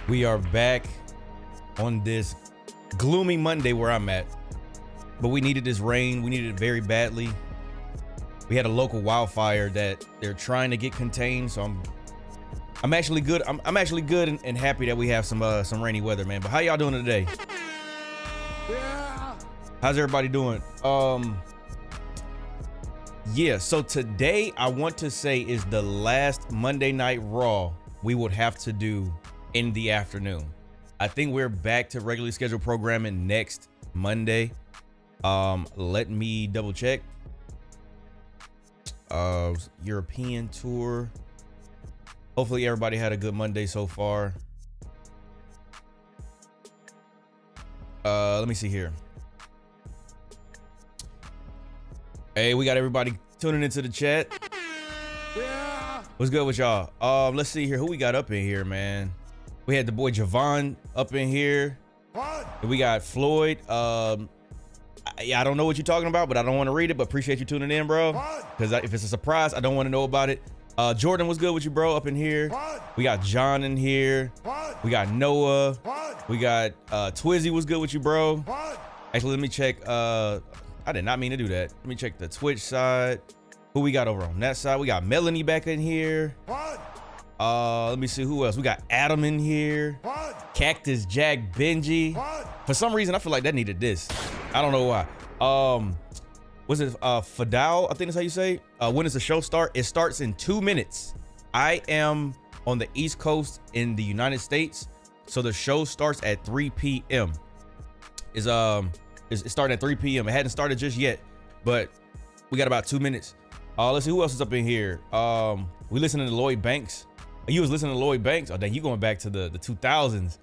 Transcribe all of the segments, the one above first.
We are back on this gloomy Monday where I'm at, but we needed this rain. We needed it very badly. We had a local wildfire that they're trying to get contained, so I'm actually good. I'm actually good and happy that we have some rainy weather, man. But how y'all doing today? Yeah. How's everybody doing? Yeah, so today I want to say is the last Monday Night Raw we would have to do in the afternoon. I think we're back to regularly scheduled programming next Monday. Let me double check. European tour. Hopefully everybody had a good Monday so far. Let me see here. Hey, we got everybody tuning into the chat. Yeah. What's good with y'all? Let's see here who we got up in here, man. We had the boy Javon up in here. What? We got Floyd. Yeah, I don't know what you're talking about, but I don't want to read it, but appreciate you tuning in, bro. Because if it's a surprise, I don't want to know about it. Jordan, what's good with you, bro, up in here? What? We got John in here. What? We got Noah. What? We got Twizzy, what's good with you, bro? What? Actually, let me check. I did not mean to do that. Let me check the Twitch side. Who we got over on that side? We got Melanie back in here. What? Let me see who else. We got Adam in here. What? Cactus Jack Benji. What? For some reason, I feel like that needed this. I don't know why. Was it Fadal? I think that's how you say. When does the show start? It starts in 2 minutes. I am on the East Coast in the United States, so the show starts at 3 p.m. It's starting at 3 p.m. It hadn't started just yet, but we got about 2 minutes. Let's see who else is up in here. We listening to Lloyd Banks. You was listening to Lloyd Banks? Oh, dang, you going back to the 2000s,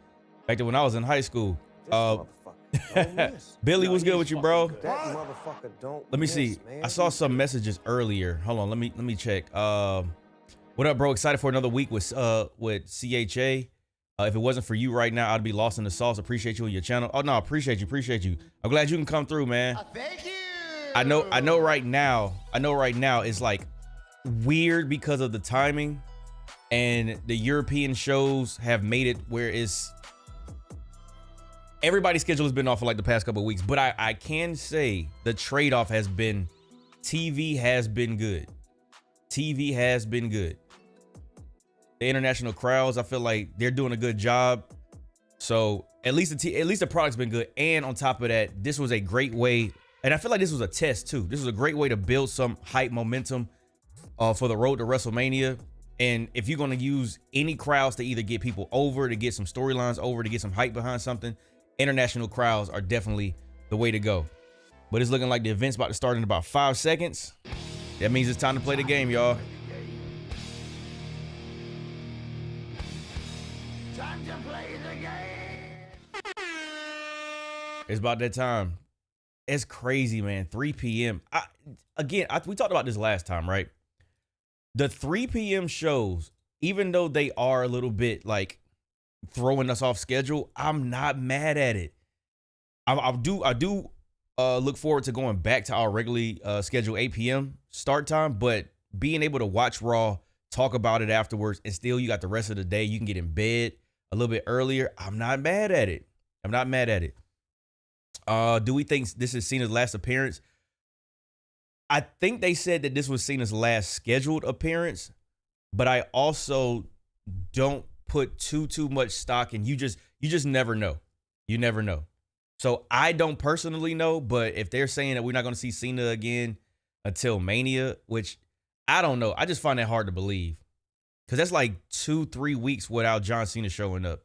back to when I was in high school. Billy, what's good with you, bro? Let me see. I saw some messages earlier. Hold on, let me check. What up, bro? Excited for another week with CHA. If it wasn't for you right now, I'd be lost in the sauce. Appreciate you and your channel. Oh no, appreciate you. I'm glad you can come through, man. Thank you. I know right now it's like weird because of the timing, and the European shows have made it where it's everybody's schedule has been off for like the past couple of weeks, but I can say the trade-off has been TV has been good. TV has been good. The international crowds, I feel like they're doing a good job. So at least the product's been good. And on top of that, this was a great way. And I feel like this was a test too. This was a great way to build some hype momentum for the road to WrestleMania. And if you're going to use any crowds to either get people over, to get some storylines over, to get some hype behind something, international crowds are definitely the way to go. But it's looking like the event's about to start in about 5 seconds. That means it's time to play the game, y'all. Time to play the game. It's about that time. It's crazy, man. 3 p.m. We talked about this last time, right? The 3 p.m. shows, even though they are a little bit like throwing us off schedule, I'm not mad at it. I do look forward to going back to our regularly scheduled 8 p.m. start time, but being able to watch Raw, talk about it afterwards, and still you got the rest of the day, you can get in bed a little bit earlier. I'm not mad at it. Do we think this is Cena's last appearance? I think they said that this was Cena's last scheduled appearance, but I also don't put too much stock in. You just never know. You never know. So I don't personally know, but if they're saying that we're not going to see Cena again until Mania, which I don't know, I just find that hard to believe, because that's like 2-3 weeks without John Cena showing up.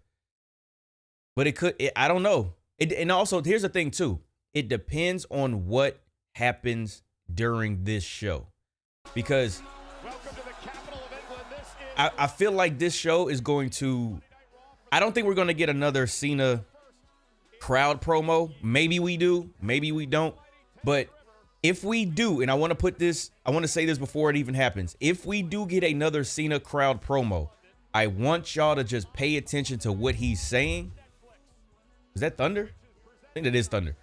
But I don't know. And also, here's the thing too. It depends on what happens during this show, because I feel like this show is going to, I don't think we're going to get another Cena crowd promo. Maybe we do, maybe we don't. But if we do, and I want to say this before it even happens. If we do get another Cena crowd promo, I want y'all to just pay attention to what he's saying. Is that Thunder? I think that is Thunder.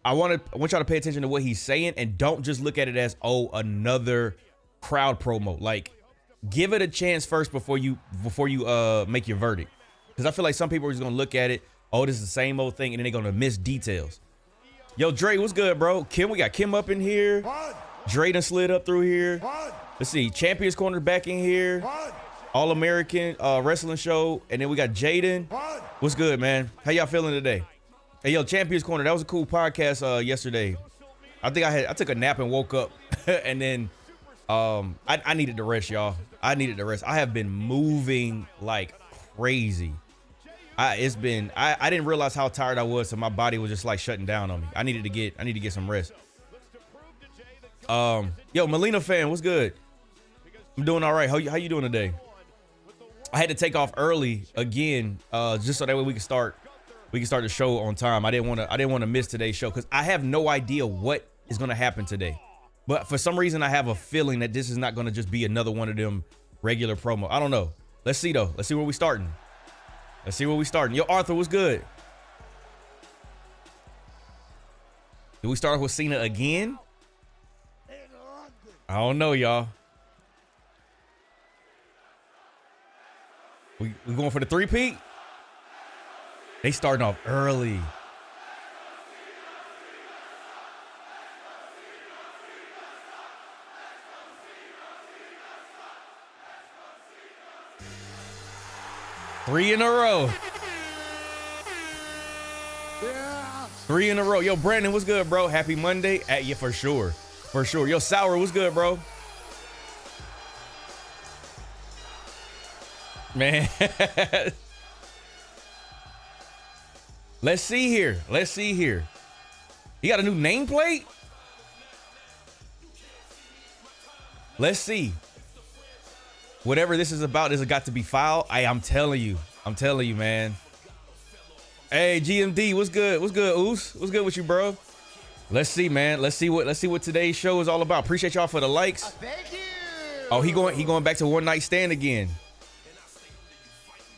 I want y'all to pay attention to what he's saying, and don't just look at it as, oh, another crowd promo. Like, give it a chance first before you make your verdict. Because I feel like some people are just going to look at it, oh, this is the same old thing, and then they're going to miss details. Yo, Dre, what's good, bro? Kim, we got Kim up in here. Dre done slid up through here. Let's see, Champions Corner back in here. All-American Wrestling Show. And then we got Jaden. What's good, man? How y'all feeling today? Hey, yo, Champions Corner, that was a cool podcast yesterday. I think I took a nap and woke up. And then I needed to rest, y'all. I needed to rest. I have been moving like crazy. I didn't realize how tired I was, so my body was just like shutting down on me. I need to get some rest. Yo, Melina fan, what's good? I'm doing all right. How you doing today? I had to take off early again, just so that way we can start the show on time. I didn't want to miss today's show because I have no idea what is going to happen today. But for some reason, I have a feeling that this is not going to just be another one of them regular promo. I don't know. Let's see though. Let's see where we starting. Yo, Arthur, what's good? Did we start with Cena again? I don't know, y'all. We going for the three-peat? They starting off early. Three in a row. Yeah. 3 in a row. Yo, Brandon, what's good, bro? Happy Monday. Yeah, for sure. For sure. Yo, Sour, what's good, bro? Man. Let's see here. He got a new nameplate? Let's see. Whatever this is about, this has got to be foul. I'm telling you, man. Hey, GMD, what's good? What's good, Oos? What's good with you, bro? Let's see, man. Let's see what today's show is all about. Appreciate y'all for the likes. Thank you. Oh, he going back to one night stand again.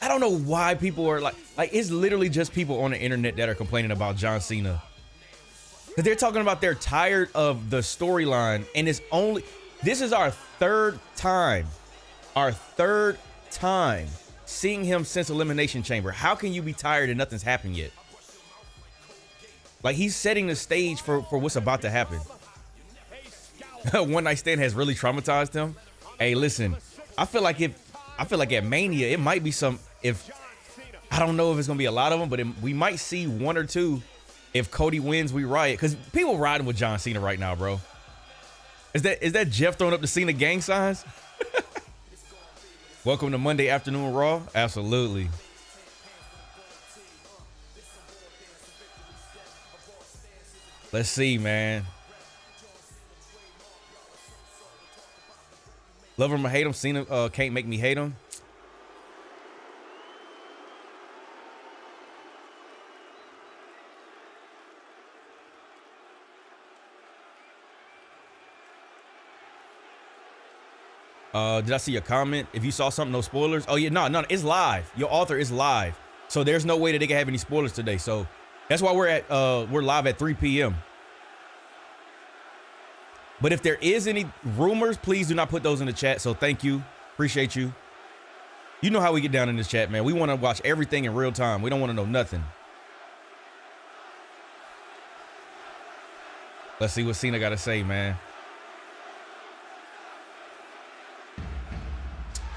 I don't know why people are like it's literally just people on the internet that are complaining about John Cena. Because they're talking about they're tired of the storyline, and this is our third time seeing him since Elimination Chamber. How can you be tired and nothing's happened yet? Like, he's setting the stage for what's about to happen. One night stand has really traumatized him. Hey, listen, I feel like at Mania, it might be I don't know if it's gonna be a lot of them, but we might see one or two. If Cody wins, we riot. Because people riding with John Cena right now, bro. Is that Jeff throwing up the Cena gang signs? Welcome to Monday Afternoon Raw. Absolutely. Let's see, man. Love him or hate him, Cena can't make me hate him. Did I see your comment? If you saw something, no spoilers. Oh yeah, no, it's live. Your author is live, so there's no way that they can have any spoilers today. So that's why we're live at 3 p.m. But if there is any rumors, please do not put those in the chat. So thank you, appreciate you. You know how we get down in this chat, man. We want to watch everything in real time. We don't want to know nothing. Let's see what Cena got to say, man.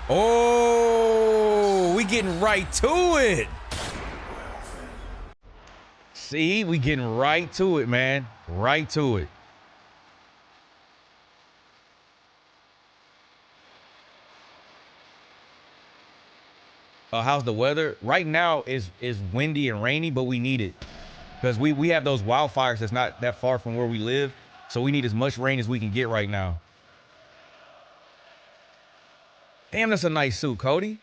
Oh, we getting right to it. See, we getting right to it, man. Right to it. How's the weather? Right now is windy and rainy, but we need it. Because we have those wildfires that's not that far from where we live. So we need as much rain as we can get right now. Damn, that's a nice suit, Cody.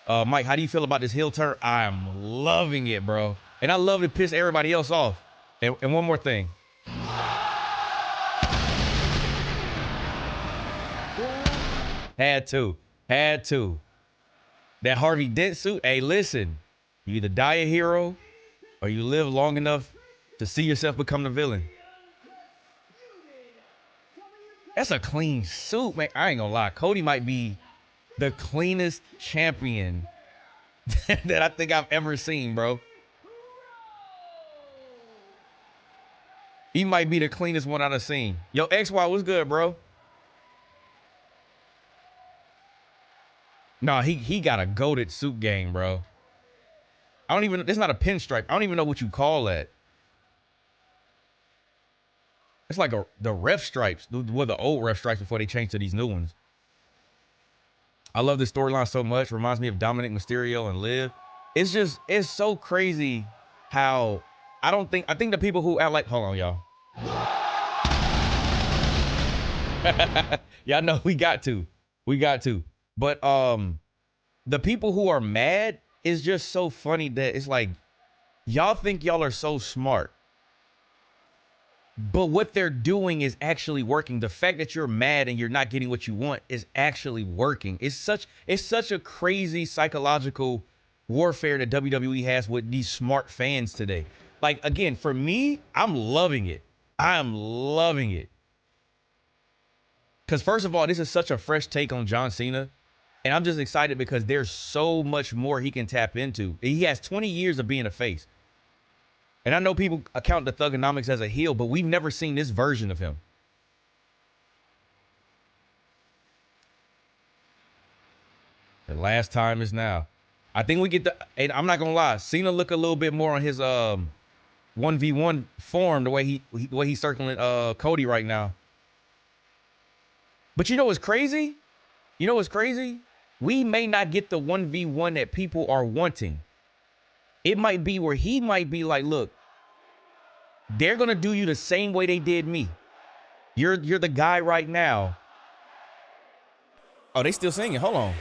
Mike, how do you feel about this heel turn? I'm loving it, bro. And I love to piss everybody else off. And one more thing. Had to. That Harvey Dent suit, hey, listen. You either die a hero or you live long enough to see yourself become the villain. That's a clean suit, man. I ain't gonna lie. Cody might be the cleanest champion that I think I've ever seen, bro. He might be the cleanest one I've seen. Yo, XY, what's good, bro? No, he got a goated suit game, bro. I don't even, it's not a pinstripe. I don't even know what you call that. It's like the ref stripes, the old ref stripes before they changed to these new ones. I love this storyline so much. Reminds me of Dominic Mysterio and Liv. It's just, it's so crazy how I think the people who act like, hold on, y'all. Y'all know we got to. But the people who are mad is just so funny that it's like, y'all think y'all are so smart. But what they're doing is actually working. The fact that you're mad and you're not getting what you want is actually working. It's such a crazy psychological warfare that WWE has with these smart fans today. Like, again, for me, I'm loving it. I'm loving it. Because first of all, this is such a fresh take on John Cena. And I'm just excited because there's so much more he can tap into. He has 20 years of being a face. And I know people account the Thugonomics as a heel, but we've never seen this version of him. The last time is now. I think we get the, and I'm not going to lie, Cena look a little bit more on his 1v1 form, the way he's circling Cody right now. But you know what's crazy? We may not get the 1v1 that people are wanting. It might be where he might be like, look, they're going to do you the same way they did me. You're the guy right now. Oh, they still singing. Hold on.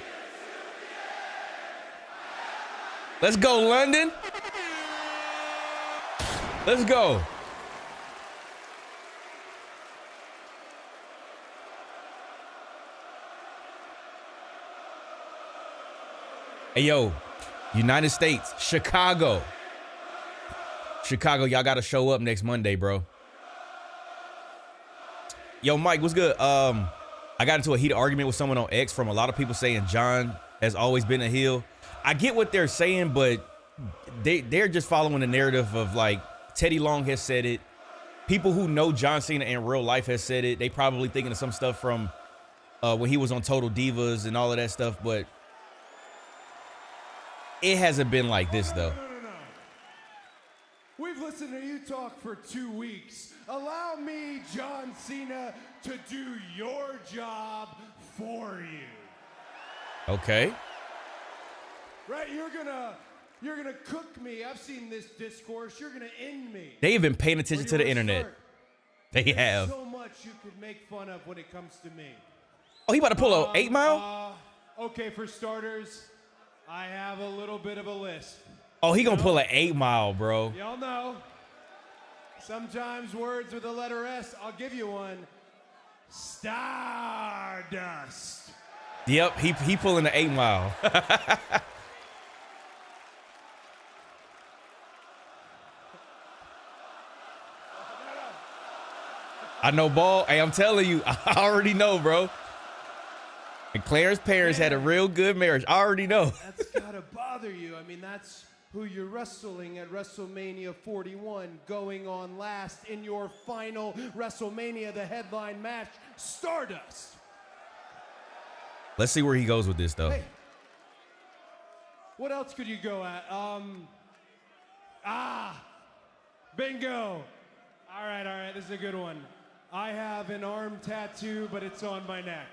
Let's go, London. Let's go. Hey, yo, United States, Chicago, y'all got to show up next Monday, bro. Yo, Mike, what's good? I got into a heated argument with someone on X from a lot of people saying John has always been a heel. I get what they're saying, but they're just following the narrative of, like, Teddy Long has said it. People who know John Cena in real life has said it. They probably thinking of some stuff from when he was on Total Divas and all of that stuff, but it hasn't been like this, though. No. We've listened to you talk for 2 weeks. Allow me, John Cena, to do your job for you. Okay. Right? You're gonna cook me. I've seen this discourse. You're gonna end me. They've been paying attention to the internet. Start? They have. So much you could make fun of when it comes to me. Oh, he about to pull a 8 Mile? Okay, for starters, I have a little bit of a list. Oh, he gonna pull an 8 Mile, bro. Y'all know, sometimes words with the letter S, I'll give you one. Stardust. Yep, he pulling the 8 Mile. I know, Ball. Hey, I'm telling you, I already know, bro. And Claire's parents had a real good marriage. I already know. That's gotta bother you. I mean, that's who you're wrestling at WrestleMania 41, going on last in your final WrestleMania, the headline match, Stardust. Let's see where he goes with this, though. Hey, what else could you go at? Bingo. All right, this is a good one. I have an arm tattoo, but it's on my neck.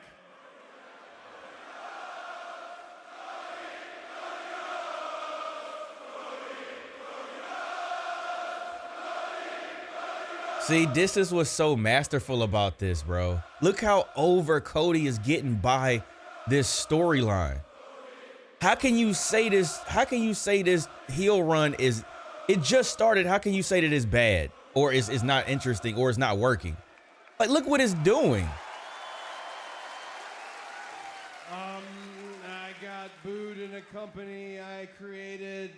See, this is what's so masterful about this, bro. Look how over Cody is getting by this storyline. How can you say this? How can you say this heel run is, it just started? How can you say that it's bad or is not interesting or it's not working? Like, look what it's doing. I got booed in a company I created.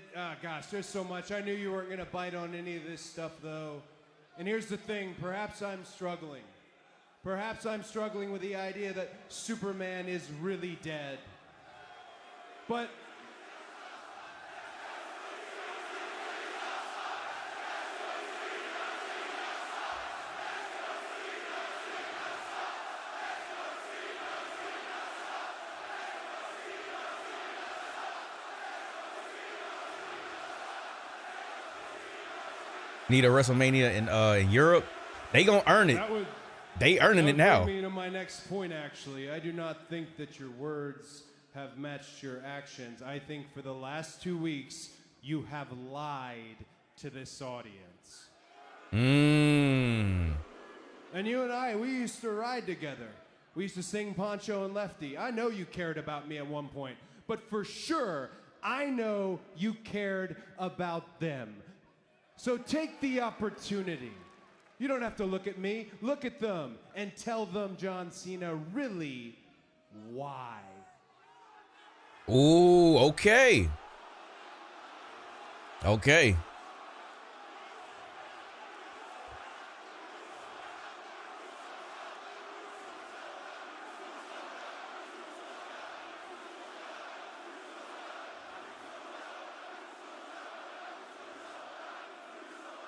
Gosh, there's so much. I knew you weren't gonna bite on any of this stuff, though. And here's the thing, perhaps I'm struggling. Perhaps I'm struggling with the idea that Superman is really dead. But need a WrestleMania in Europe. They gonna earn it. They earning it now. That would bring me to my next point, actually. I do not think that your words have matched your actions. I think for the last 2 weeks, you have lied to this audience. Mmm. And you and I, we used to ride together. We used to sing Poncho and Lefty. I know you cared about me at one point, but for sure, I know you cared about them. So take the opportunity. You don't have to look at me. Look at them and tell them John Cena really why. Ooh, okay. Okay.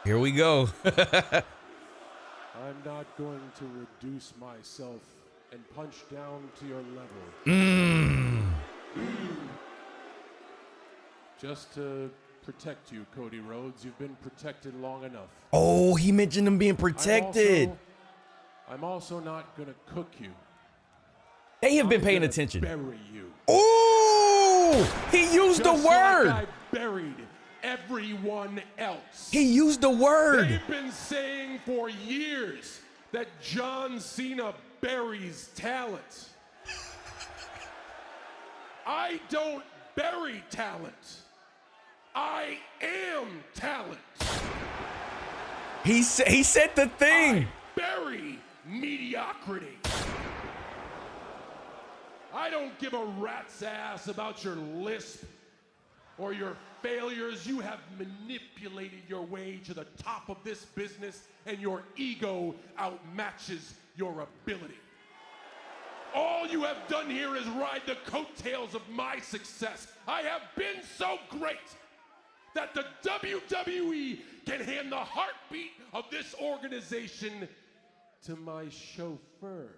Here we go. I'm not going to reduce myself and punch down to your level. Just to protect you, Cody Rhodes. You've been protected long enough. Oh, he mentioned him being protected. I'm also not going to cook you. They have been paying attention. Bury you. Ooh, he used the word. Like I buried everyone else. He used the word. They've been saying for years that John Cena buries talent. I don't bury talent. I am talent. He said the thing. I bury mediocrity. I don't give a rat's ass about your lisp or your failures. You have manipulated your way to the top of this business, and your ego outmatches your ability. All you have done here is ride the coattails of my success. I have been so great that the WWE can hand the heartbeat of this organization to my chauffeur.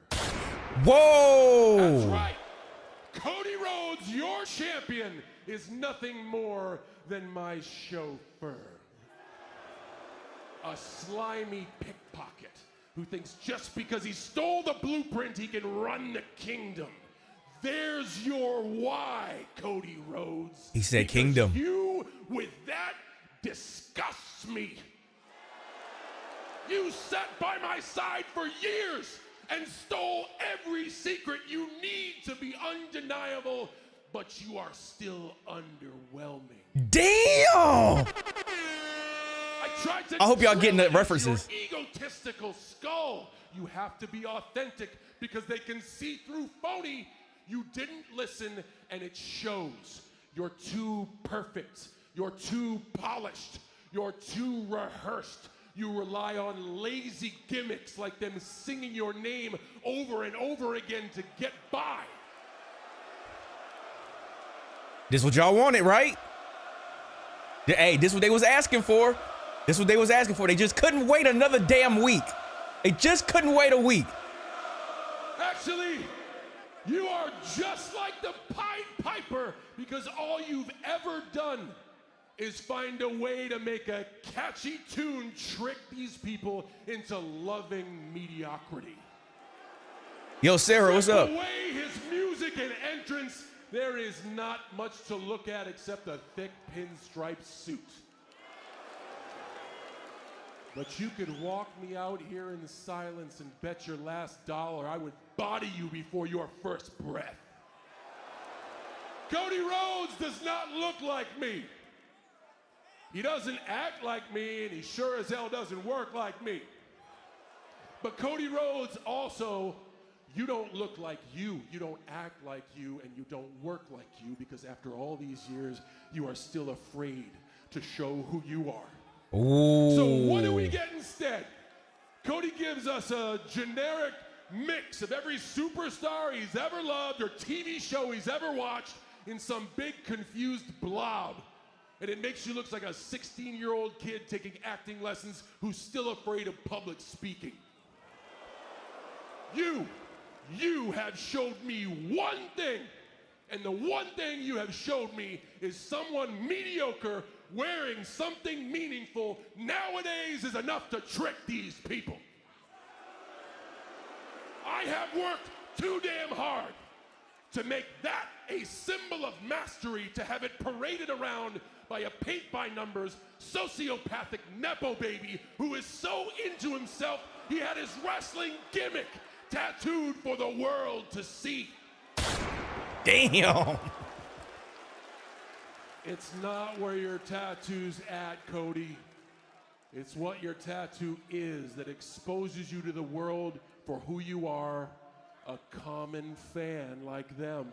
Whoa! That's right. Cody Rhodes, your champion, is nothing more than my chauffeur. A slimy pickpocket who thinks just because he stole the blueprint he can run the kingdom. There's your why, Cody Rhodes. He said because kingdom. You with that disgusts me. You sat by my side for years and stole every secret you need to be undeniable, but you are still underwhelming. Damn! I hope y'all getting the references. Your egotistical skull. You have to be authentic because they can see through phony. You didn't listen, and it shows. You're too perfect. You're too polished. You're too rehearsed. You rely on lazy gimmicks like them singing your name over and over again to get by. This what y'all wanted, right? Hey, this what they was asking for. This what they was asking for. They just couldn't wait another damn week. They just couldn't wait a week. Actually, you are just like the Pied Piper because all you've ever done is find a way to make a catchy tune trick these people into loving mediocrity. Yo, Sarah, what's up? The way his music and entrance, there is not much to look at except a thick pinstripe suit. But you could walk me out here in silence and bet your last dollar I would body you before your first breath. Cody Rhodes does not look like me. He doesn't act like me, and he sure as hell doesn't work like me. But Cody Rhodes also, you don't look like you. You don't act like you, and you don't work like you, because after all these years, you are still afraid to show who you are. Ooh. So what do we get instead? Cody gives us a generic mix of every superstar he's ever loved or TV show he's ever watched in some big confused blob. And it makes you look like a 16-year-old kid taking acting lessons who's still afraid of public speaking. You have showed me one thing, and the one thing you have showed me is someone mediocre wearing something meaningful nowadays is enough to trick these people. I have worked too damn hard to make that a symbol of mastery, to have it paraded around by a paint-by-numbers, sociopathic Nepo baby who is so into himself he had his wrestling gimmick tattooed for the world to see. Damn. It's not where your tattoo's at, Cody. It's what your tattoo is that exposes you to the world for who you are, a common fan like them.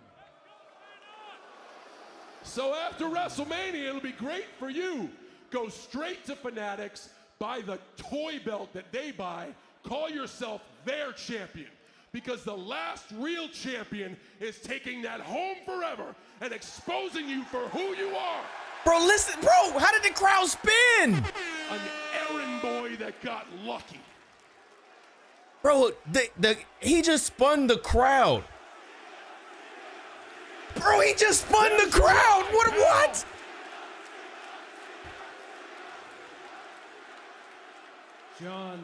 So after WrestleMania, it'll be great for you. Go straight to Fanatics, buy the toy belt that they buy, call yourself their champion. Because the last real champion is taking that home forever and exposing you for who you are. Bro, listen, bro, how did the crowd spin? An errand boy that got lucky. Bro, he just spun the crowd. Bro, he just spun the crowd. What? John.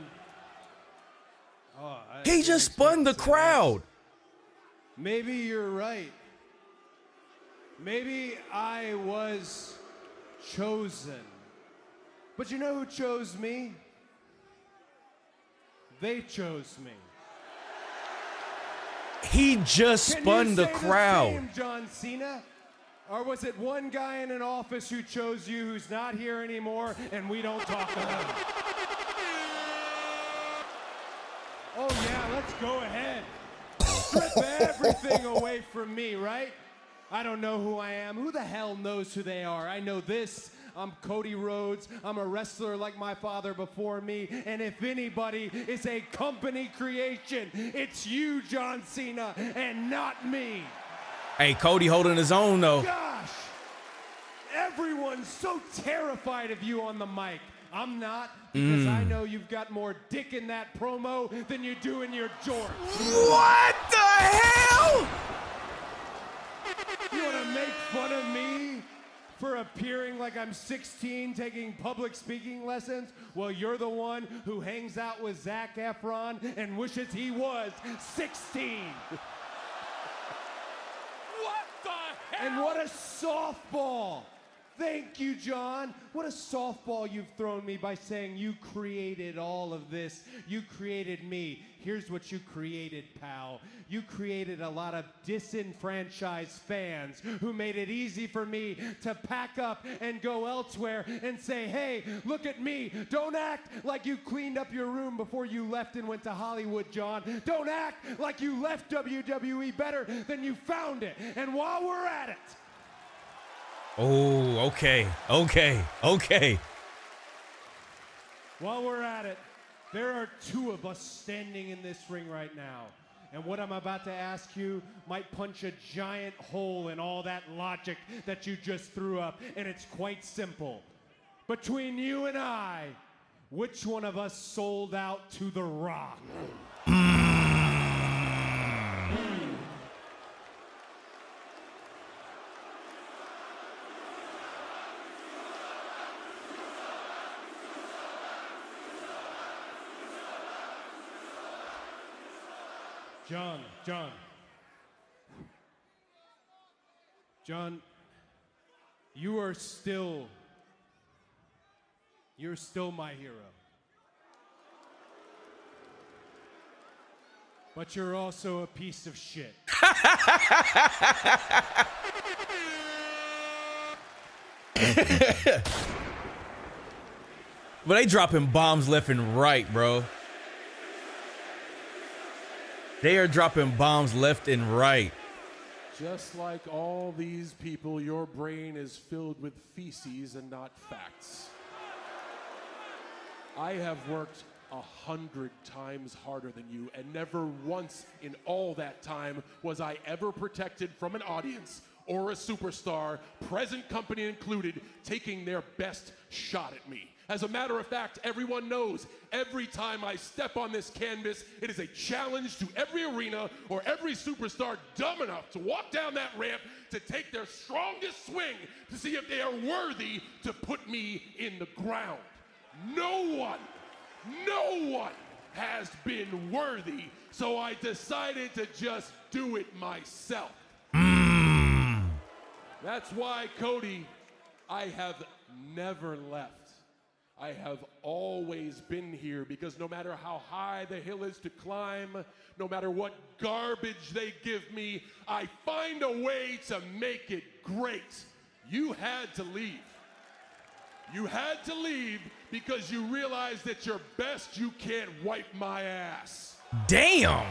He just spun the crowd. Maybe you're right. Maybe I was chosen. But you know who chose me? They chose me. He just spun the crowd. Can you say the same, John Cena? Or was it one guy in an office who chose you who's not here anymore and we don't talk about it? Oh yeah, let's go ahead. Strip everything away from me, right? I don't know who I am. Who the hell knows who they are? I know this. I'm Cody Rhodes. I'm a wrestler like my father before me. And if anybody is a company creation, it's you, John Cena, and not me. Hey, Cody holding his own, though. Gosh, everyone's so terrified of you on the mic. I'm not, because I know you've got more dick in that promo than you do in your jorts. What the hell? You want to make fun of me for appearing like I'm 16 taking public speaking lessons? Well, you're the one who hangs out with Zac Efron and wishes he was 16. What the hell? And what a softball. Thank you, John. What a softball you've thrown me by saying you created all of this. You created me. Here's what you created, pal. You created a lot of disenfranchised fans who made it easy for me to pack up and go elsewhere and say, hey, look at me. Don't act like you cleaned up your room before you left and went to Hollywood, John. Don't act like you left WWE better than you found it. And while we're at it, oh, okay. while we're at it, there are two of us standing in this ring right now. And what I'm about to ask you might punch a giant hole in all that logic that you just threw up. And it's quite simple. Between you and I, which one of us sold out to The Rock? John, you're still my hero. But you're also a piece of shit. But they dropping bombs left and right, bro. They are dropping bombs left and right. Just like all these people, your brain is filled with feces and not facts. I have worked 100 times harder than you, and never once in all that time was I ever protected from an audience or a superstar, present company included, taking their best shot at me. As a matter of fact, everyone knows every time I step on this canvas, it is a challenge to every arena or every superstar dumb enough to walk down that ramp to take their strongest swing to see if they are worthy to put me in the ground. No one has been worthy, so I decided to just do it myself. That's why, Cody, I have never left. I have always been here, because no matter how high the hill is to climb, no matter what garbage they give me, I find a way to make it great. You had to leave. You had to leave because you realized that your best you can't wipe my ass. Damn.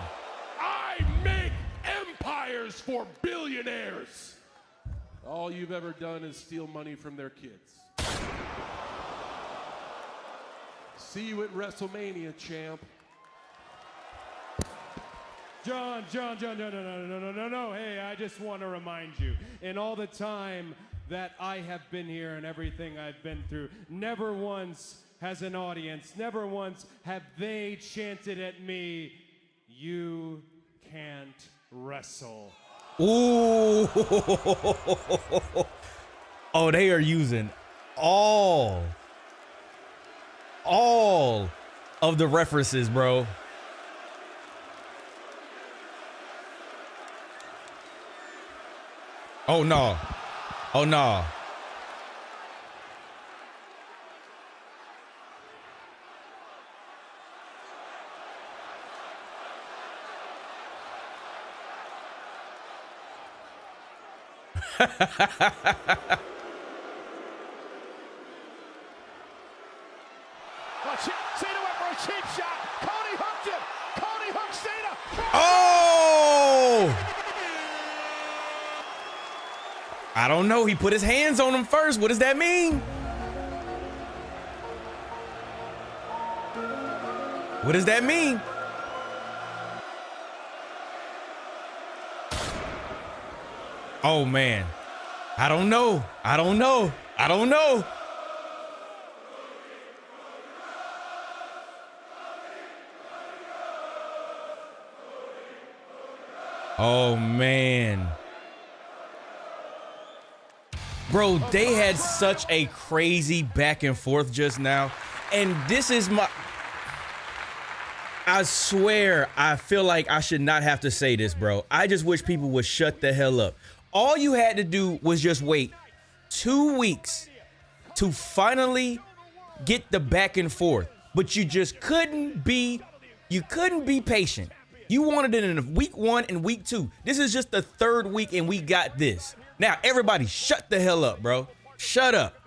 I make empires for billionaires. All you've ever done is steal money from their kids. See you at WrestleMania, champ. John, no. Hey, I just want to remind you, in all the time that I have been here and everything I've been through, never once has an audience, never once have they chanted at me, "You can't wrestle." Ooh. Oh, they are using all of the references, bro. Oh no. Oh no. Cena went for a cheap shot. Cody hooked him. Cody hooked Cena. Oh! I don't know. He put his hands on him first. What does that mean? What does that mean? Oh, man. I don't know. I don't know. I don't know. Oh, man. Bro, they had such a crazy back and forth just now. And this is my... I swear, I feel like I should not have to say this, bro. I just wish people would shut the hell up. All you had to do was just wait 2 weeks to finally get the back and forth. But you just couldn't be patient. You wanted it in week 1 and week 2. This is just the 3rd week and we got this. Now, everybody shut the hell up, bro. Shut up.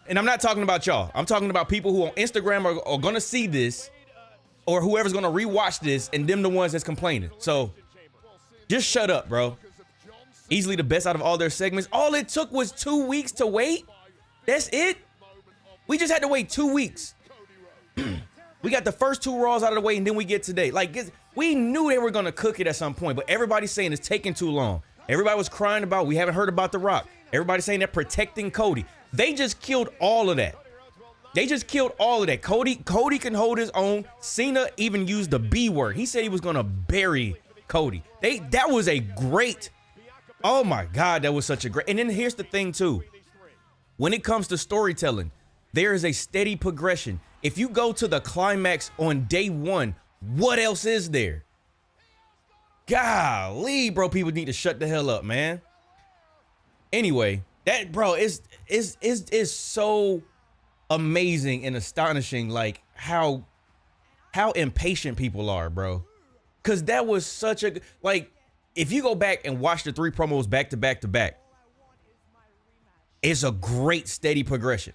And I'm not talking about y'all. I'm talking about people who on Instagram are going to see this, or whoever's going to rewatch this, and them the ones that's complaining. So just shut up, bro. Easily the best out of all their segments. All it took was 2 weeks to wait. That's it. We just had to wait 2 weeks. We got the first 2 Raws out of the way, and then we get today. Like, we knew they were going to cook it at some point, but everybody's saying it's taking too long. Everybody was crying about, we haven't heard about The Rock. Everybody's saying they're protecting Cody. They just killed all of that. They just killed all of that. Cody can hold his own. Cena even used the B word. He said he was going to bury Cody. That was a great, oh my God, that was such a great. And then here's the thing too. When it comes to storytelling, there is a steady progression. If you go to the climax on day 1, what else is there? Golly, bro, people need to shut the hell up, man. Anyway, that, bro, is so amazing and astonishing, like how impatient people are, bro. Cause that was such a, like, if you go back and watch the 3 promos back to back to back, it's a great steady progression.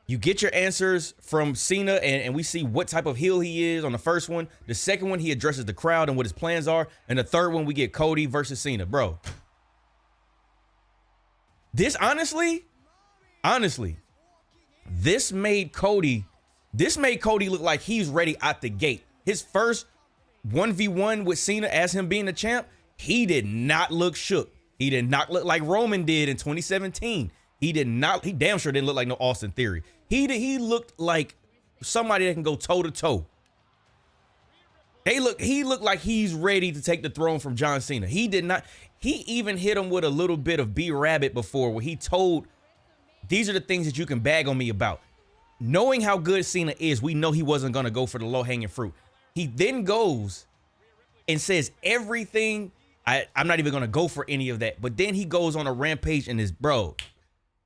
You get your answers from Cena, and we see what type of heel he is on the first one. The second one, he addresses the crowd and what his plans are. And the third one, we get Cody versus Cena. Bro, this honestly, this made Cody This made Cody look like he's ready out the gate. His first 1v1 with Cena as him being the champ, he did not look shook. He did not look like Roman did in 2017. He damn sure didn't look like no Austin Theory. He looked like somebody that can go toe to toe. He looked like he's ready to take the throne from John Cena. He did not. He even hit him with a little bit of B Rabbit before, where he told, these are the things that you can bag on me about. Knowing how good Cena is, we know he wasn't going to go for the low-hanging fruit. He then goes and says everything. I'm not even going to go for any of that. But then he goes on a rampage and is, bro,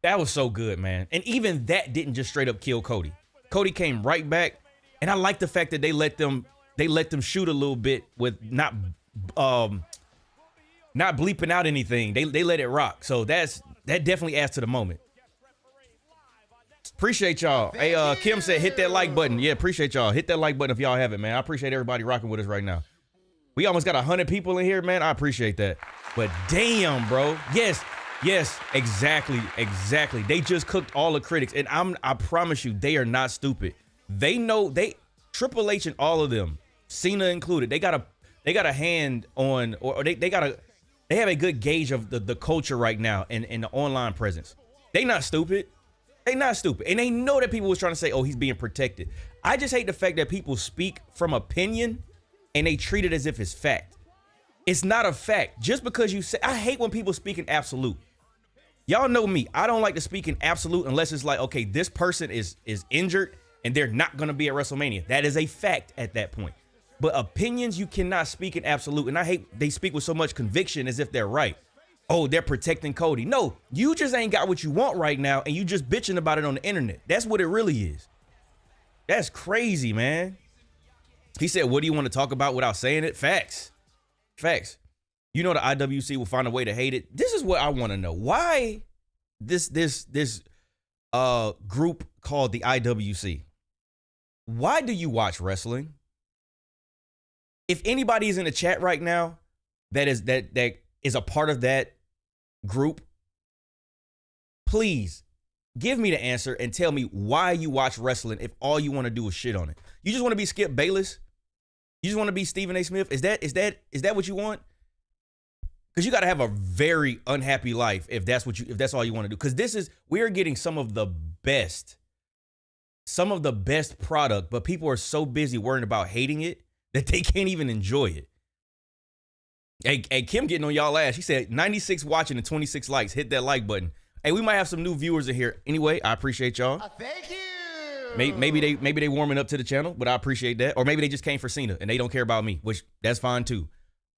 that was so good, man. And even that didn't just straight up kill Cody. Cody came right back. And I like the fact that they let them shoot a little bit with not bleeping out anything. They let it rock. So that definitely adds to the moment. Appreciate y'all. Hey, Kim said hit that like button. Yeah, appreciate y'all. Hit that like button if y'all have it, man. I appreciate everybody rocking with us right now. We almost got 100 people in here, man. I appreciate that. But damn, bro. Yes, exactly. They just cooked all the critics. And I promise you, they are not stupid. They know Triple H and all of them, Cena included, they got a hand on, or they have a good gauge of the culture right now and the online presence. They not stupid. And they know that people was trying to say, oh, he's being protected. I just hate the fact that people speak from opinion and they treat it as if it's fact. It's not a fact. Just because you say, I hate when people speak in absolute. Y'all know me. I don't like to speak in absolute unless it's like, okay, this person is injured and they're not going to be at WrestleMania. That is a fact at that point. But opinions, you cannot speak in absolute. And I hate they speak with so much conviction as if they're right. Oh, they're protecting Cody. No, you just ain't got what you want right now, and you just bitching about it on the internet. That's what it really is. That's crazy, man. He said, what do you want to talk about without saying it? Facts. You know the IWC will find a way to hate it. This is what I want to know. Why this group called the IWC? Why do you watch wrestling? If anybody is in the chat right now that is a part of that group, please give me the answer and tell me why you watch wrestling if all you want to do is shit on it. You just want to be Skip Bayless? You just want to be Stephen A. Smith? Is that what you want? Because you got to have a very unhappy life if that's all you want to do. Because we are getting some of the best product, but people are so busy worrying about hating it that they can't even enjoy it. Hey, Kim getting on y'all ass. She said 96 watching and 26 likes. Hit that like button. Hey, we might have some new viewers in here. Anyway, I appreciate y'all. Thank you. Maybe they warming up to the channel, but I appreciate that. Or maybe they just came for Cena and they don't care about me, which that's fine too.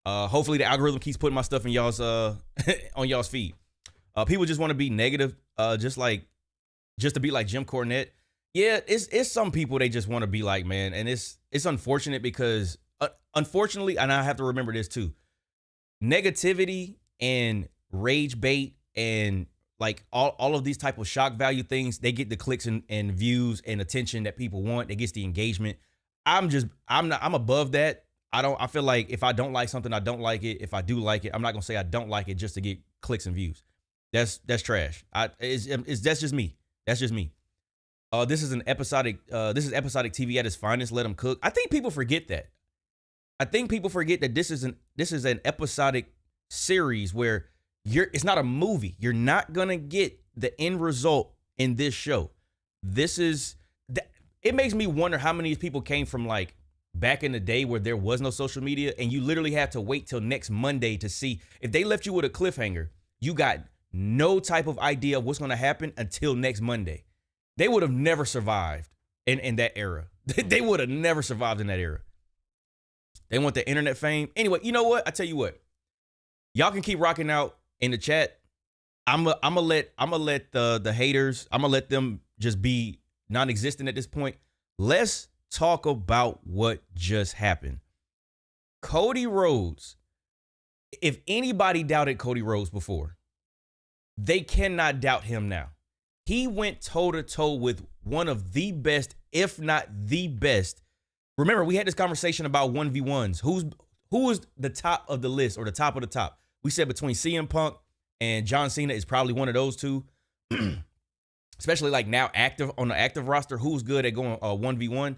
Hopefully the algorithm keeps putting my stuff in y'all's on y'all's feed. People just want to be negative, just to be like Jim Cornette. Yeah, it's some people they just want to be like, man, and it's unfortunate because unfortunately, and I have to remember this too. Negativity and rage bait and like all of these type of shock value things, they get the clicks and views and attention that people want. It gets the engagement. I'm above that. I feel like if I don't like something, I don't like it. If I do like it, I'm not gonna say I don't like it just to get clicks and views. That's trash. That's just me. That's just me. This is episodic TV at its finest. Let them cook. I think people forget that. This is an episodic series where it's not a movie. You're not gonna get the end result in this show. It makes me wonder how many people came from like back in the day where there was no social media and you literally had to wait till next Monday to see if they left you with a cliffhanger. You got no type of idea of what's gonna happen until next Monday. They would have never survived in that era. They would have never survived in that era. They want the internet fame. Anyway, you know what? I tell you what. Y'all can keep rocking out in the chat. I'm gonna let the haters, I'm gonna let them just be non-existent at this point. Let's talk about what just happened. Cody Rhodes. If anybody doubted Cody Rhodes before, they cannot doubt him now. He went toe-to-toe with one of the best, if not the best. Remember, we had this conversation about 1v1s. Who is the top of the list or the top of the top? We said between CM Punk and John Cena is probably one of those two. especially like now active on the active roster, who's good at going 1v1.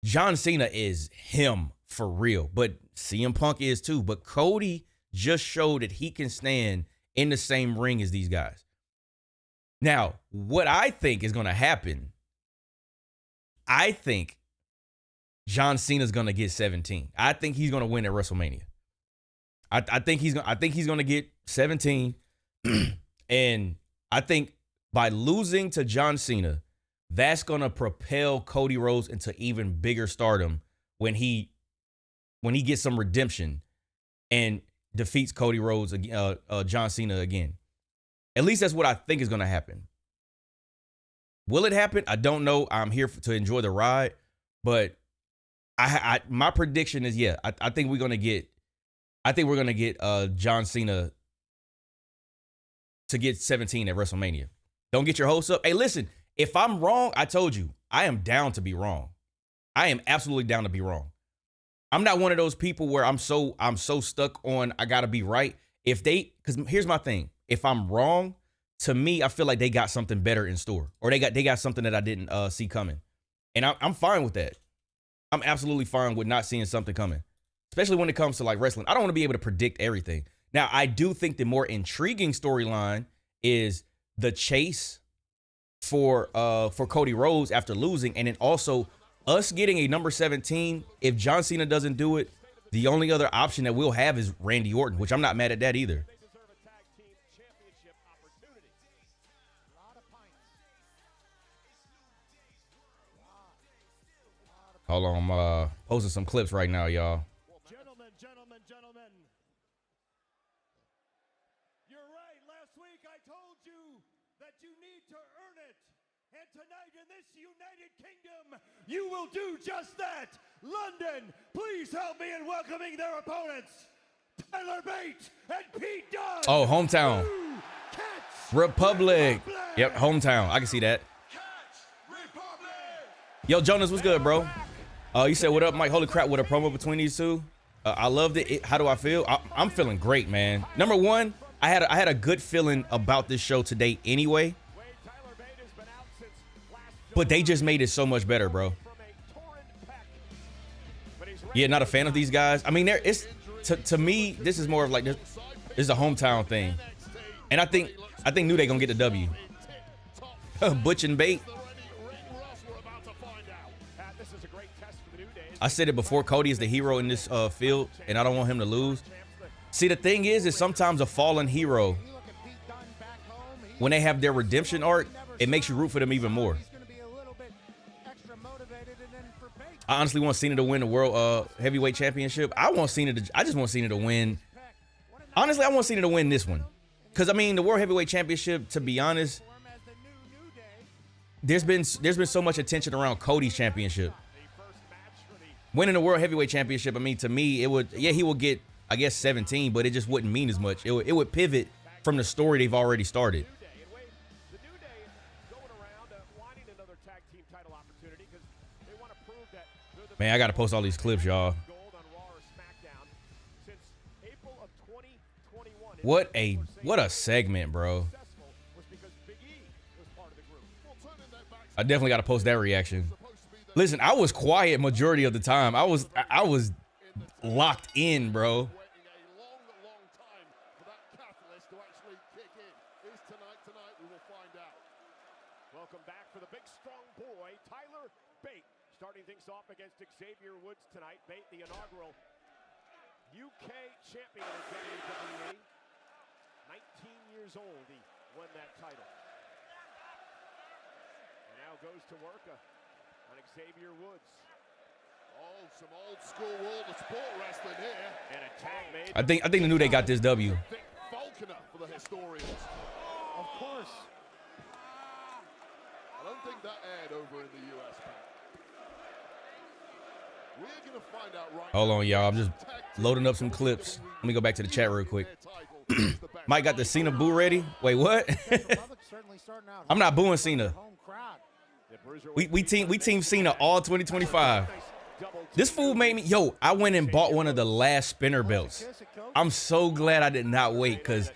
John Cena is him for real, but CM Punk is too. But Cody just showed that he can stand in the same ring as these guys. Now, what I think is going to happen, I think John Cena's going to get 17. I think he's going to win at WrestleMania. I think he's going to get 17. And I think by losing to John Cena, that's going to propel Cody Rhodes into even bigger stardom when he gets some redemption and defeats Cody Rhodes, John Cena again. At least that's what I think is going to happen. Will it happen? I don't know. I'm here to enjoy the ride, but my prediction is, yeah, I think we're going to get John Cena to get 17 at WrestleMania. Don't get your hopes up. Hey, listen, if I'm wrong, I told you, I am down to be wrong. I am absolutely down to be wrong. I'm not one of those people where I'm so stuck on I gotta be right. Because here's my thing. If I'm wrong, to me, I feel like they got something better in store, or they got something that I didn't see coming, and I'm fine with that. I'm absolutely fine with not seeing something coming, especially when it comes to like wrestling. I don't want to be able to predict everything. Now, I do think the more intriguing storyline is the chase for Cody Rhodes after losing, and then also us getting a number 17. If John Cena doesn't do it, the only other option that we'll have is Randy Orton, which I'm not mad at that either. Hold on, I'm posting some clips right now, y'all. Gentlemen. You're right. Last week I told you that you need to earn it. And tonight in this United Kingdom, you will do just that. London, please help me in welcoming their opponents. Tyler Bate and Pete Dunne. Oh, hometown. Republic. Yep, hometown. I can see that. Yo, Jonas, what's good, bro? You said, what up, Mike? Holy crap, what a promo between these two. I loved it. How do I feel? I'm feeling great, man. Number one, I had a good feeling about this show today anyway. But they just made it so much better, bro. Yeah, not a fan of these guys. I mean, to me, this is more of like this is a hometown thing. And I think New Day gonna get the W. Butch and Bate. I said it before, Cody is the hero in this field, and I don't want him to lose. See, the thing is sometimes a fallen hero, when they have their redemption arc, it makes you root for them even more. I honestly want Cena to win the World Heavyweight Championship. I just want Cena to win. Honestly, I want Cena to win this one. Because, I mean, the World Heavyweight Championship, to be honest, there's been so much attention around Cody's championship. Winning the World Heavyweight Championship, I mean, to me, he will get, I guess, 17, but it just wouldn't mean as much. It would pivot from the story they've already started. Man, I got to post all these clips, y'all. What a segment, bro. I definitely got to post that reaction. Listen, I was quiet majority of the time. I was locked in, bro. Welcome back for the big strong boy, Tyler Bate, starting things off against Xavier Woods tonight. Bate, the inaugural UK champion of WWE. 19 years old, he won that title. And now goes to work on Xavier Woods. Oh, some old school world of sport wrestling here. And a tag made. I think the New Day got this W. Falconer for the historians. Of course. I don't think that aired over in the US. We're gonna find out right. Hold on, y'all. I'm just loading up some clips. Let me go back to the chat real quick. Mike got the Cena boo ready. Wait, what? I'm not booing Cena. We team Cena all 2025. This fool made me, I went and bought one of the last spinner belts. I'm so glad I did not wait, because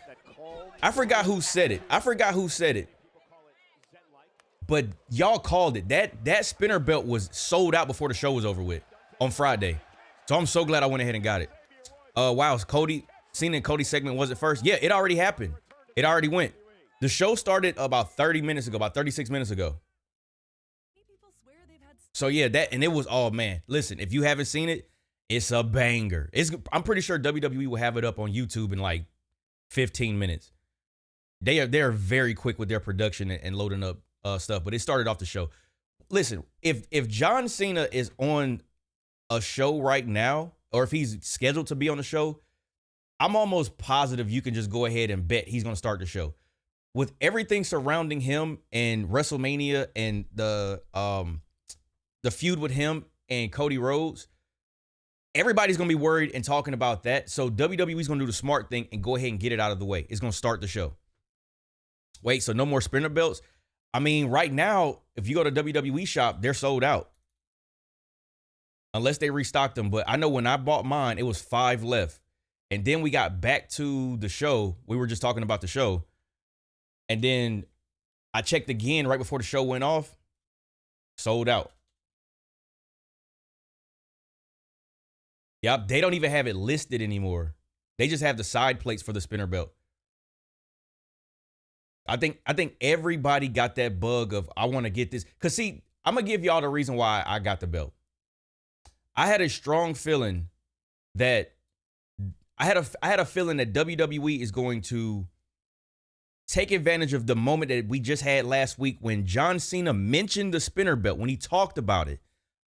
I forgot who said it. But y'all called it. That spinner belt was sold out before the show was over with on Friday. So I'm so glad I went ahead and got it. Wow, Cena and Cody segment was it first? Yeah, it already happened. It already went. The show started about 30 minutes ago, about 36 minutes ago. So yeah, and it was, oh man, listen, if you haven't seen it, it's a banger. I'm pretty sure WWE will have it up on YouTube in like 15 minutes. They're very quick with their production and loading up stuff, but it started off the show. Listen, if John Cena is on a show right now, or if he's scheduled to be on the show, I'm almost positive you can just go ahead and bet he's going to start the show. With everything surrounding him and WrestleMania and the feud with him and Cody Rhodes, everybody's going to be worried and talking about that. So WWE's going to do the smart thing and go ahead and get it out of the way. It's going to start the show. Wait, so no more spinner belts? I mean, right now, if you go to WWE shop, they're sold out. Unless they restocked them. But I know when I bought mine, it was 5 left. And then we got back to the show. We were just talking about the show. And then I checked again right before the show went off. Sold out. Yep, they don't even have it listed anymore. They just have the side plates for the spinner belt. I think everybody got that bug of, I want to get this. Because see, I'm going to give y'all the reason why I got the belt. I had a strong feeling that I had a feeling that WWE is going to take advantage of the moment that we just had last week when John Cena mentioned the spinner belt, when he talked about it.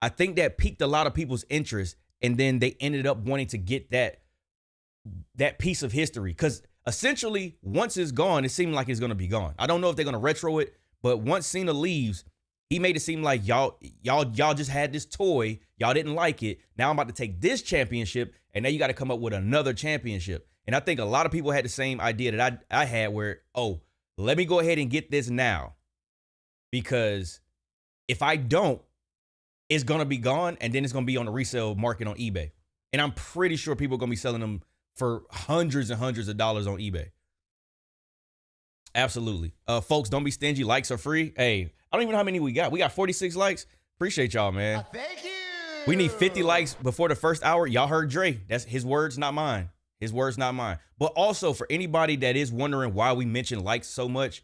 I think that piqued a lot of people's interest, and then they ended up wanting to get that piece of history. Because essentially, once it's gone, it seemed like it's going to be gone. I don't know if they're going to retro it, but once Cena leaves, he made it seem like y'all just had this toy. Y'all didn't like it. Now I'm about to take this championship, and now you got to come up with another championship. And I think a lot of people had the same idea that I had where, oh, let me go ahead and get this now. Because if I don't, it's going to be gone, and then it's going to be on the resale market on eBay. And I'm pretty sure people are going to be selling them for hundreds and hundreds of dollars on eBay. Absolutely. Folks, don't be stingy. Likes are free. Hey, I don't even know how many we got. We got 46 likes. Appreciate y'all, man. Thank you. We need 50 likes before the first hour. Y'all heard Dre. That's his words, not mine. His words, not mine. But also, for anybody that is wondering why we mention likes so much,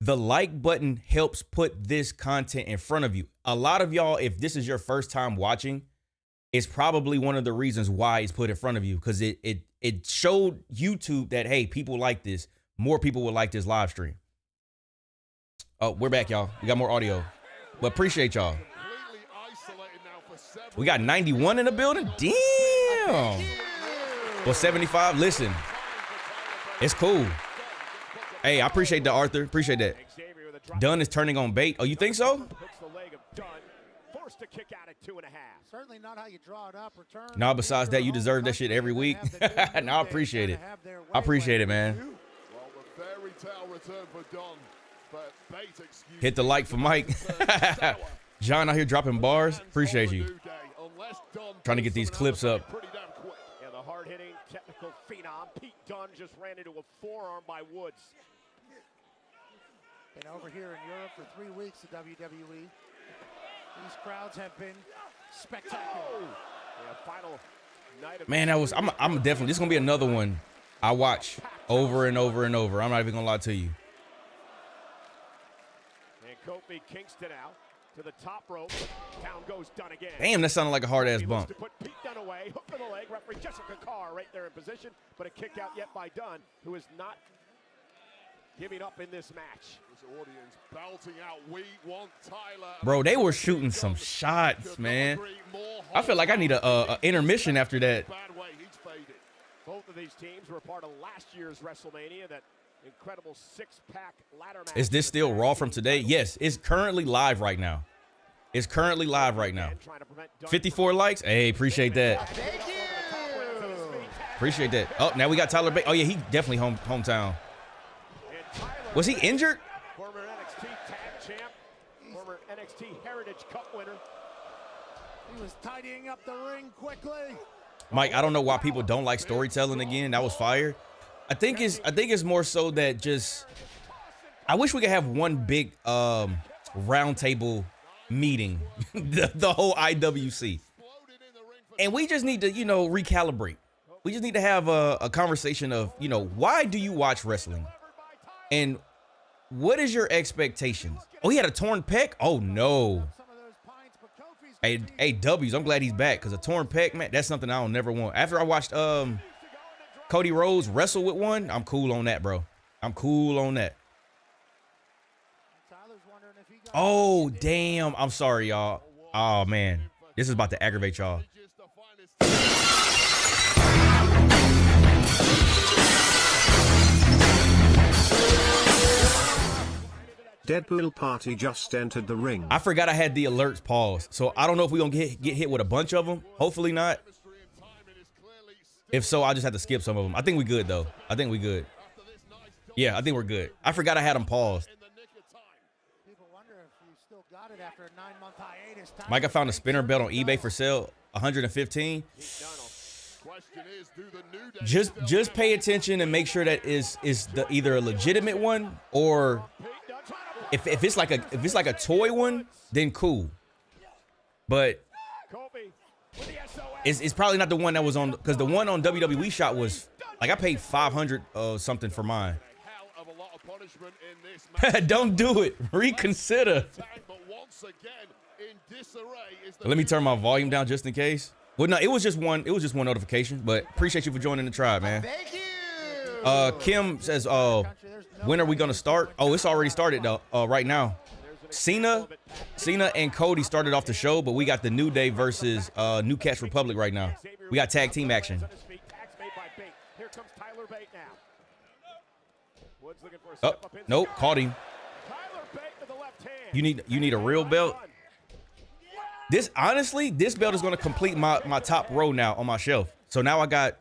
the like button helps put this content in front of you. A lot of y'all, if this is your first time watching, it's probably one of the reasons why it's put in front of you, because it showed YouTube that, hey, people like this. More people would like this live stream. Oh, we're back, y'all. We got more audio. But appreciate y'all. We got 91 in the building. Damn. Well, 75. Listen, it's cool. Hey, I appreciate that, Arthur. Appreciate that. Dunn is turning on bait. Oh, you think so? Certainly not how you draw it up or turn. No, besides that, you deserve that shit every week. No, I appreciate it. I appreciate it, man. Hit the like for Mike. John out here dropping bars. Appreciate you. Trying to get these clips up. Yeah, the hard-hitting technical phenom Pete Dunne just ran into a forearm by Woods. Been over here in Europe for 3 weeks at WWE. These crowds have been spectacular. Yeah, final night of Man, I'm definitely, this is gonna be another one I watch over and over and over. I'm not even gonna lie to you. And Kofi Kingston out to the top rope. Down goes Dunne again. Damn, that sounded like a hard ass He bump. looks to put Pete Dunne away. Hook to the leg. Referee Jessica Carr right there in position, but a kick out yet by Dunne, who is not giving up in this match. This audience belting out, we want Tyler. Bro, they were shooting some shots, man. I feel like I need a intermission after that. Both of these teams were part of last year's WrestleMania, that incredible six-pack ladder match. Is this still Raw from today? Yes, it's currently live right now. It's currently live right now. 54 likes. Hey, appreciate that. Thank you. Appreciate that. Oh, now we got Tyler Bate. Oh, yeah, he definitely hometown. Was he injured? Former NXT Tag Champ, former NXT Heritage Cup winner. He was tidying up the ring quickly. Mike, I don't know why people don't like storytelling again. That was fire. I think it's more so that just I wish we could have one big roundtable meeting, the whole IWC. And we just need to, you know, recalibrate. We just need to have a conversation of, you know, why do you watch wrestling? And what is your expectations? Oh, he had a torn pec? Oh, no. Hey, W's, I'm glad he's back, because a torn pec, man, that's something I don't never want. After I watched Cody Rhodes wrestle with one, I'm cool on that, bro. I'm cool on that. Oh, damn. I'm sorry, y'all. Oh, man. This is about to aggravate y'all. Deadpool party just entered the ring. I forgot I had the alerts paused, so I don't know if we're gonna get hit with a bunch of them. Hopefully not. If so, I'll just have to skip some of them. I think we good though. I think we good. Yeah, I think we're good. I forgot I had them paused. Mike, I found a spinner belt on eBay for sale, 115. Just pay attention and make sure that is either a legitimate one, or if it's like a toy one, then cool. But it's probably not the one that was on, because the one on WWE Shop was like, I paid 500 something for mine. Don't do it. Reconsider. Let me turn my volume down just in case. Well, no, it was just one notification, but appreciate you for joining the tribe, man. Thank you. Kim says, when are we gonna start? Oh, it's already started though. Right now. Cena and Cody started off the show, but we got the New Day versus New Catch Republic right now. We got tag team action. Oh, nope, caught him. You need a real belt. This, honestly, this belt is going to complete my top row now on my shelf. So now I got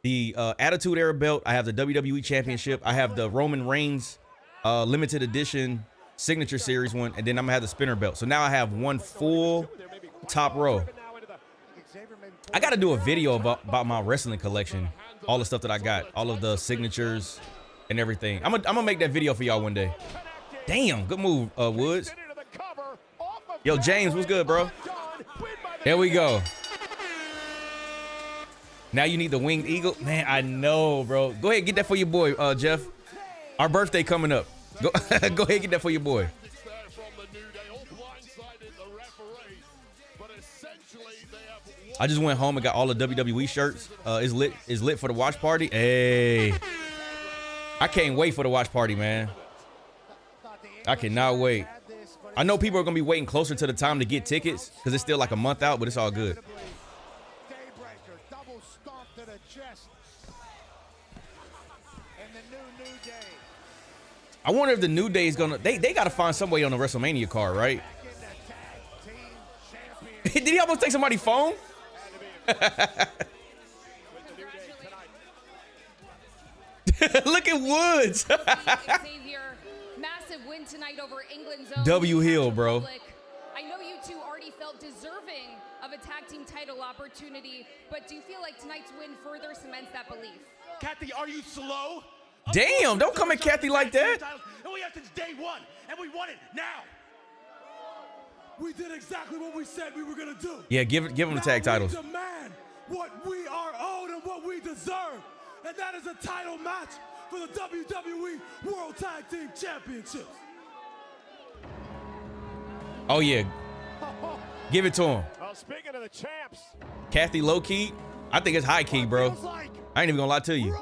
the Attitude Era belt. I have the WWE Championship. I have the Roman Reigns limited edition signature series one, and then I'm gonna have the spinner belt. So now I have one full top row. I got to do a video about my wrestling collection, all the stuff that I got, all of the signatures and everything. I'm gonna make that video for y'all one day. Damn, good move, Woods. Yo, James, what's good, bro? There we go. Now you need the winged eagle. Man, I know, bro. Go ahead, get that for your boy, Jeff. Our birthday coming up. Go ahead, get that for your boy. I just went home and got all the WWE shirts. It's lit for the watch party. Hey, I can't wait for the watch party, man. I cannot wait. I know people are gonna be waiting closer to the time to get tickets because it's still like a month out, but it's all good. I wonder if the New Day is gonna. They gotta find some way on the WrestleMania card, right? Did he almost take somebody's phone? Look at Woods. Massive win tonight over England's own W Hill, bro. I know you two already felt deserving of a tag team title opportunity, but do you feel like tonight's win further cements that belief? Kathy, are you slow? Damn, don't come at Kathy like that. And we have since day one, and we won it now. We did exactly what we said we were gonna do. Yeah, give them the tag titles. We demand what we are owed and what we deserve, and that is a title match for the WWE World Tag Team Championships. Oh yeah, give it to him. Well, speaking of the champs, Kathy low key, I think it's high key, bro. I ain't even gonna lie to you.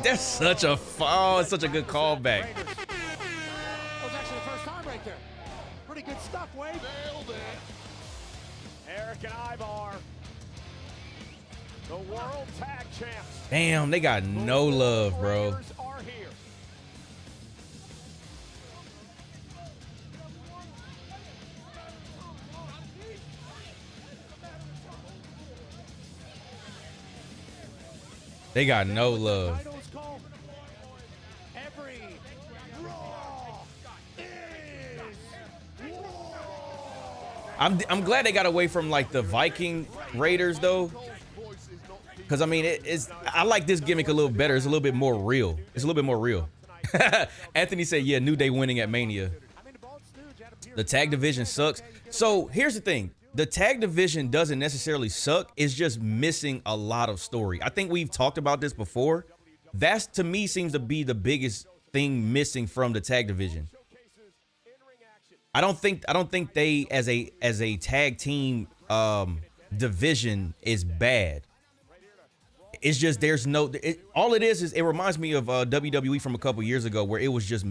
That's such a it's such a good callback. That was actually the first time right there. Pretty good stuff, Wade. nailed it. Eric and Ivar, the World Tag Champs. Damn, they got no love, bro. Are here. They got no love. Every Raw is War. I'm glad they got away from like the Viking Raiders though. Because, I mean, I like this gimmick a little better. It's a little bit more real. It's a little bit more real. Anthony said, yeah, New Day winning at Mania. The tag division sucks. So here's the thing. The tag division doesn't necessarily suck. It's just missing a lot of story. I think we've talked about this before. That's, to me, seems to be the biggest thing missing from the tag division. I don't think they as a tag team division is bad. It's just there's no all it is it reminds me of WWE from a couple years ago where it was just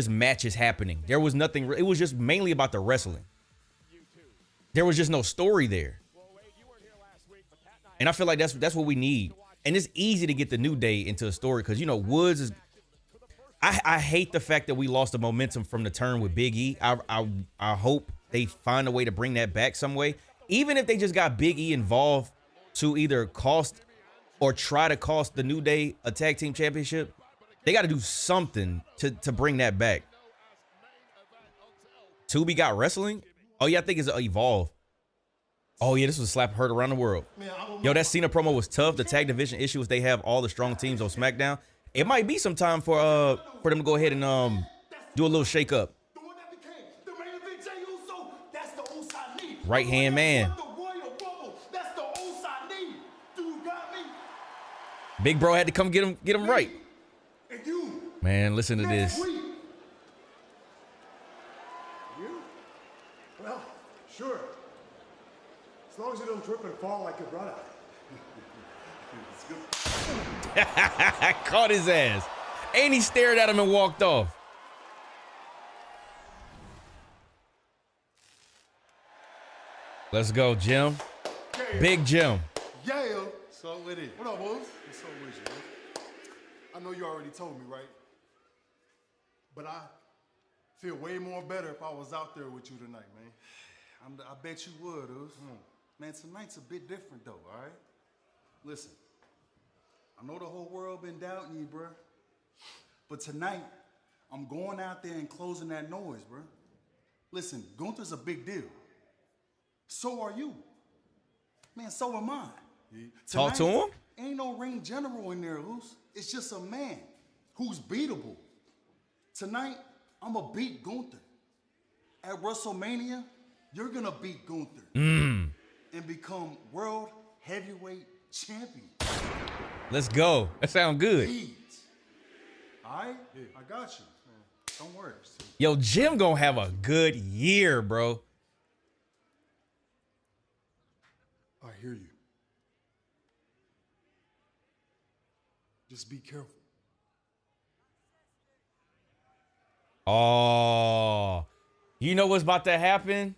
matches happening. There was nothing. It was just mainly about the wrestling. There was just no story there. And I feel like that's what we need. And it's easy to get the New Day into a story because, you know, Woods is. I hate the fact that we lost the momentum from the turn with Big E. I hope they find a way to bring that back some way. Even if they just got Big E involved to either cost or try to cost the New Day a tag team championship, they got to do something to bring that back. Tubi got wrestling? Oh, yeah, I think it's Evolve. Oh, yeah, this was a slap heard around the world. Yo, that Cena promo was tough. The tag division issue is they have all the strong teams on SmackDown. It might be some time for them to go ahead and do a little shake up. Right hand man. Big bro had to come get him right. Man, listen to this. Well, sure. As long as you don't trip and fall like your brother. Caught his ass. And he stared at him and walked off. Let's go, Jim. Yeah. Big Jim. Yeah. So with it. What up, boys? What's up with you, man? I know you already told me, right? But I feel way more better if I was out there with you tonight, man. I bet you would, Uz. Man, tonight's a bit different, though, all right? Listen, I know the whole world been doubting you, bruh. But tonight, I'm going out there and closing that noise, bruh. Listen, Gunther's a big deal. So are you. Man, so am I. Talk to him? Ain't no ring general in there, Uz. It's just a man who's beatable. Tonight, I'm going to beat Gunther. At WrestleMania, you're going to beat Gunther. And become world heavyweight champion. Let's go. That sounds good. All right? Yeah. I got you. Man. Don't worry. Yo, Jim gonna have a good year, bro. I hear you. Just be careful. Oh, you know what's about to happen?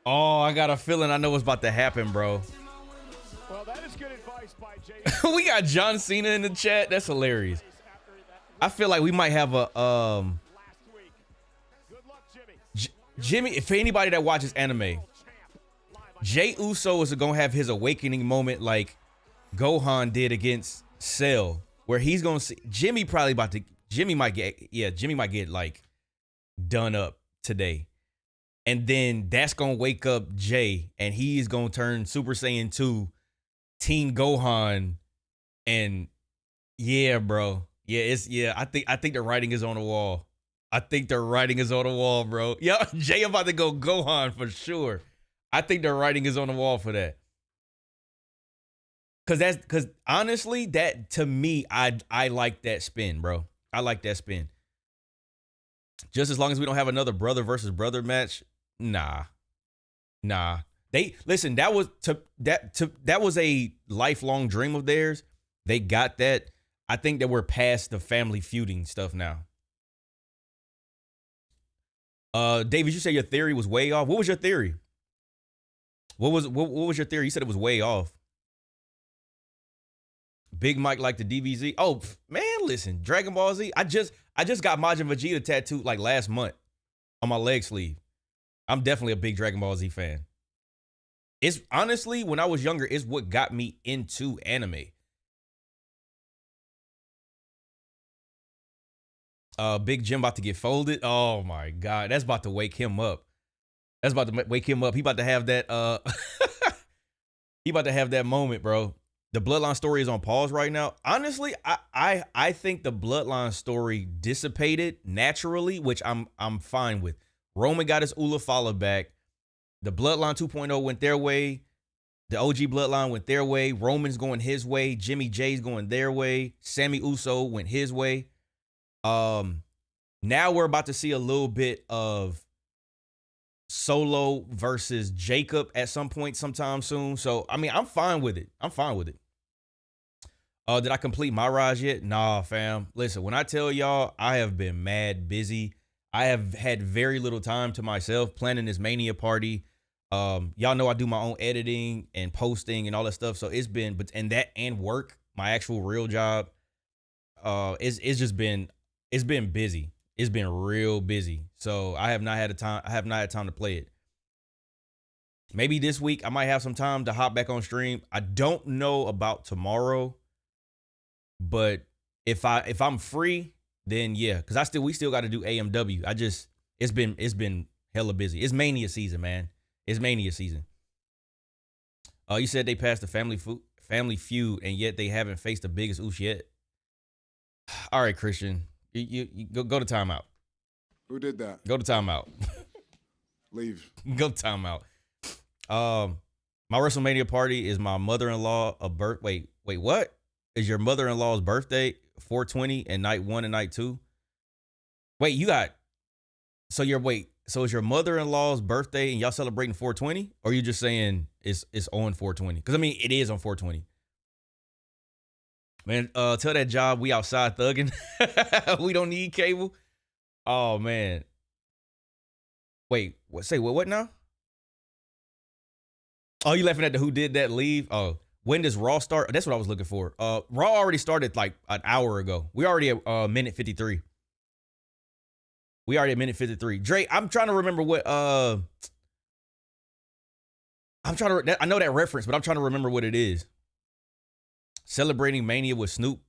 Oh, I got a feeling I know what's about to happen, bro. Well, that is good advice by Jey. We got John Cena in the chat. That's hilarious. I feel like we might have a Jimmy. For anybody that watches anime, Jey Uso is gonna have his awakening moment like Gohan did against Cell, where he's gonna see Jimmy might get like done up today. And then that's going to wake up Jay, and he's going to turn Super Saiyan 2 Team Gohan. And yeah, bro. Yeah, I think the writing is on the wall. I think the writing is on the wall, bro. Yeah, Jay about to go Gohan for sure. I think the writing is on the wall for that. Cause honestly, that to me, I like that spin, bro. I like that spin. Just as long as we don't have another brother versus brother match. Nah. They listen, that was a lifelong dream of theirs. They got that. I think that we're past the family feuding stuff now. David, you said your theory was way off. What was your theory? What was your theory? You said it was way off. Big Mike like the DBZ. Oh man, listen, Dragon Ball Z. I just got Majin Vegeta tattooed like last month on my leg sleeve. I'm definitely a big Dragon Ball Z fan. It's honestly, when I was younger, it's what got me into anime. Big Jim about to get folded. Oh my God, that's about to wake him up. He about to have that. He about to have that moment, bro. the Bloodline story is on pause right now. Honestly, I think the Bloodline story dissipated naturally, which I'm fine with. Roman got his Ula follow back. The Bloodline 2.0 went their way. The OG Bloodline went their way. Roman's going his way. Jimmy J's going their way. Sammy Uso went his way. Now we're about to see a little bit of Solo versus Jacob at some point sometime soon. So, I mean, I'm fine with it. I'm fine with it. Did I complete my rise yet? Nah, fam. Listen, when I tell y'all I have been mad busy, I have had very little time to myself planning this Mania party. Y'all know I do my own editing and posting and all that stuff. So it's been, and that and work, my actual real job, it's been busy. It's been real busy. So I have not had time to play it. Maybe this week I might have some time to hop back on stream. I don't know about tomorrow. But if I'm free, then yeah, because we still got to do AMW. It's been hella busy. It's Mania season, man. It's Mania season. You said they passed the family feud, and yet they haven't faced the biggest oosh yet. All right, Christian, you go to timeout. Who did that? Go to timeout. Leave. Go to timeout. My WrestleMania party is my mother-in-law Wait, what? Is your mother-in-law's birthday 4/20 and night 1 and night 2? Wait, so is your mother-in-law's birthday and y'all celebrating 4/20? Or are you just saying it's on 4/20? Because I mean, it is on 4/20. Man, tell that job we outside thugging. We don't need cable. Oh man. Wait, what now? Oh, you laughing at the who did that leave? Oh. When does Raw start? That's what I was looking for. Raw already started like an hour ago. We already at minute 53. We already at minute 53. Dre, I'm trying to remember what I know that reference, but I'm trying to remember what it is. Celebrating Mania with Snoop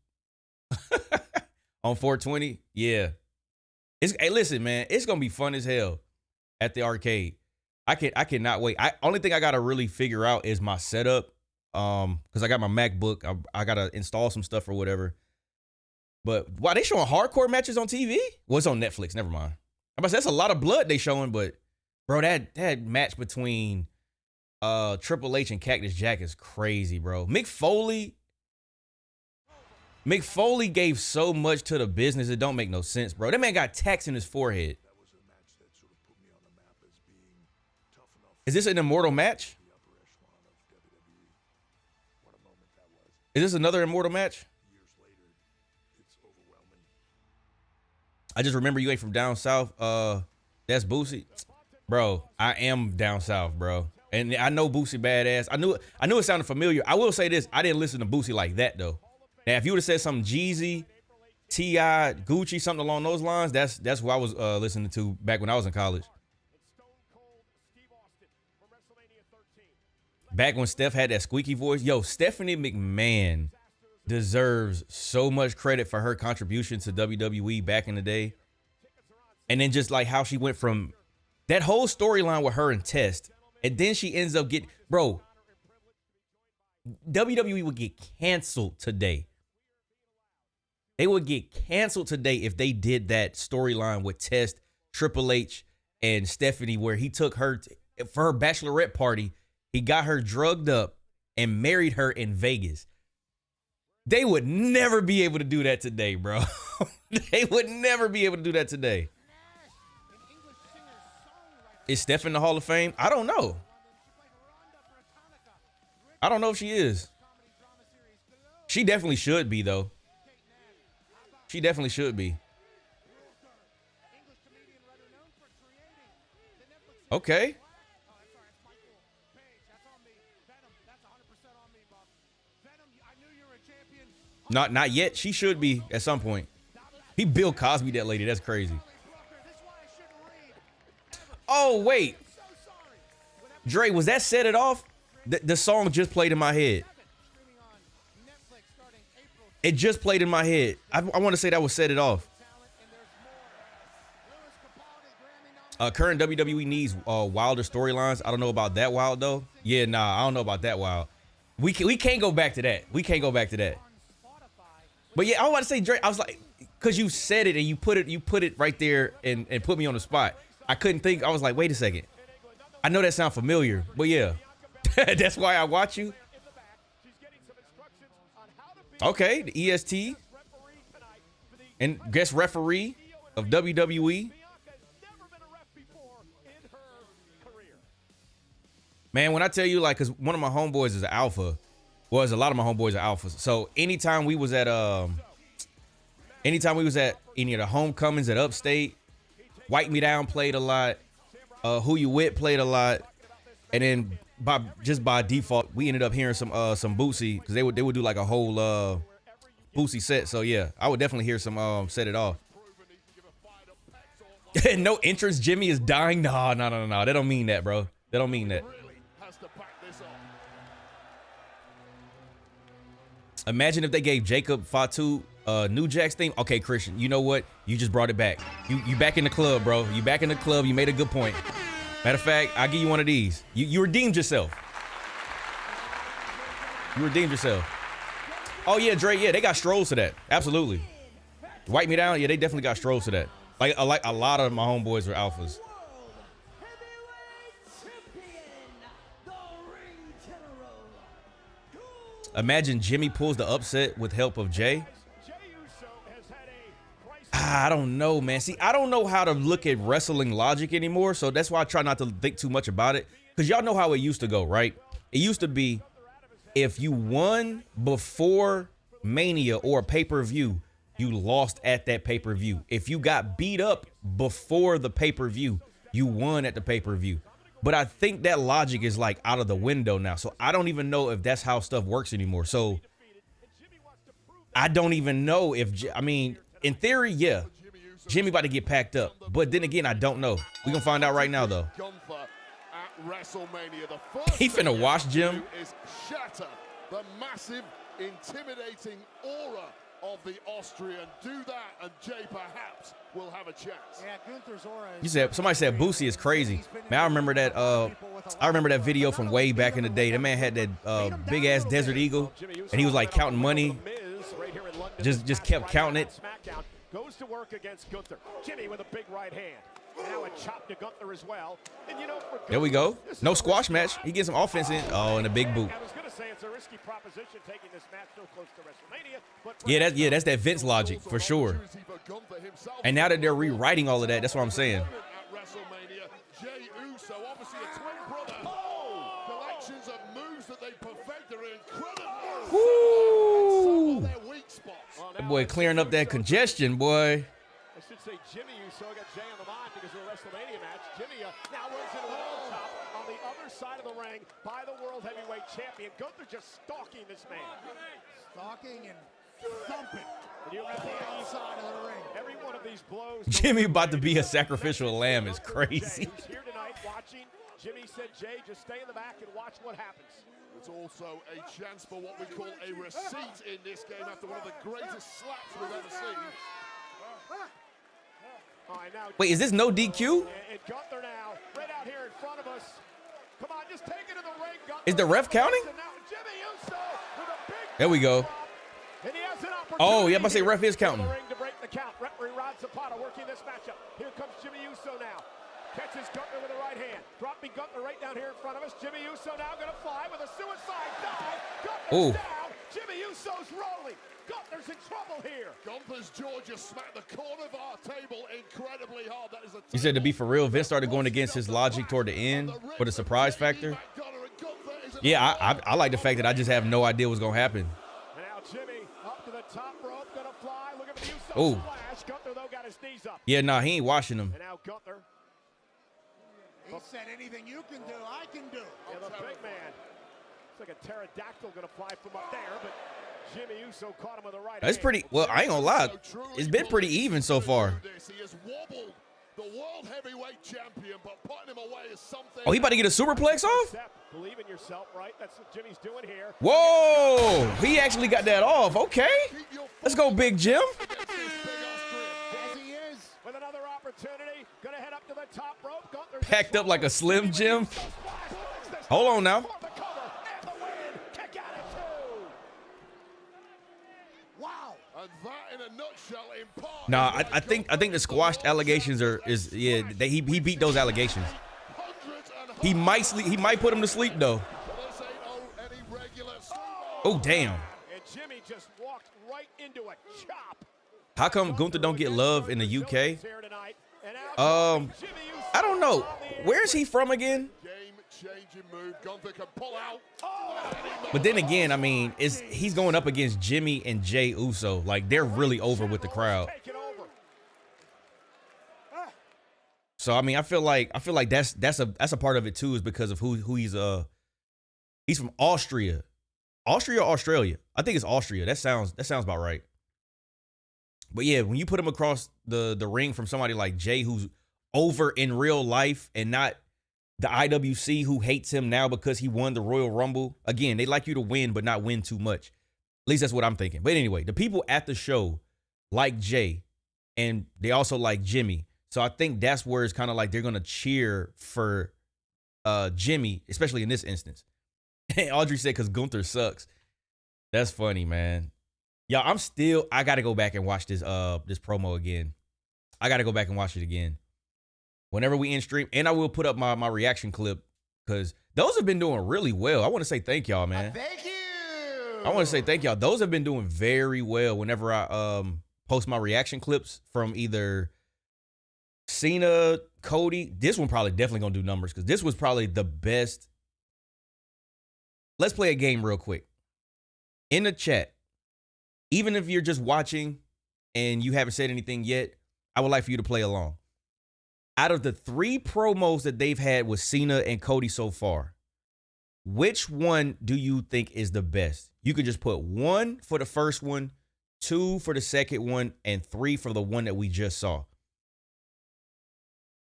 on 4/20. Yeah. Hey, listen, man, it's gonna be fun as hell at the arcade. I cannot wait. Only thing I gotta really figure out is my setup. Because I got my MacBook. I gotta install some stuff or whatever. But why they showing hardcore matches on TV? Well, it's on Netflix. Never mind. I'm about to say, that's a lot of blood they showing, but bro, that match between Triple H and Cactus Jack is crazy, bro. Mick Foley gave so much to the business, it don't make no sense, bro. That man got tacks in his forehead. Is this an immortal match? Is this another immortal match? I just remember you ain't from down south. That's Boosie. Bro, I am down south, bro. And I know Boosie badass. I knew it sounded familiar. I will say this. I didn't listen to Boosie like that, though. Now, if you would have said something Jeezy, T.I., Gucci, something along those lines, that's what I was listening to back when I was in college. Back when Steph had that squeaky voice. Yo, Stephanie McMahon deserves so much credit for her contribution to WWE back in the day. And then just like how she went from that whole storyline with her and Test. And then she ends up getting, bro, WWE would get canceled today. They would get canceled today if they did that storyline with Test, Triple H, and Stephanie, where he took her for her bachelorette party. He got her drugged up and married her in Vegas. They would never be able to do that today, bro. They would never be able to do that today. Is Steph in the Hall of Fame? I don't know. I don't know if she is. She definitely should be, though. She definitely should be. Okay. Not yet. She should be at some point. He Bill Cosby that lady. That's crazy. Oh, wait. Dre, was that Set It Off? The song just played in my head. It just played in my head. I want to say that was Set It Off. Current WWE needs wilder storylines. I don't know about that wild, though. Yeah, nah, I don't know about that wild. We can't go back to that. We can't go back to that. But yeah, I want to say Drake. I was like, cause you said it and you put it right there and put me on the spot. I couldn't think. I was like, wait a second. I know that sounds familiar, but yeah, that's why I watch you. Okay, the EST and guest referee of WWE. Man, when I tell you, like, cause one of my homeboys is an alpha, a lot of my homeboys are alphas. So anytime we was at any of the homecomings at Upstate, Wipe Me Down played a lot. Who You With played a lot, and then by default, we ended up hearing some Boosie because they would do like a whole Boosie set. So yeah, I would definitely hear some Set It Off. No entrance, Jimmy is dying. No. They don't mean that, bro. They don't mean that. Imagine if they gave Jacob Fatu New Jack's theme. Okay, Christian, you know what? You just brought it back. You back in the club, bro. You back in the club. You made a good point. Matter of fact, I'll give you one of these. You redeemed yourself. You redeemed yourself. Oh yeah, Dre. Yeah, they got strolls to that. Absolutely. Wipe Me Down. Yeah, they definitely got strolls to that. Like a lot of my homeboys are alphas. Imagine Jimmy pulls the upset with help of Jay. I don't know, man. See, I don't know how to look at wrestling logic anymore, so that's why I try not to think too much about it. Because y'all know how it used to go, right? It used to be if you won before Mania or a pay-per-view, you lost at that pay-per-view. If you got beat up before the pay-per-view, you won at the pay-per-view. But I think that logic is like out of the window now. So I don't even know if that's how stuff works anymore. So I don't even know if, I mean, in theory, yeah, Jimmy about to get packed up. But then again, I don't know. We're going to find out right now, though. He finna wash Jim. Is shatter the massive, intimidating aura of the Austrian. Do that, and Jay perhaps will have a chance. Yeah, Gunther's aura. You said somebody said Boosie is crazy. Man, I remember that video from way back in the day. That man had that big ass Desert Eagle, and he was like counting money. Just kept counting it. Goes to work against Gunther. Jimmy with a big right hand. Now a chop to Gunther as well. And you know, for Gunther, there we go. No squash match. He gets some offense in. Oh, and a big boot. I was gonna say it's a risky proposition taking this match so close to WrestleMania. But Yeah, that's that Vince logic for sure. And now that they're rewriting all of that, that's what I'm saying. At WrestleMania, Jey Uso, obviously a twin brother. Collections of moves that they perfect are incredible. Woo! Their weak spots. That boy clearing up that congestion, boy. I should say Jimmy Uso got Jay on the mind because of the WrestleMania match. Jimmy now runs into an elbow chop on the other side of the ring by the World Heavyweight Champion. Gunther just stalking this man. Stalking and thumping. And you at the outside of the ring. Every one of these blows. Jimmy about to be a sacrificial lamb is crazy. Who's here tonight watching. Jimmy said, Jay, just stay in the back and watch what happens. It's also a chance for what we call a receipt in this game after one of the greatest slaps we've ever seen. Right, now, wait, is this no DQ? And Gunther now, right out here in front of us. Come on, just take it to the ring. Gunther. Is the ref counting? Jimmy Uso with a big there we go. and he has an Oh, yeah, I'm about to say ref is counting. To break the count. Referee Rod Zapata working this matchup. Here comes Jimmy Uso now. Catches Gunther with the right hand. Dropping Gunther right down here in front of us. Jimmy Uso now going to fly with a suicide dive. Gunther's down. Jimmy Uso's rolling. Gunther's in trouble here. Gunther's jaw just smacked the corner of our table incredibly hard. That is a he said to be for real, Vince started going against his logic toward the end for the surprise factor. Yeah, I like the fact that I just have no idea what's going to happen. And now Jimmy up to the top rope, going to fly. Look at the Uso splash. Gunther, though, got his knees up. Yeah, nah, he ain't washing him. And now Gunther. He said anything you can do, I can do. Yeah, the big man. It's like a pterodactyl going to fly from up there, but Jimmy Uso caught him with the right hand. It's pretty, well, I ain't gonna lie. It's been pretty even so far. He has wobbled the world heavyweight champion, but putting him away is something. Oh, he about to get a superplex off? Believe in yourself, right? That's what Jimmy's doing here. Whoa, he actually got that off. Okay, let's go, Big Jim. As he is with another opportunity, gonna head up to the top rope. Gunther packed up like a Slim Jim. Hold on now. Nah, I think the squashed allegations he beat those allegations. He might put him to sleep though. Oh damn. And Jimmy just walked right into a chop. How come Gunther don't get love in the UK? I don't know. Where is he from again? But then again, I mean, he's going up against Jimmy and Jey Uso. Like, they're really over with the crowd. So I mean, I feel like that's a part of it too, is because of who he's from Austria. Austria or Australia? I think it's Austria. That sounds about right. But yeah, when you put him across the ring from somebody like Jey, who's over in real life, and not the IWC, who hates him now because he won the Royal Rumble. Again, they like you to win, but not win too much. At least that's what I'm thinking. But anyway, the people at the show like Jey, and they also like Jimmy. So I think that's where it's kind of like they're going to cheer for Jimmy, especially in this instance. Audrey said, because Gunther sucks. That's funny, man. Y'all, I got to go back and watch this promo again. I got to go back and watch it again. Whenever we in stream, and I will put up my reaction clip, because those have been doing really well. I want to say thank y'all, man. Thank you. I want to say thank y'all. Those have been doing very well whenever I post my reaction clips from either Cena, Cody. This one probably definitely going to do numbers, because this was probably the best. Let's play a game real quick. In the chat, even if you're just watching and you haven't said anything yet, I would like for you to play along. Out of the 3 promos that they've had with Cena and Cody so far, which one do you think is the best? You could just put 1 for the first one, 2 for the second one, and 3 for the one that we just saw.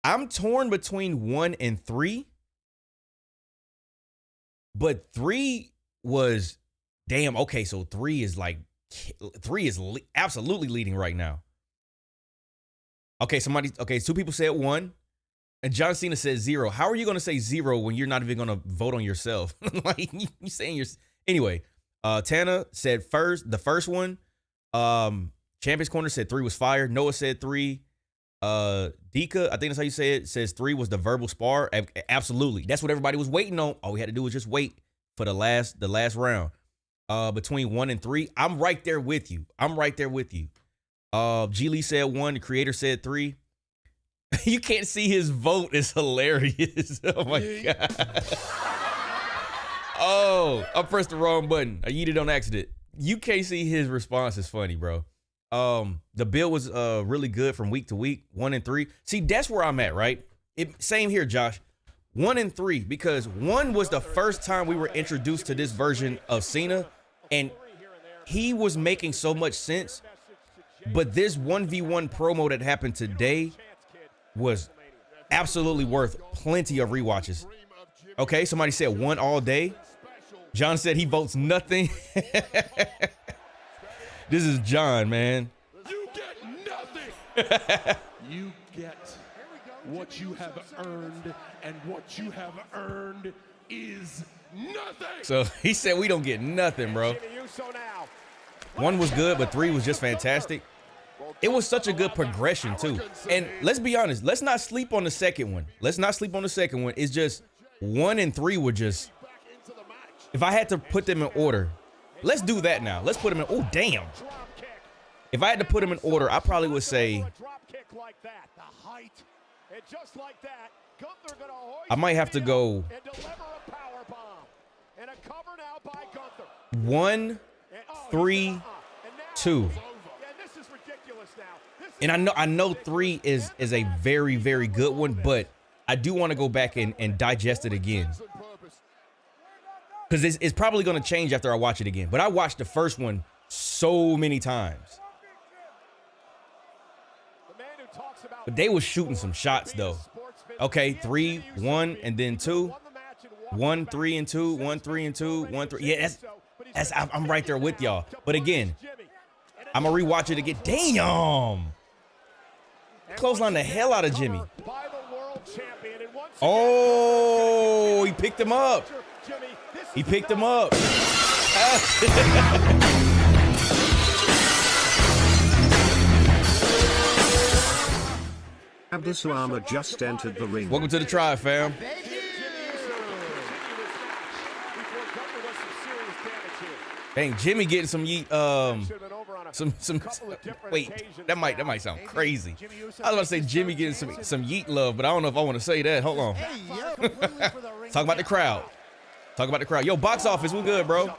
I'm torn between 1 and 3, but 3 was damn. Okay, so 3 is absolutely leading right now. Okay, 2 people said 1, and John Cena said 0. How are you going to say 0 when you're not even going to vote on yourself? Like, you saying anyway, Tana said the first one. Champions Corner said 3 was fire. Noah said 3. Dika, I think that's how you say it, says 3 was the verbal spar. Absolutely. That's what everybody was waiting on. All we had to do was just wait for the last round. Between 1 and 3, I'm right there with you. G Lee said 1. The creator said 3. You can't see his vote. It's hilarious. Oh my God. Oh, I pressed the wrong button. I yeeted on accident. You can't see his response. Is funny, bro. The bill was really good from week to week. 1 and 3. See, that's where I'm at, right? Same here, Josh. 1 and 3, because 1 was the first time we were introduced to this version of Cena, and he was making so much sense. But this 1v1 promo that happened today was absolutely worth plenty of rewatches. Okay, somebody said 1 all day. John said he votes nothing. This is John, man. You get nothing. You get what you have earned, and what you have earned is nothing. So he said we don't get nothing, bro. 1 was good, but 3 was just fantastic. It was such a good progression, too. And let's be honest, let's not sleep on the second one. It's just 1 and 3 were just, if I had to put them in order, let's do that now. Let's put them in, oh, damn. If I had to put them in order, I probably would say, I might have to go 1, 3, 2. And I know 3 is a very, very good one, but I do want to go back and digest it again, because it's probably going to change after I watch it again. But I watched the first one so many times. But they was shooting some shots, though. Okay, 3, 1, and then 2. 1, 3, and 2. 1, 3, and 2. 1, 3. Yeah, I'm right there with y'all. But again, I'm going to rewatch it again. Damn. Clothesline the hell out of Jimmy. Oh, he picked him up. He picked him up. Abdussalama just entered the ring. Welcome to the tribe, fam. Dang, Jimmy getting some yeet. Wait, that might sound crazy. I was about to say Jimmy getting some yeet love, but I don't know if I want to say that. Hold on. Talk about the crowd. Talk about the crowd. Yo, box office, we good, bro.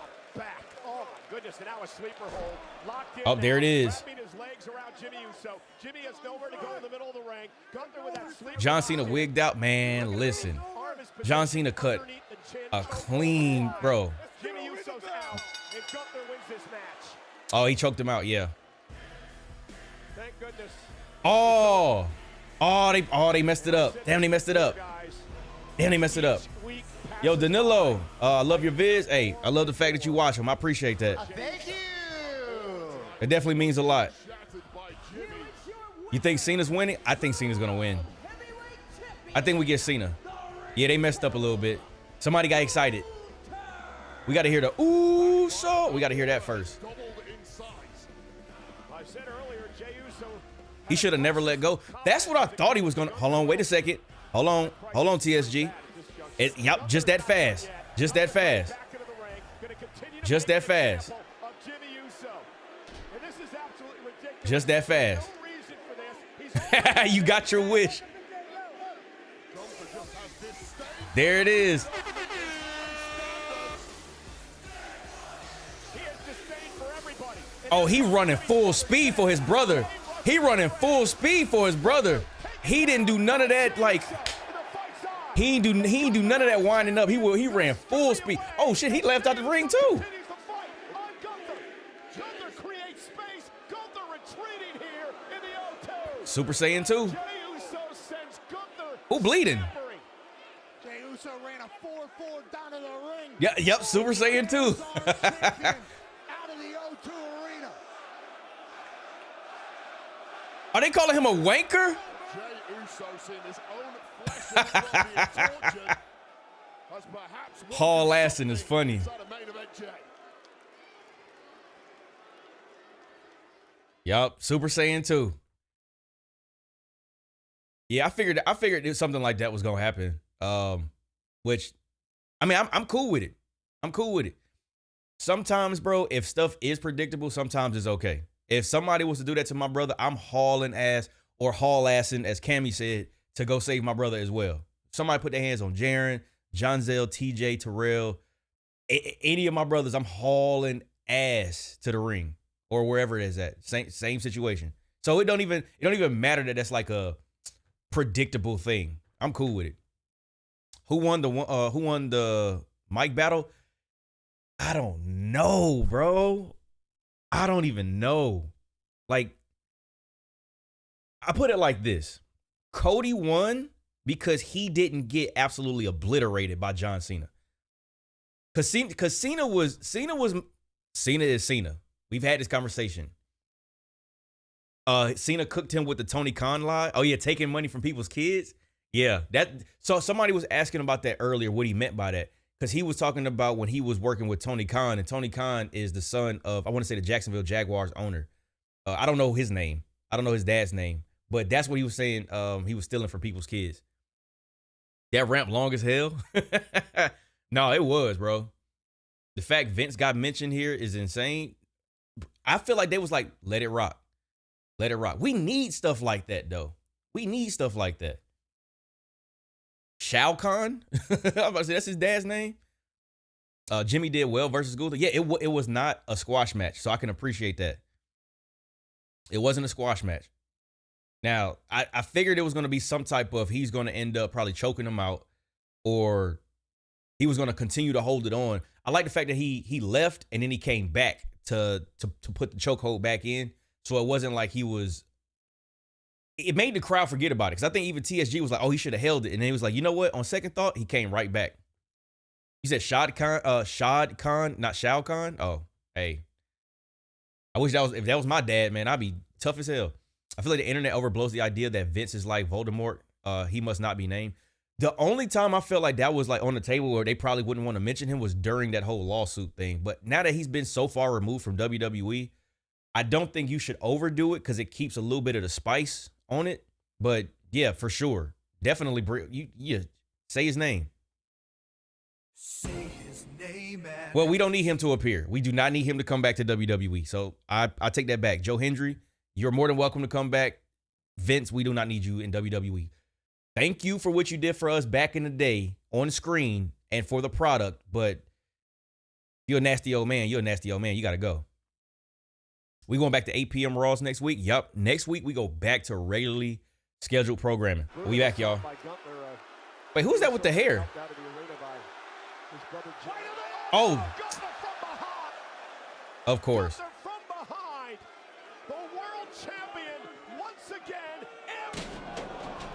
Oh, there it is. John Cena wigged out, man. Listen, John Cena cut a clean, bro. Oh, he choked him out. Yeah. Thank goodness. They messed it up. Damn, they messed it up. Damn, they messed it up. Yo, Danilo, I love your vids. Hey, I love the fact that you watch them. I appreciate that. Thank you. It definitely means a lot. You think Cena's winning? I think Cena's gonna win. I think we get Cena. Yeah, they messed up a little bit. Somebody got excited. We got to hear the ooh, so we got to hear that first. He should have never let go. That's what I thought he was gonna. Hold on, wait a second. Hold on, TSG. Yep, just that fast. Just that fast. Just that fast. Just that fast. You got your wish. There it is. Oh, he running full speed for his brother. He running full speed for his brother. He didn't do none of that. Like he ain't do none of that winding up. He ran full speed. Oh shit, he left out the ring too. Super Saiyan 2. Who bleeding? Jey Uso ran a 4-4 down to the ring. Yeah, yep, Super Saiyan 2. Out of the O2 arena. Are they calling him a wanker? Jey Uso seeing his own flesh and blood being tortured has perhaps Hall Aston is funny. Yup, Super Saiyan 2. Yeah, I figured something like that was gonna happen. Which, I mean, I'm cool with it. I'm cool with it. Sometimes, bro, if stuff is predictable, sometimes it's okay. If somebody was to do that to my brother, I'm hauling ass or haul assing, as Cammy said, to go save my brother as well. Somebody put their hands on Jaren, John Zell, TJ, Terrell, any of my brothers, I'm hauling ass to the ring or wherever it is at. Same situation. So it don't even matter that that's like a predictable thing. I'm cool with it. Who won the mic battle? I don't know, bro. I don't even know. Like, I put it like this. Cody won because he didn't get absolutely obliterated by John Cena. Cause Cena is Cena. We've had this conversation. Cena cooked him with the Tony Khan lie. Oh yeah, taking money from people's kids. Yeah, so somebody was asking about that earlier, what he meant by that. Because he was talking about when he was working with Tony Khan, and Tony Khan is the son of, I want to say, the Jacksonville Jaguars owner. I don't know his name. I don't know his dad's name. But that's what he was saying. He was stealing from people's kids. That ramp long as hell. No, it was, bro. The fact Vince got mentioned here is insane. I feel like they was like, let it rock. Let it rock. We need stuff like that, though. We need stuff like that. Shao Kahn? I was about to say, that's his dad's name. Jimmy did well versus Gunther. Yeah, it was not a squash match, so I can appreciate that. It wasn't a squash match. Now, I figured it was going to be some type of he's going to end up probably choking him out, or he was going to continue to hold it on. I like the fact that he left and then he came back to put the chokehold back in. So it wasn't like he was. It made the crowd forget about it. Because I think even TSG was like, oh, he should have held it. And then he was like, you know what? On second thought, he came right back. He said Shad Khan, not Shao Kahn. Oh, hey. I wish if that was my dad, man, I'd be tough as hell. I feel like the internet overblows the idea that Vince is like Voldemort. He must not be named. The only time I felt like that was like on the table where they probably wouldn't want to mention him was during that whole lawsuit thing. But now that he's been so far removed from WWE, I don't think you should overdo it because it keeps a little bit of the spice on it. But Yeah, for sure. Definitely say his name. Say his name. Well, we don't need him to appear. We do not need him to come back to WWE. So I take that back. Joe Hendry, you're more than welcome to come back. Vince, we do not need you in WWE. Thank you for what you did for us back in the day on screen and for the product, but you're a nasty old man. You're a nasty old man. You got to go. We going back to 8 p.m. Raws next week? Yup. Next week, we go back to regularly scheduled programming. We'll be back, y'all. Wait, who's that with the hair? Oh. Of course. From behind, the world champion once again,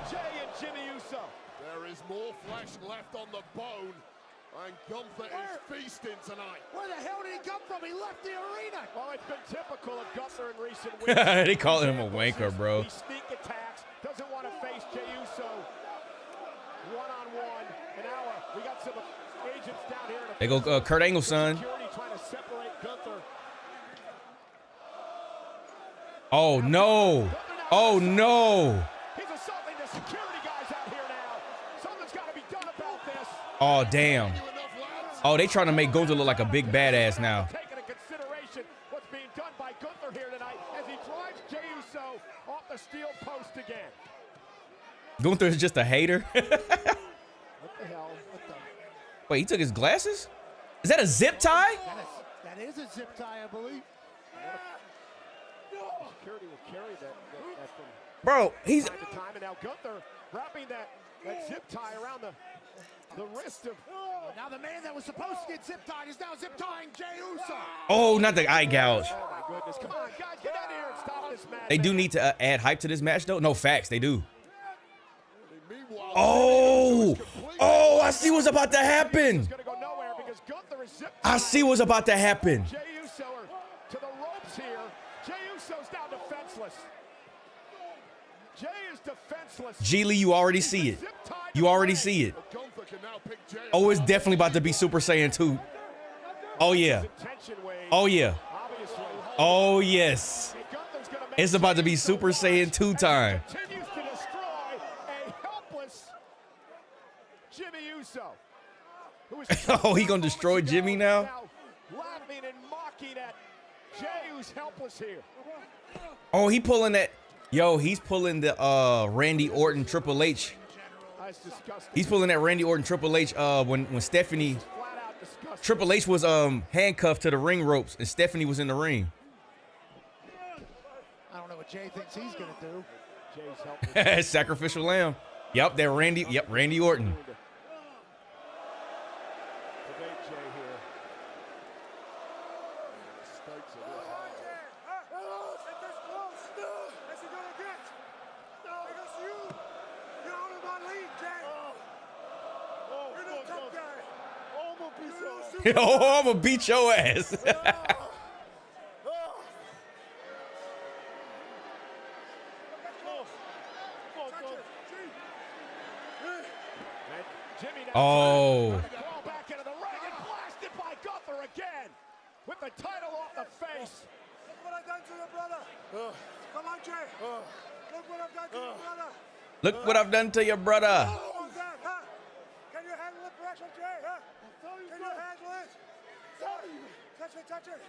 Jey and Jimmy Uso. There is more flesh left on the bone, and Gunther is feasting tonight. Where the hell did he come from? He left the arena. Well, it's been typical of Gunther in recent weeks. They call him a wanker, bro. He sneak attacks, doesn't want to face Jey Uso one-on-one. And now we got some agents down here. They go Kurt Angle, son. Security trying to separate Gunther. Oh, no. Oh, no. He's assaulting the security guys out here now. Something's got to be done about this. Oh, damn. Oh, they trying to make Gunther look like a big badass now. Taking into consideration what's being done by Gunther here tonight as he drives Jey Uso off the steel post again. Gunther is just a hater. What the hell? What the? Wait, he took his glasses? Is that a zip tie? That is a zip tie, I believe. Security will carry that from Bro, he's... time to time, and now Gunther wrapping that zip tie around the wrist of... Now the man that was supposed to get zip tied is now zip tying Jey Uso. Oh, not the eye gouge. Oh, my goodness. Come on, guys, get out of here and stop this match. They do need to add hype to this match, though. No, facts, they do. Oh, I see what's about to happen. I see what's about to happen. Jey Uso to the ropes here. Jey Uso's now defenseless. Jey is defenseless. G Lee, you already see it. You already see it. Oh, it's definitely about to be Super Saiyan 2. Oh, yeah. Oh, yeah. Oh, yes. It's about to be Super Saiyan 2 time. Continues to destroy a helpless Jimmy Uso. Oh, he gonna destroy Jimmy now? Laughing and mocking at Jey, who's helpless here. Oh, he pulling that. Yo, he's pulling the Randy Orton Triple H. He's pulling that Randy Orton Triple H when Stephanie Triple H was handcuffed to the ring ropes and Stephanie was in the ring. I don't know what Jey thinks he's gonna do. Jey's helpless. Sacrificial lamb. Yep, that Randy. Yep, Randy Orton. Oh, I'm gonna beat your ass. Oh. Back into the ring and blasted by Gunther again with the title off the face. Look what I've done to your brother. Come on, Jey. Look what I've done to your brother. Look what I've done to your brother. Can you handle the pressure, Jey? Huh? Can you handle it? Touch it.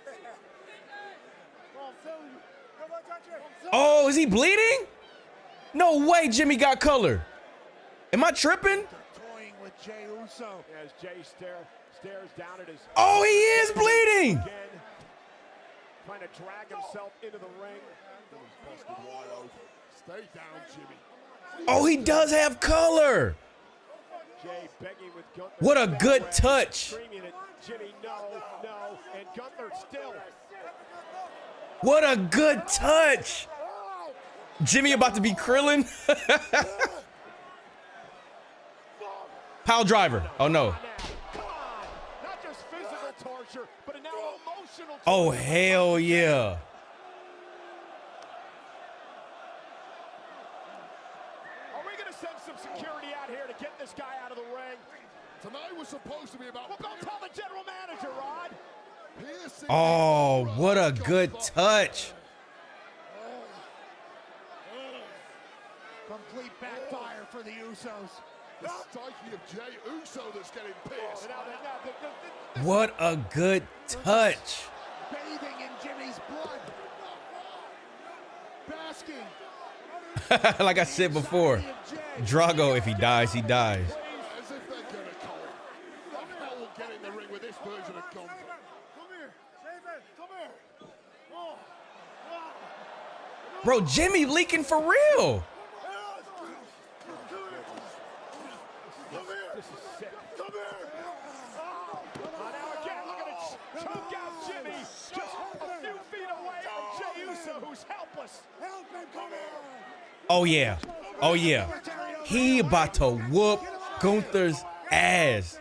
Come on, touch it. Oh, is he bleeding? No way, Jimmy got color. Am I tripping? Toying with Jey Uso. As Jey stares down at his... Oh, he is bleeding. Again, trying to drag himself into the ring. Stay down, Jimmy. Oh, he does have color. Jey begging with Gunther. What a good touch. Screaming at Jimmy, no, and Gunther still. What a good touch. Jimmy about to be Krillin. Pile driver. Oh, no. Come on. Not just physical torture, but now emotional torture. Oh, hell yeah. Are we going to send some security out here to get this guy out of the ring? Tonight was supposed to be about... Well, go tell the general manager, Rod. Oh, what a good touch. Complete back Usos. The psyche of Jey Uso that's getting pierced. What a good touch. Bathing in Jimmy's blood. Basking. Like I said before, Drago, if he dies, he dies. As if they're gonna call it. The hell will get in the ring with this version of Gunther. Come here. Save it. Come here. Oh. Bro, Jimmy leaking for real. This is sick. Come here. Oh. Now again, look at it. Choke out Jimmy. Just a few feet away from Jey Uso, who's helpless. Help him. Come here. Oh, yeah. Oh, yeah. He about to whoop Gunther's ass.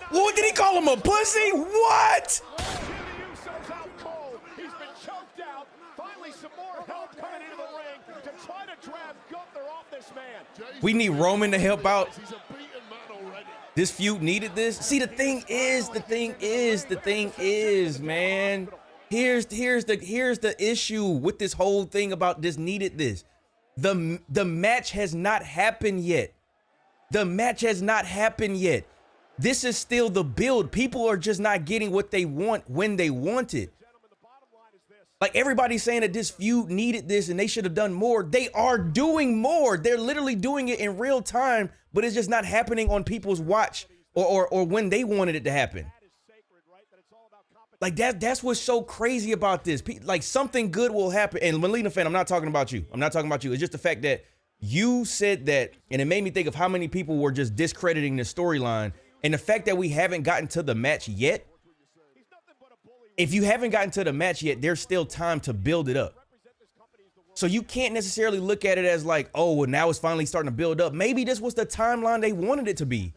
What, did he call him a pussy? What? Jimmy Uso's out cold. He's been choked out. Finally, some more help coming into the ring to try to drag Gunther off this man. We need Roman to help out. He's a beaten man already. This feud needed this. See, the thing is, man. Here's the issue with this whole thing about this needed this. The match has not happened yet. This is still the build. People are just not getting what they want when they want it. Like, everybody's saying that this feud needed this and they should have done more. They are doing more. They're literally doing it in real time, but it's just not happening on people's watch or when they wanted it to happen. Like, that's what's so crazy about this. Like, something good will happen. And Melina fan, I'm not talking about you. It's just the fact that you said that, and it made me think of how many people were just discrediting the storyline. And the fact that we haven't gotten to the match yet. If you haven't gotten to the match yet, there's still time to build it up. So you can't necessarily look at it as like, oh, well, now it's finally starting to build up. Maybe this was the timeline they wanted it to be.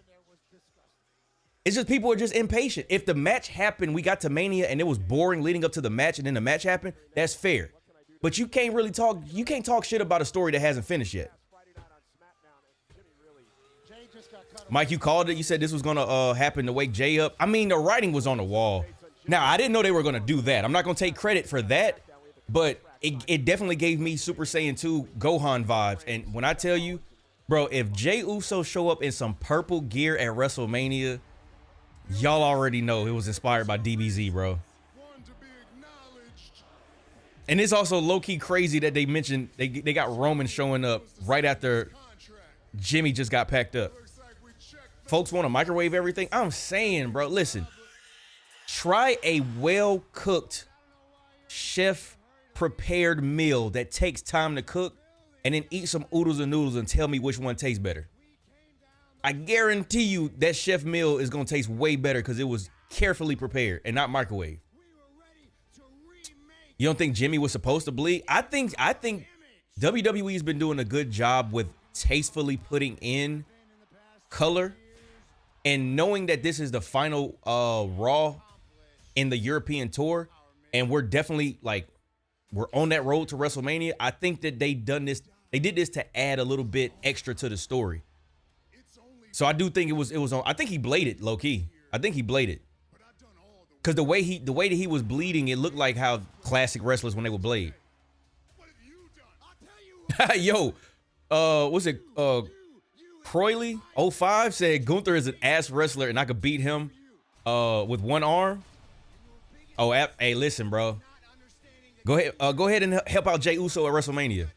It's just people are just impatient. If the match happened, we got to Mania and it was boring leading up to the match and then the match happened, that's fair. But you can't talk shit about a story that hasn't finished yet. Mike, you called it. You said this was going to happen to wake Jey up. I mean, the writing was on the wall. Now, I didn't know they were going to do that. I'm not going to take credit for that, but it definitely gave me Super Saiyan 2 Gohan vibes. And when I tell you, bro, if Jey Uso show up in some purple gear at WrestleMania, y'all already know it was inspired by DBZ, bro. And it's also low-key crazy that they mentioned they got Roman showing up right after Jimmy just got packed up. Folks want to microwave everything. I'm saying, bro, listen. Try a well-cooked, chef-prepared meal that takes time to cook and then eat some oodles and noodles and tell me which one tastes better. I guarantee you that chef meal is going to taste way better because it was carefully prepared and not microwaved. You don't think Jimmy was supposed to bleed? I think WWE's been doing a good job with tastefully putting in color and knowing that this is the final Raw in the European tour, and we're definitely we're on that road to WrestleMania. I think that they did this to add a little bit extra to the story. So I do think it was on. I think he bladed low key. I think he bladed because the way that he was bleeding, it looked like how classic wrestlers when they would blade. Yo, what's it? Croyley 05 said Gunther is an ass wrestler and I could beat him with one arm. Oh, hey, listen, bro. Go ahead and help out Jey Uso at WrestleMania.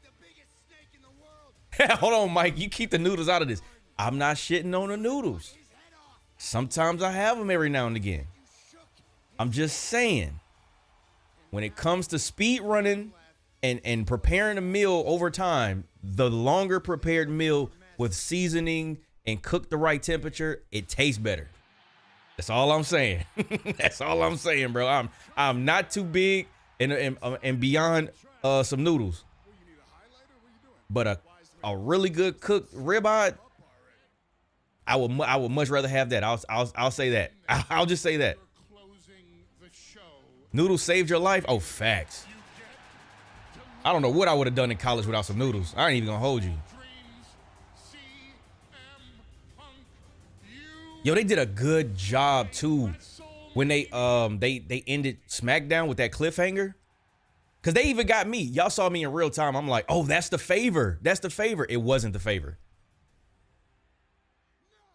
Hold on, Mike. You keep the noodles out of this. I'm not shitting on the noodles. Sometimes I have them every now and again. I'm just saying, when it comes to speed running and preparing a meal over time, the longer prepared meal with seasoning and cooked the right temperature, it tastes better. That's all I'm saying. That's all I'm saying, bro. I'm not too big and beyond some noodles, but a really good cooked ribeye, I would much rather have that. I'll say that. I'll just say that. Noodles saved your life? Oh, facts. I don't know what I would have done in college without some noodles. I ain't even gonna hold you. Yo, they did a good job too when they ended SmackDown with that cliffhanger. Because they even got me. Y'all saw me in real time. I'm like, oh, that's the favor. That's the favor. It wasn't the favor.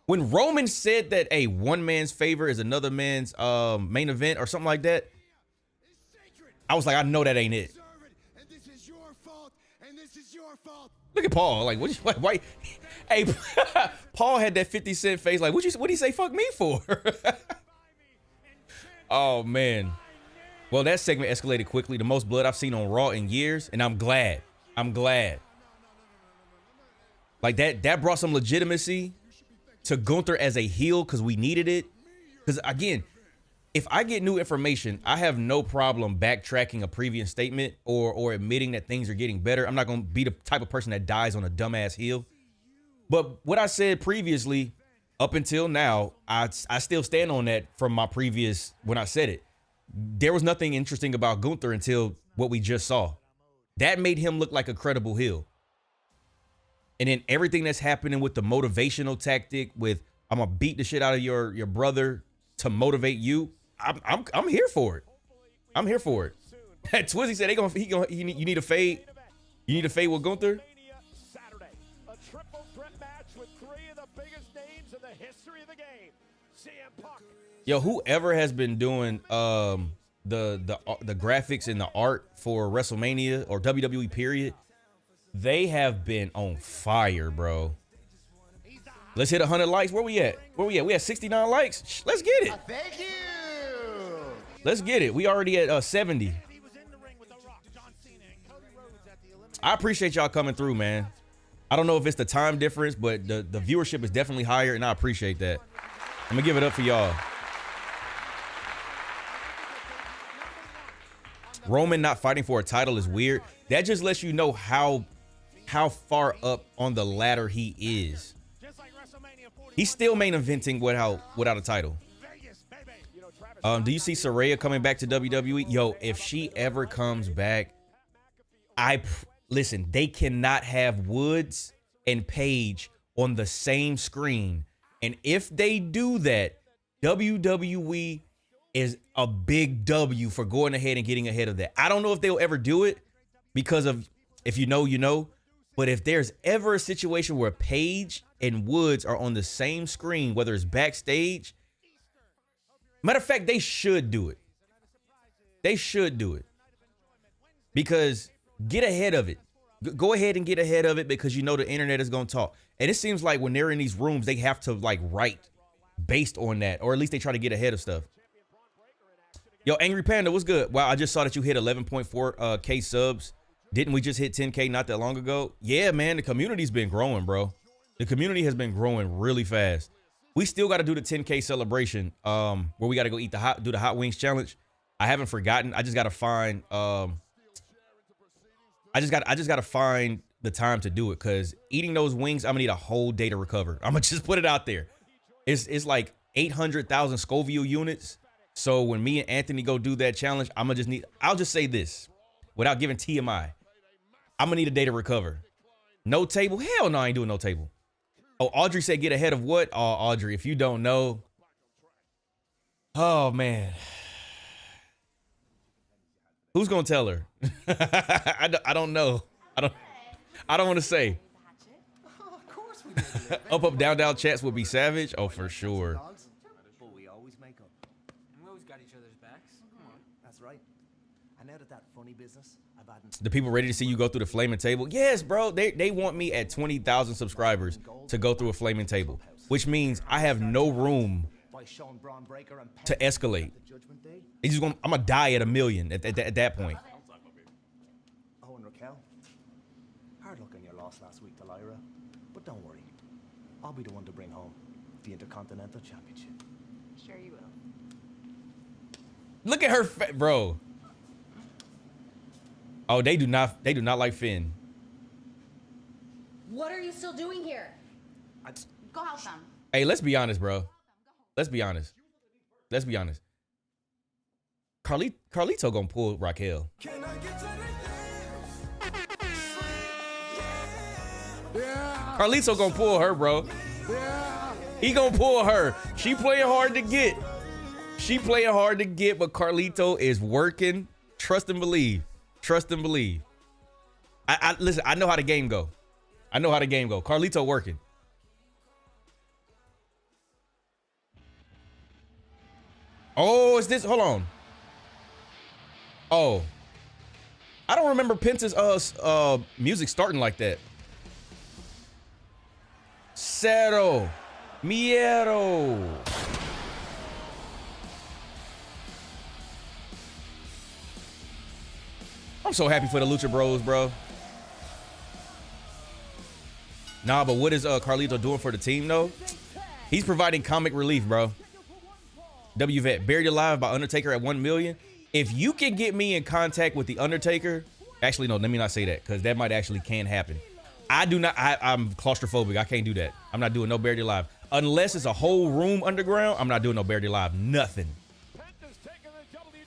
When Roman said that a one man's favor is another man's main event or something like that, I was like, I know that ain't it. Look at Paul. Like, why? Hey, Paul had that 50 Cent face. Like, what'd he say fuck me for? Oh, man. Well, that segment escalated quickly. The most blood I've seen on Raw in years. And I'm glad. I'm glad. Like, that brought some legitimacy to Gunther as a heel because we needed it. Because, again, if I get new information, I have no problem backtracking a previous statement or admitting that things are getting better. I'm not going to be the type of person that dies on a dumbass heel. But what I said previously, up until now, I still stand on that from my previous, when I said it. There was nothing interesting about Gunther until what we just saw. That made him look like a credible heel. And then everything that's happening with the motivational tactic with, I'm going to beat the shit out of your brother to motivate you. I'm here for it. I'm here for it. Twizzy said you need a fade. You need a fade with Gunther. Saturday, a triple threat match with three of the biggest names in the history of the game. CM Punk. Yo, whoever has been doing the graphics and the art for WrestleMania or WWE period, they have been on fire, bro. Let's hit 100 likes. Where we at? We had 69 likes. Let's get it. Thank you. Let's get it. We already at 70. I appreciate y'all coming through, man. I don't know if it's the time difference, but the viewership is definitely higher, and I appreciate that. I'm gonna give it up for y'all. Roman not fighting for a title is weird. That just lets you know how far up on the ladder he is. He's still main eventing without a title. Do you see Saraya coming back to WWE? Yo, if she ever comes back, listen, they cannot have Woods and Paige on the same screen. And if they do that, WWE is a big W for going ahead and getting ahead of that. I don't know if they'll ever do it because of, if you know, you know. But if there's ever a situation where Paige and Woods are on the same screen, whether it's backstage, matter of fact, they should do it. They should do it. Because get ahead of it. Go ahead and get ahead of it because you know the internet is going to talk. And it seems like when they're in these rooms, they have to like write based on that, or at least they try to get ahead of stuff. Yo, Angry Panda, what's good? Wow, I just saw that you hit 11.4 K subs. Didn't we just hit 10K not that long ago? Yeah, man, the community's been growing, bro. The community has been growing really fast. We still got to do the 10K celebration where we got to go do the hot wings challenge. I haven't forgotten. I just got to find I just got to find the time to do it because eating those wings, I'm gonna need a whole day to recover. I'm gonna just put it out there. It's like 800,000 Scoville units. So when me and Anthony go do that challenge, I'll just say this without giving TMI. I'm gonna need a day to recover. No table? Hell no, I ain't doing no table. Oh, Audrey said get ahead of what? Oh, Audrey, if you don't know. Oh, man. Who's gonna tell her? I don't know. I don't want to say. Up, down, down chats would be savage. Oh, for sure. But we always make up. And we always got each other's backs. Come on. That's right. And out of that funny business, I've had the people ready to see you go through the flaming table. Yes, bro. They want me at 20,000 subscribers to go through a flaming table, which means I have no room to escalate. I'm gonna die at 1 million at that point. Oh, and Raquel, hard luck on your loss last week to Lyra, but don't worry, I'll be the one to bring home the Intercontinental Championship. Sure you will. Look at her, bro. Oh, they do not like Finn. What are you still doing here? Go help them. Hey, let's be honest, bro. Let's be honest. Carlito gonna pull Raquel. Carlito gonna pull her, bro. He gonna pull her. She playing hard to get. But Carlito is working. Trust and believe. Trust and believe. I listen, I know how the game go. I know how the game go. Carlito working. Oh, is this? Hold on. Oh. I don't remember Penta's music starting like that. Cero. Miero. I'm so happy for the Lucha Bros, bro. Nah, but what is Carlito doing for the team, though? He's providing comic relief, bro. WVET, Buried Alive by Undertaker at 1 million. If you can get me in contact with the Undertaker, actually, no, let me not say that, because that might actually can happen. I'm claustrophobic. I can't do that. I'm not doing no Buried Alive. Unless it's a whole room underground, I'm not doing no Buried Alive. Nothing.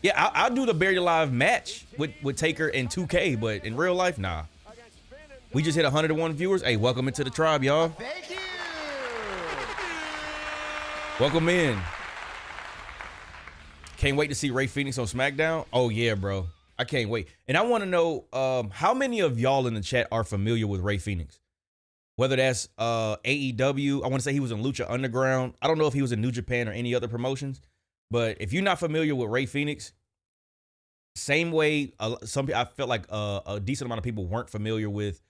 Yeah, I'll do the Buried Alive match with Taker and 2K, but in real life, nah. We just hit 101 viewers. Hey, welcome into the tribe, y'all. Thank you. Welcome in. Can't wait to see Rey Fenix on SmackDown. Oh, yeah, bro. I can't wait. And I want to know how many of y'all in the chat are familiar with Rey Fenix? Whether that's AEW. I want to say he was in Lucha Underground. I don't know if he was in New Japan or any other promotions. But if you're not familiar with Rey Fenix, same way I felt like a decent amount of people weren't familiar with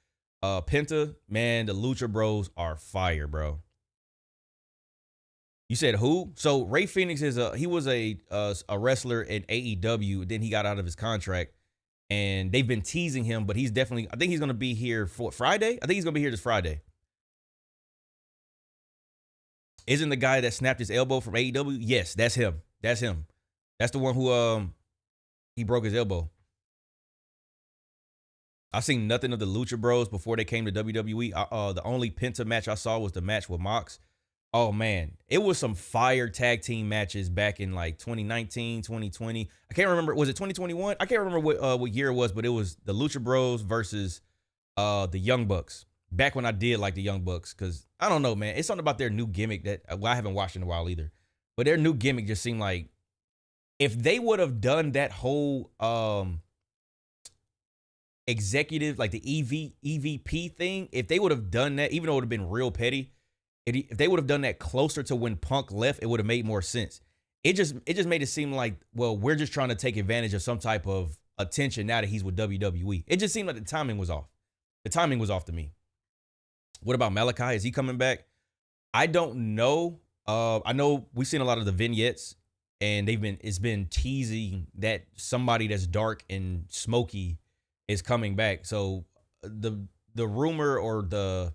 Penta. Man, the Lucha Bros are fire, bro. You said who? So Rey Fenix he was a wrestler in AEW. Then he got out of his contract, and they've been teasing him. But he's definitely, I think he's gonna be here for Friday. I think he's gonna be here this Friday. Isn't the guy that snapped his elbow from AEW? Yes, that's him. That's him. That's the one who he broke his elbow. I've seen nothing of the Lucha Bros before they came to WWE. The only Penta match I saw was the match with Mox. Oh, man. It was some fire tag team matches back in like 2019, 2020. I can't remember. Was it 2021? I can't remember what year it was, but it was the Lucha Bros versus the Young Bucks. Back when I did like the Young Bucks, because I don't know, man. It's something about their new gimmick that I haven't watched in a while either. But their new gimmick just seemed like if they would have done that whole executive, like the EVP thing, if they would have done that, even though it would have been real petty, if they would have done that closer to when Punk left, it would have made more sense. It just made it seem like, well, we're just trying to take advantage of some type of attention now that he's with WWE. It just seemed like the timing was off. The timing was off to me. What about Malachi? Is he coming back? I don't know. I know we've seen a lot of the vignettes, and it's been teasing that somebody that's dark and smoky is coming back. So the rumor or the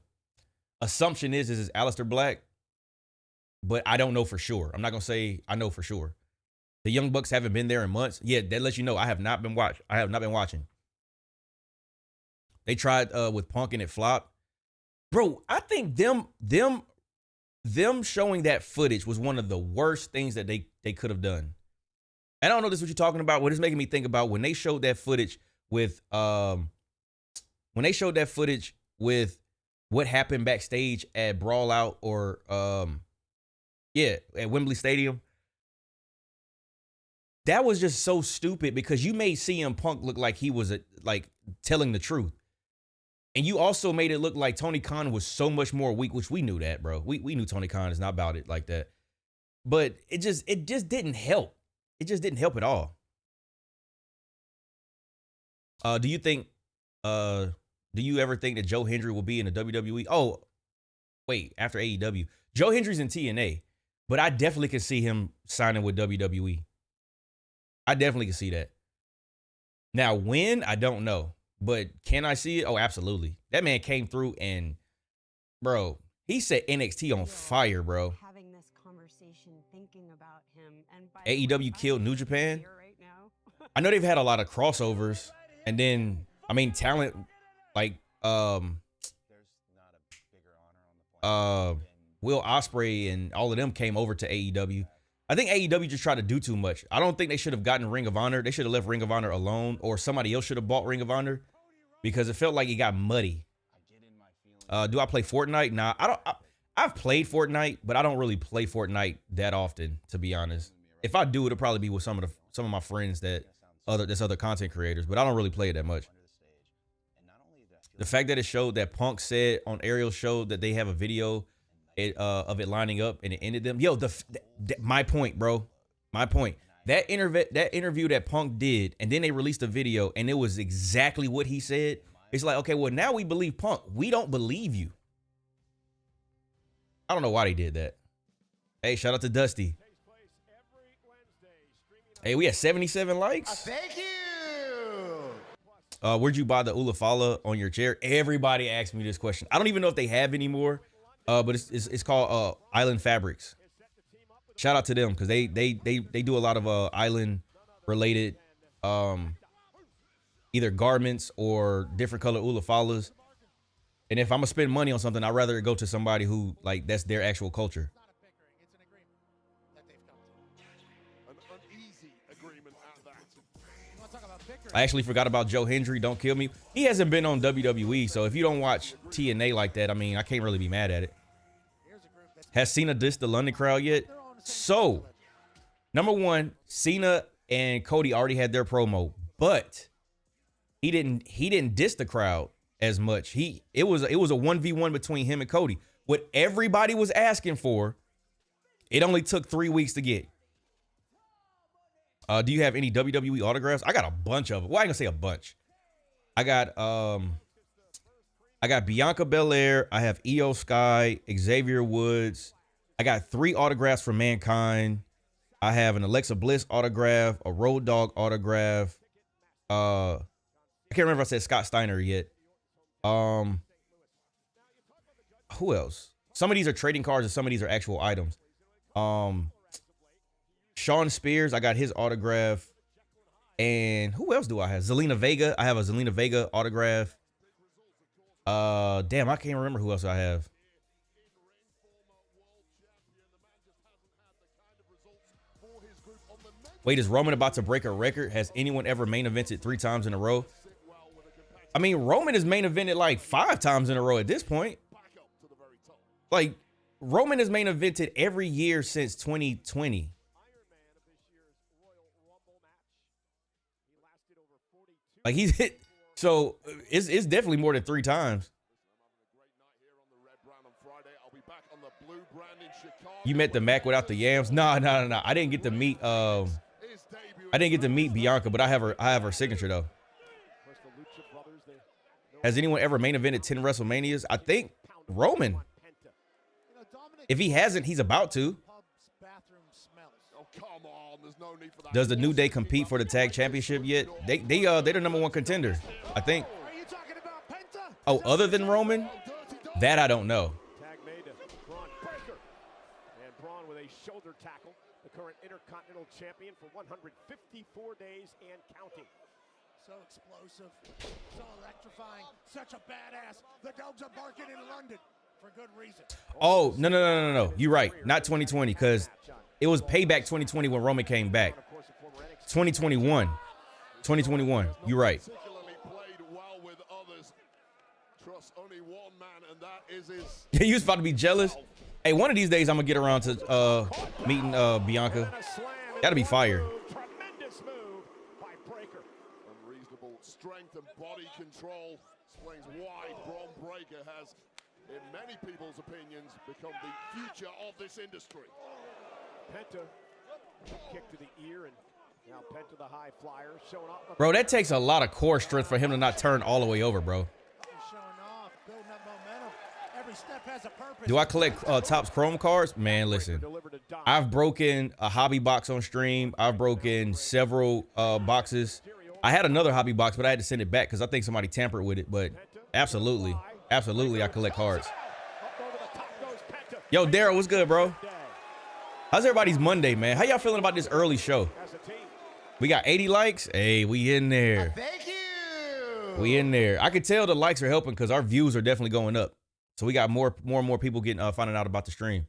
assumption is Aleister Black, but I don't know for sure. I'm not gonna say I know for sure. The Young Bucks haven't been there in months. Yeah, that lets you know I have not been watching. They tried with Punk and it flopped. Bro, I think them showing that footage was one of the worst things that they could have done. And I don't know this is what you're talking about. What it's making me think about when they showed that footage with what happened backstage at Brawl Out or at Wembley Stadium. That was just so stupid because you made CM Punk look like he was like telling the truth. And you also made it look like Tony Khan was so much more weak, which we knew that, bro. We knew Tony Khan is not about it like that. But it just didn't help. It just didn't help at all. Do you ever think that Joe Hendry will be in the WWE? Oh, wait, after AEW. Joe Hendry's in TNA, but I definitely can see him signing with WWE. I definitely can see that. Now, when? I don't know. But can I see it? Oh, absolutely. That man came through and, bro, he set NXT on fire, bro. Having this conversation, thinking about him, and AEW killed New Japan. I know they've had a lot of crossovers, and then I mean talent like Will Ospreay and all of them came over to AEW. I think AEW just tried to do too much. I don't think they should have gotten Ring of Honor. They should have left Ring of Honor alone, or somebody else should have bought Ring of Honor because it felt like it got muddy. Do I play Fortnite? Nah, I don't. I've played Fortnite, but I don't really play Fortnite that often, to be honest. If I do, it'll probably be with some of my friends that other content creators, but I don't really play it that much. The fact that it showed that Punk said on Ariel's show that they have a video of it lining up and it ended them. Yo, my point, bro. My point. That interview that Punk did, and then they released a video, and it was exactly what he said. It's like, okay, well, now we believe Punk. We don't believe you. I don't know why they did that. Hey, shout out to Dusty. Hey, we had 77 likes. Thank you. Where'd you buy the Ulafala on your chair? Everybody asked me this question. I don't even know if they have anymore, but it's called Island Fabrics. Shout out to them because they do a lot of island related either garments or different color Ulafalas. And if I'm gonna spend money on something, I'd rather go to somebody who like that's their actual culture. I actually forgot about Joe Hendry. Don't kill me. He hasn't been on WWE, so if you don't watch TNA like that, I mean, I can't really be mad at it. Has Cena dissed the London crowd yet? So, number one, Cena and Cody already had their promo, but he didn't diss the crowd as much. It was a 1v1 between him and Cody. What everybody was asking for, it only took 3 weeks to get. Do you have any WWE autographs? I got a bunch of them. Well, I ain't gonna say a bunch. I got Bianca Belair. I have IYO SKY, Xavier Woods. I got 3 autographs for Mankind. I have an Alexa Bliss autograph, a Road Dogg autograph. I can't remember if I said Scott Steiner yet. Who else? Some of these are trading cards and some of these are actual items. Sean Spears, I got his autograph. And who else do I have? Zelina Vega. I have a Zelina Vega autograph. Damn, I can't remember who else I have. Wait, is Roman about to break a record? Has anyone ever main evented 3 times in a row? I mean, Roman has main evented like 5 times in a row at this point. Like, Roman has main evented every year since 2020. Like, he's hit. So it's definitely more than 3 times. You met the Mac without the yams? No. I didn't get to meet Bianca, but I have her signature though. Has anyone ever main evented 10 WrestleManias? I think Roman. If he hasn't, he's about to. Does the New Day compete for the tag championship yet? They're the number 1 contender, I think. Oh, other than Roman? That I don't know. Tag made to Braun Breaker. And Braun with a shoulder tackle, the current Intercontinental Champion for 154 days and counting. So explosive, so electrifying, such a badass. The dogs are barking in London for good reason. Oh, no. You're right. Not 2020, because it was Payback 2020 when Roman came back. 2021. You're right. You was about to be jealous. Hey, one of these days I'm gonna get around to meeting Bianca. That'll be fire. Tremendous move by Breaker. Unreasonable strength and body control explains why Braun Breaker has, in many people's opinions, become the future of this industry. Penta, kick to the ear, and now Penta the high flyer showing off. Bro, that takes a lot of core strength for him to not turn all the way over, bro. Do I collect Topps Chrome cards? Man, listen. I've broken a hobby box on stream. I've broken several boxes. I had another hobby box, but I had to send it back because I think somebody tampered with it. But absolutely, I collect cards. Yo, Daryl, what's good, bro? How's everybody's Monday, man? How y'all feeling about this early show? We got 80 likes. Hey, we in there. Thank you. We in there. I could tell the likes are helping because our views are definitely going up. So we got more and more people getting finding out about the stream.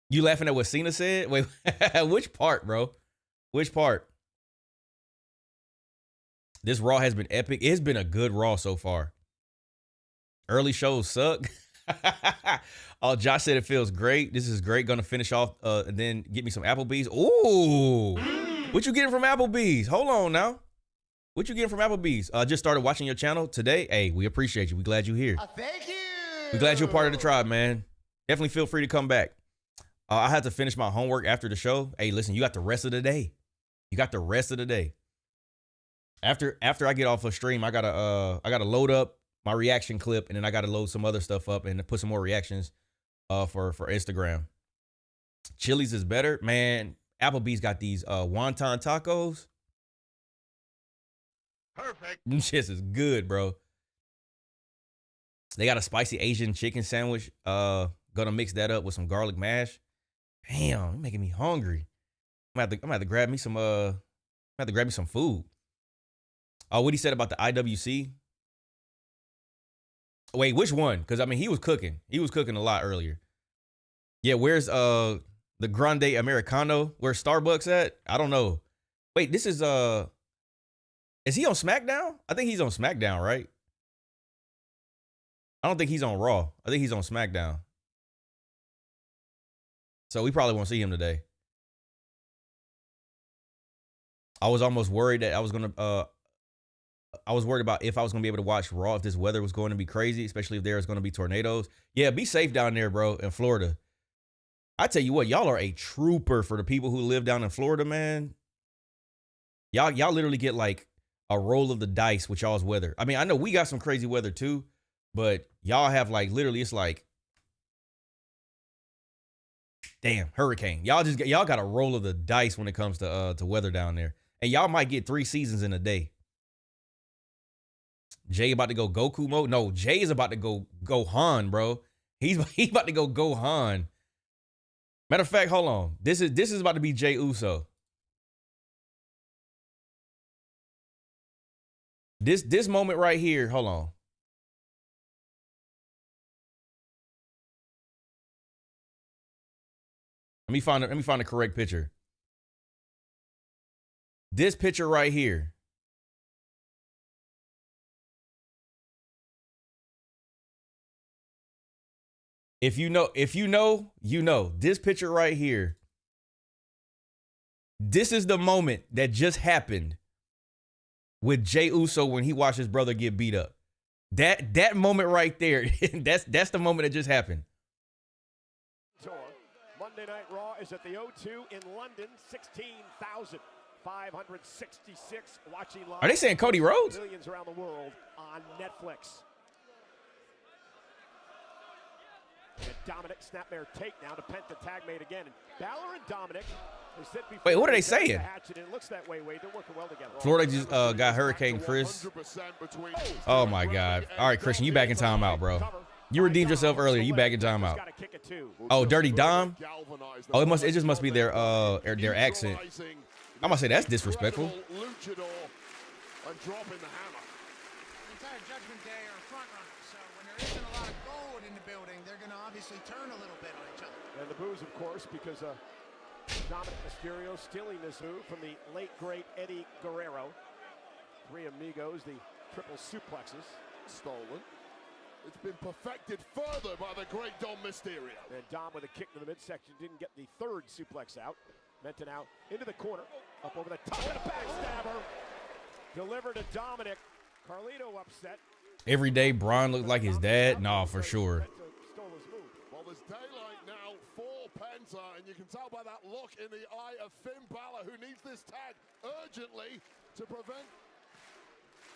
You laughing at what Cena said? Wait, which part, bro? Which part? This Raw has been epic. It's been a good Raw so far. Early shows suck. Oh, Josh said it feels great. This is great. Gonna finish off and then get me some Applebee's. Ooh. What you getting from Applebee's? Hold on now. What you getting from Applebee's? Just started watching your channel today. Hey, we appreciate you. We glad you're here. Thank you. We glad you're part of the tribe, man. Definitely feel free to come back. I had to finish my homework after the show. Hey, listen, you got the rest of the day. You got the rest of the day. After I get off a stream, I gotta load up my reaction clip, and then I gotta load some other stuff up and put some more reactions for Instagram. Chili's is better, man. Applebee's got these wonton tacos. Perfect. This is good, bro. They got a spicy Asian chicken sandwich. Gonna mix that up with some garlic mash. Damn, you're making me hungry. I'm gonna have to grab me some food. What he said about the IWC. Wait, which one? Because I mean, he was cooking. He was cooking a lot earlier. Yeah, where's the Grande Americano? Where's Starbucks at? I don't know. Wait, this is he on SmackDown? I think he's on SmackDown, right? I don't think he's on Raw. I think he's on SmackDown. So we probably won't see him today. I was almost worried that I was worried about if I was gonna be able to watch Raw if this weather was going to be crazy, especially if there's gonna be tornadoes. Yeah, be safe down there, bro, in Florida. I tell you what, y'all are a trooper for the people who live down in Florida, man. Y'all literally get like a roll of the dice with y'all's weather. I mean, I know we got some crazy weather too, but y'all have like literally, it's like, damn, hurricane. Y'all got a roll of the dice when it comes to weather down there, and y'all might get 3 seasons in a day. Jay about to go Goku mode. No, Jay is about to go Gohan, bro. He's about to go Gohan. Matter of fact, hold on. This is about to be Jey Uso. This moment right here. Hold on. Let me find the correct picture. This picture right here. If you know, you know. This picture right here. This is the moment that just happened with Jey Uso when he watched his brother get beat up. That moment right there. that's the moment that just happened. Monday Night Raw is at the O2 in London. 16,566 watching live. Are they saying Cody Rhodes? Millions around the world on Netflix. And Dominic snapmare takedown to Penta tag made again. And Balor and Dominic. Wait, what are they saying? It looks that way, Wade. They're working well together. Florida just got Hurricane Chris. Oh my God! All right, Christian, you back in timeout, bro. You redeemed yourself earlier. You back in timeout. Oh, Dirty Dom. Oh, it just must be their accent. I'm gonna say that's disrespectful. The entire Judgment Day are front runners, so when there isn't a lot of gold in the building, they're gonna obviously turn a little bit on each other. And the boos, of course, because Dominic Mysterio stealing this move from the late great Eddie Guerrero. 3 amigos, the triple suplexes. Stolen. It's been perfected further by the great Dom Mysterio. And Dom with a kick to the midsection didn't get the 3rd suplex out. Menta now into the corner, up over the top, and a backstabber. Delivered to Dominic. Carlito upset. Every day, Braun looked like his dad. Nah, for sure. Well, there's daylight now for Penta, and you can tell by that look in the eye of Finn Balor, who needs this tag urgently to prevent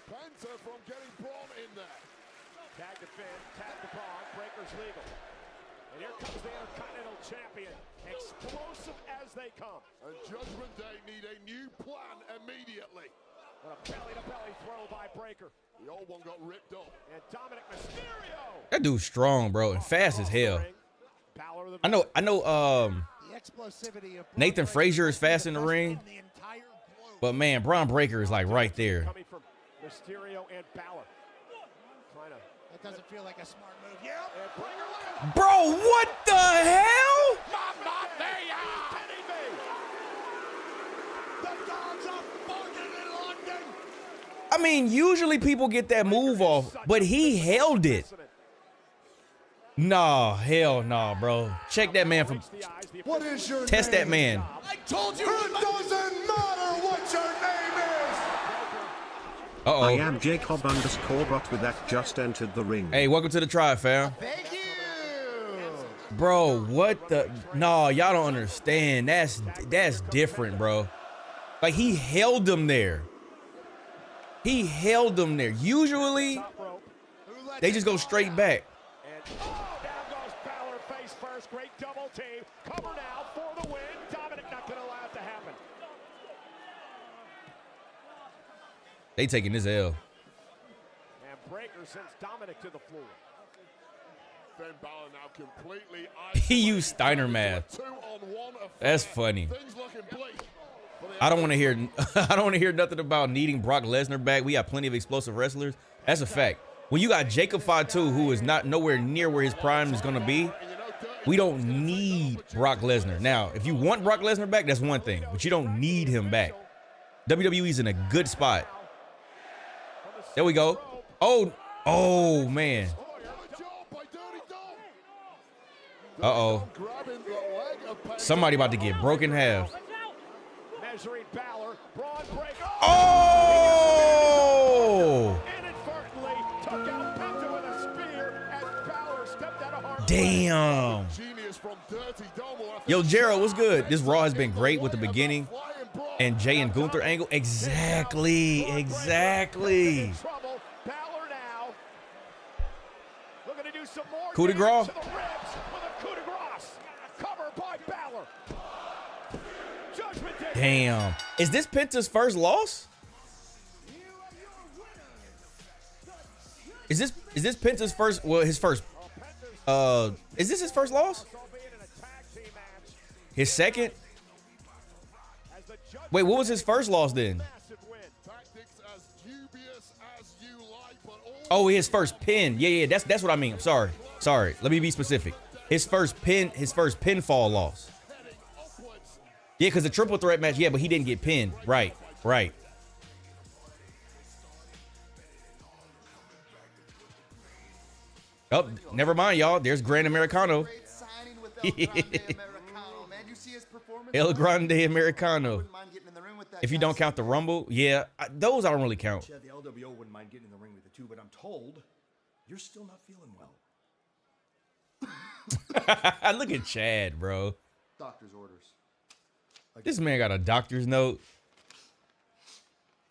Penta from getting Braun in there. Tag to Finn, tag to Braun, breaker's legal. And here comes the Intercontinental Champion, explosive as they come. And Judgment Day need a new plan immediately. And a belly-to-belly throw by Breaker. The old one got ripped up. And Dominic Mysterio. That dude's strong, bro, and fast as hell. I know. Nathan Frazier is fast in the ring, but man, Braun Breaker is like right there. Coming from Mysterio and Balor. That doesn't feel like a smart move. Yeah. Bro, what the hell? Mamma mia! The dogs are barking in London. I mean, usually people get that move off, but he held it. Nah, hell nah, bro. Check that man from. What is your Test that man from. What is your Test name? that man. I told you it doesn't matter what your name is. Uh-oh. I am Jacob _bot with that just entered the ring. Hey, welcome to the tribe, fam. Thank you. Bro, what the? No, y'all don't understand. That's different, bro. Like, he held them there. He held them there. Usually, they just go straight back. And down goes Balor face first. Great double team. Cover now for the win. Dominic not going to allow it to happen. They taking this L. And Breaker sends Dominic to the floor. Finn Balor now completely He used Steiner math. 2-on-1 affair. That's funny. Things looking bleak. I don't want to hear. I don't want to hear nothing about needing Brock Lesnar back. We got plenty of explosive wrestlers. That's a fact. When you got Jacob Fatu, who is not nowhere near where his prime is gonna be, we don't need Brock Lesnar. Now, if you want Brock Lesnar back, that's one thing, but you don't need him back. WWE's in a good spot. There we go. Oh man. Uh-oh. Somebody about to get broken in half. Measuring Balor, Braun Breaker. Oh! Inadvertently took out Penta with a spear as Balor stepped out of harm's way. Damn. Yo, Gerald, what's good? This Raw has been great with the beginning and Jey and Gunther angle. Exactly. Trouble. Balor now looking to do some more. Coup de grace. To the ribs with a coup de grace. Cover by Balor. Judgment Day. Damn. Is this Penta's first loss? Is this Penta's first? Well, his first. Is this his first loss? His second? Wait, what was his first loss then? Oh, his first pin. Yeah, that's what I mean. Sorry. Let me be specific. His first pinfall loss. Yeah, because the triple threat match, yeah, but he didn't get pinned. Right. Oh, never mind, y'all. There's Grand Americano. El Grande Americano. If you don't count the Rumble, yeah, those I don't really count. Chad, the LWO wouldn't mind getting in the ring with you too, but I'm told you're still not feeling well. Look at Chad, bro. Doctor's orders. This man got a doctor's note.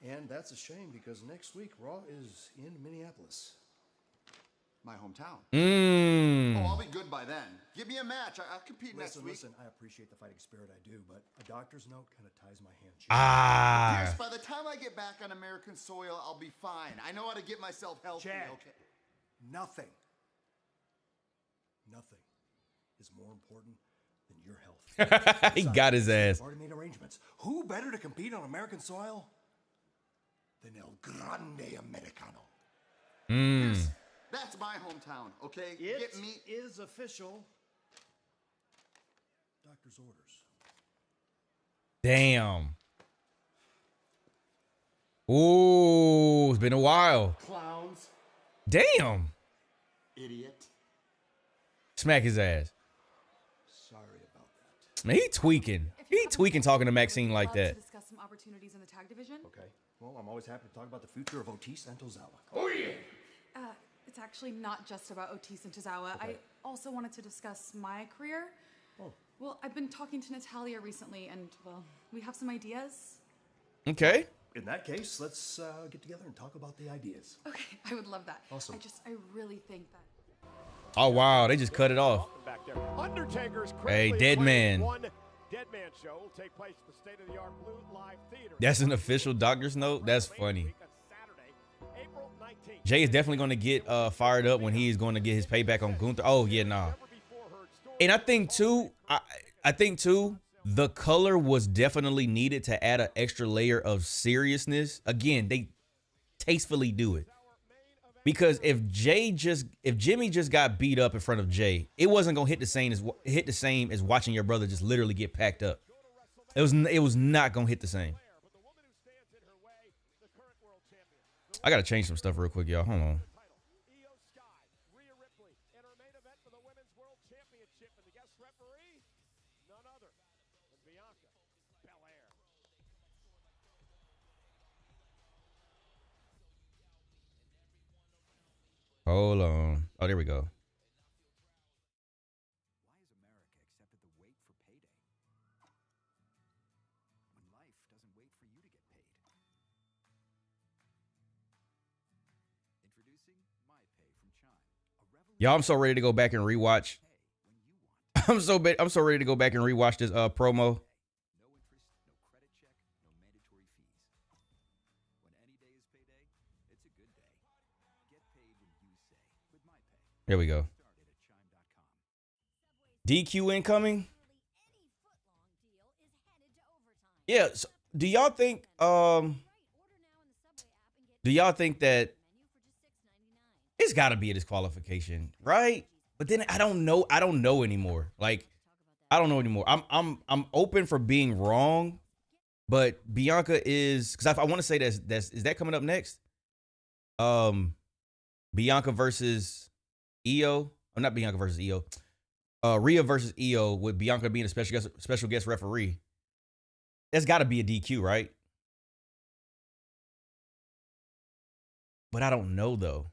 And that's a shame because next week Raw is in Minneapolis. My hometown. Oh, I'll be good by then. Give me a match. I'll compete next week. Listen, I appreciate the fighting spirit, I do, but a doctor's note kind of ties my hands. Pierce, by the time I get back on American soil, I'll be fine. I know how to get myself healthy. Chad, okay? Nothing is more important than your health. He got his ass. I've already made arrangements. Who better to compete on American soil than El Grande Americano? Pierce, that's my hometown, okay? It is official. Doctor's orders. Damn. Ooh, it's been a while. Clowns. Damn. Idiot. Smack his ass. Sorry about that. Man, he tweaking. He tweaking talking to Maxine like that. To discuss some opportunities in the tag division. Okay. Well, I'm always happy to talk about the future of Otis and Tozawa. Oh, yeah. It's actually not just about Otis and Tozawa. I also wanted to discuss my career. Oh. Well, I've been talking to Natalia recently, and, well, we have some ideas. Okay. In that case, let's get together and talk about the ideas. Okay, I would love that. Awesome. I really think that. Oh, wow. They just cut it off. Undertaker's Hey, Dead Man. One Dead Man show will take place at the state-of-the-art Blue Live Theater. That's an official doctor's note. That's funny. Jay is definitely going to get fired up when he is going to get his payback on Gunther. Oh, yeah, nah. And I think, too, the color was definitely needed to add an extra layer of seriousness. Again, they tastefully do it. Because if Jimmy just got beat up in front of Jay, it wasn't going to hit the same as watching your brother just literally get packed up. It was not going to hit the same. I got to change some stuff real quick, y'all. Hold on. The guest referee, none other than Bianca Belair. Hold on. Oh, there we go. Why has America accepted the wait for payday? When life doesn't wait for you to get paid. Introducing My Pay from Chime. Y'all, I'm so ready to go back and rewatch. I'm so ready to go back and rewatch this promo. No interest, no credit check, no mandatory fees. When any day is payday, it's a good day. Get paid when you say with My Pay. There we go. DQ incoming. Yeah. So do y'all think that it's got to be a disqualification, right? But then I don't know anymore. Like, I don't know anymore. I'm open for being wrong, but Bianca is, because I want to say is that coming up next? Bianca versus Io. Or not Bianca versus Io. Rhea versus Io, with Bianca being a special guest referee. That's got to be a DQ, right? But I don't know though.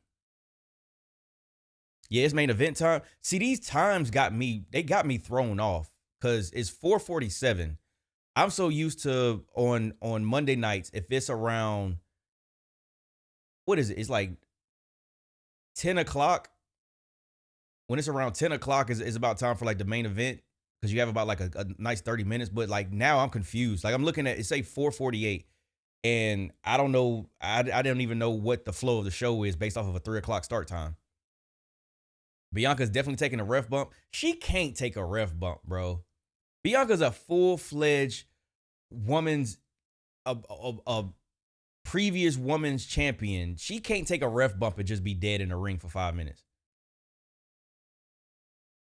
Yeah, it's main event time. See, these times got me thrown off because it's 4:47. I'm so used to on Monday nights, if it's around, what is it? It's like 10 o'clock. When it's around 10 o'clock, is about time for like the main event, because you have about like a nice 30 minutes. But like now I'm confused. Like I'm looking at it, say 4:48, and I don't know. I don't even know what the flow of the show is based off of a 3 o'clock start time. Bianca's definitely taking a ref bump. She can't take a ref bump, bro. Bianca's a full-fledged woman's, a previous woman's champion. She can't take a ref bump and just be dead in the ring for 5 minutes.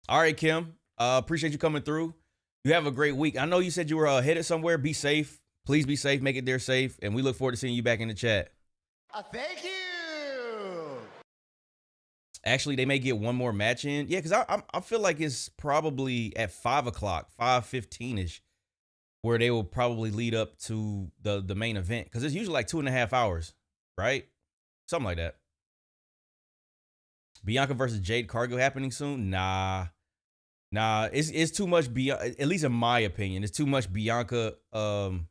All right, Kim. Appreciate you coming through. You have a great week. I know you said you were headed somewhere. Be safe. Please be safe. Make it there safe. And we look forward to seeing you back in the chat. Thank you. Actually, they may get one more match in. Yeah, because I feel like it's probably at 5 o'clock, 5:15-ish, where they will probably lead up to the main event. Because it's usually like 2.5 hours, right? Something like that. Bianca versus Jade Cargill happening soon? Nah. It's too much. At least in my opinion, it's too much Bianca in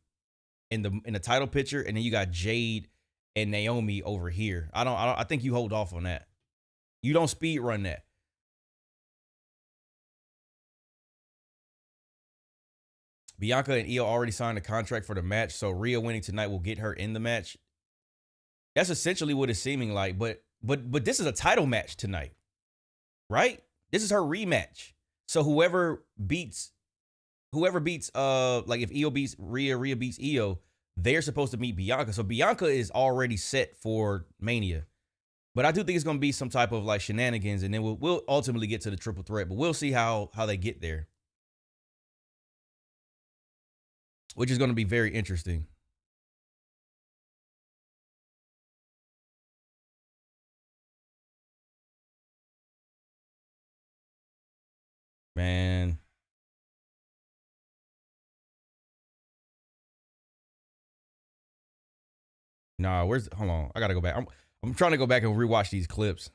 the title picture, and then you got Jade and Naomi over here. I think you hold off on that. You don't speed run that. Bianca and Io already signed a contract for the match, so Rhea winning tonight will get her in the match. That's essentially what it's seeming like, but this is a title match tonight, right? This is her rematch. So whoever beats, like if Io beats Rhea, Rhea beats Io, they're supposed to meet Bianca. So Bianca is already set for Mania. But I do think it's going to be some type of like shenanigans, and then we'll ultimately get to the triple threat. But we'll see how they get there, which is going to be very interesting. Man. Nah, hold on. I got to go back. I'm trying to go back and rewatch these clips.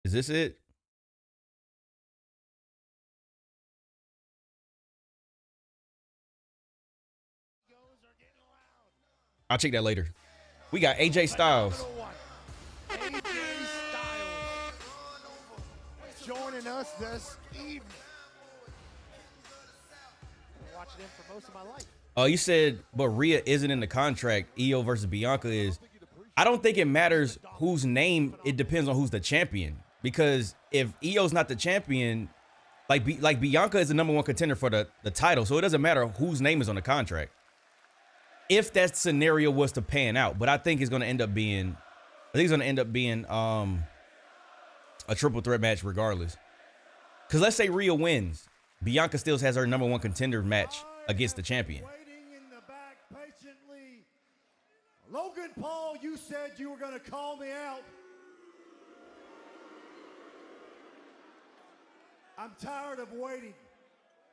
Is this it? I'll check that later. We got AJ Styles. AJ Styles joining us this evening. I've been watching him for most of my life. Oh, you said, but Rhea isn't in the contract. Io versus Bianca is. I don't think it matters whose name. It depends on who's the champion. Because if Io's not the champion, like Bianca is the #1 contender for the title, so it doesn't matter whose name is on the contract. If that scenario was to pan out, but I think it's going to end up being, a triple threat match regardless. Because let's say Rhea wins, Bianca still has her #1 contender match against the champion. Waiting in the back patiently Logan Paul, you said you were going to call me out. I'm tired of waiting.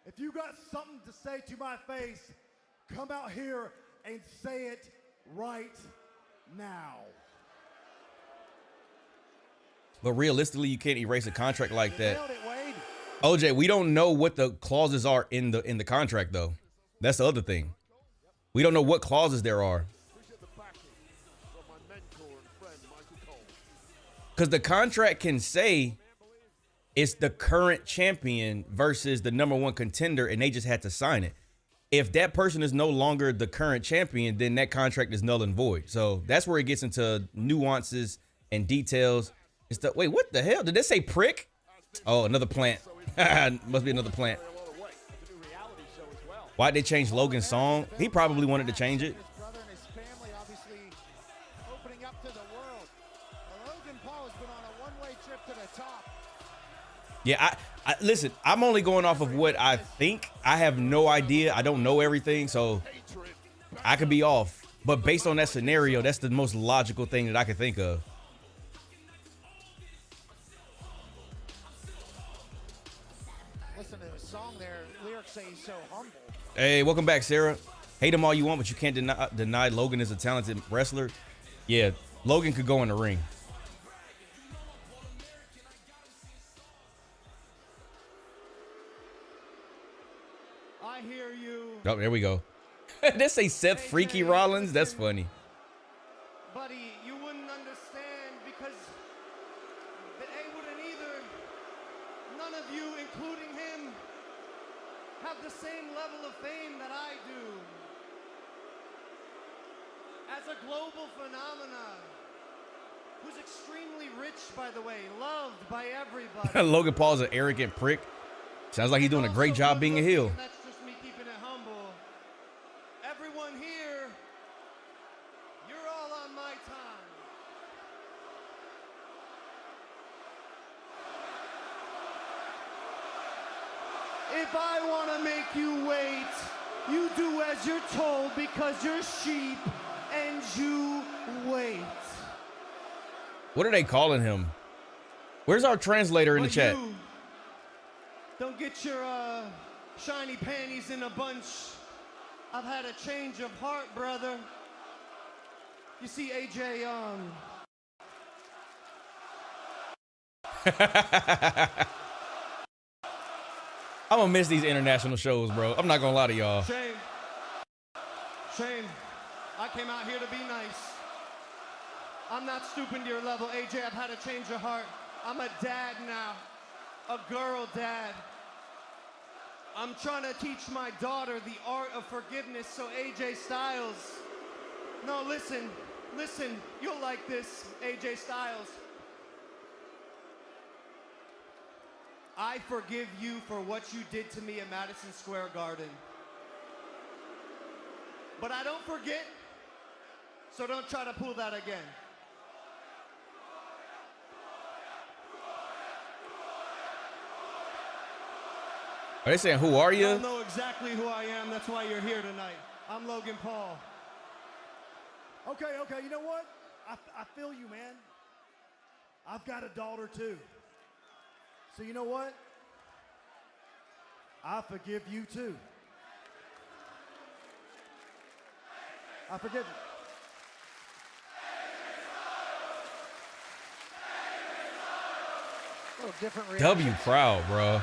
If you got something to say to my face, come out here and say it right now. But realistically, you can't erase a contract like that. Nailed it, Wade. OJ, we don't know what the clauses are in the contract, though. That's the other thing. We don't know what clauses there are. Because the contract can say it's the current champion versus the #1 contender, and they just had to sign it. If that person is no longer the current champion, then that contract is null and void. So that's where it gets into nuances and details. Wait, what the hell? Did they say prick? Oh, another plant. Must be another plant. Why'd they change Logan's song? He probably wanted to change it. His brother and his family obviously opening up to the world. Logan Paul has been on a one-way trip to the top. Yeah, I listen, I'm only going off of what I think. I have no idea. I don't know everything, so I could be off. But based on that scenario, that's the most logical thing that I could think of. Listen to the song there. Lyrics say he's so humble. Hey, welcome back, Sarah. Hate him all you want, but you can't deny Logan is a talented wrestler. Yeah, Logan could go in the ring. I hear you. Oh, there we go. They say Seth Freaky Rollins. That's funny. Buddy, you wouldn't understand because they wouldn't either. None of you, including him, have the same level of fame that I do. As a global phenomenon, who's extremely rich, by the way, loved by everybody. Logan Paul's an arrogant prick. Sounds like he's doing a great job being a heel. That's just me keeping it humble. Everyone here, you're all on my time. If I want to make you wait, you do as you're told because you're sheep and you wait. What are they calling him? Where's our translator in the chat? You don't get your shiny panties in a bunch. I've had a change of heart, brother. You see, AJ, I'm gonna miss these international shows, bro. I'm not gonna lie to y'all. Shame. I came out here to be nice. I'm not stooping to your level, AJ. I've had a change of heart. I'm a dad now, a girl dad. I'm trying to teach my daughter the art of forgiveness, so AJ Styles. No, listen, you'll like this, AJ Styles. I forgive you for what you did to me at Madison Square Garden. But I don't forget, so don't try to pull that again. Are they saying, who are you? You don't know exactly who I am. That's why you're here tonight. I'm Logan Paul. Okay, you know what? I feel you, man. I've got a daughter, too. So you know what? I forgive you, too. I forgive you. A little different reaction. W crowd, bro.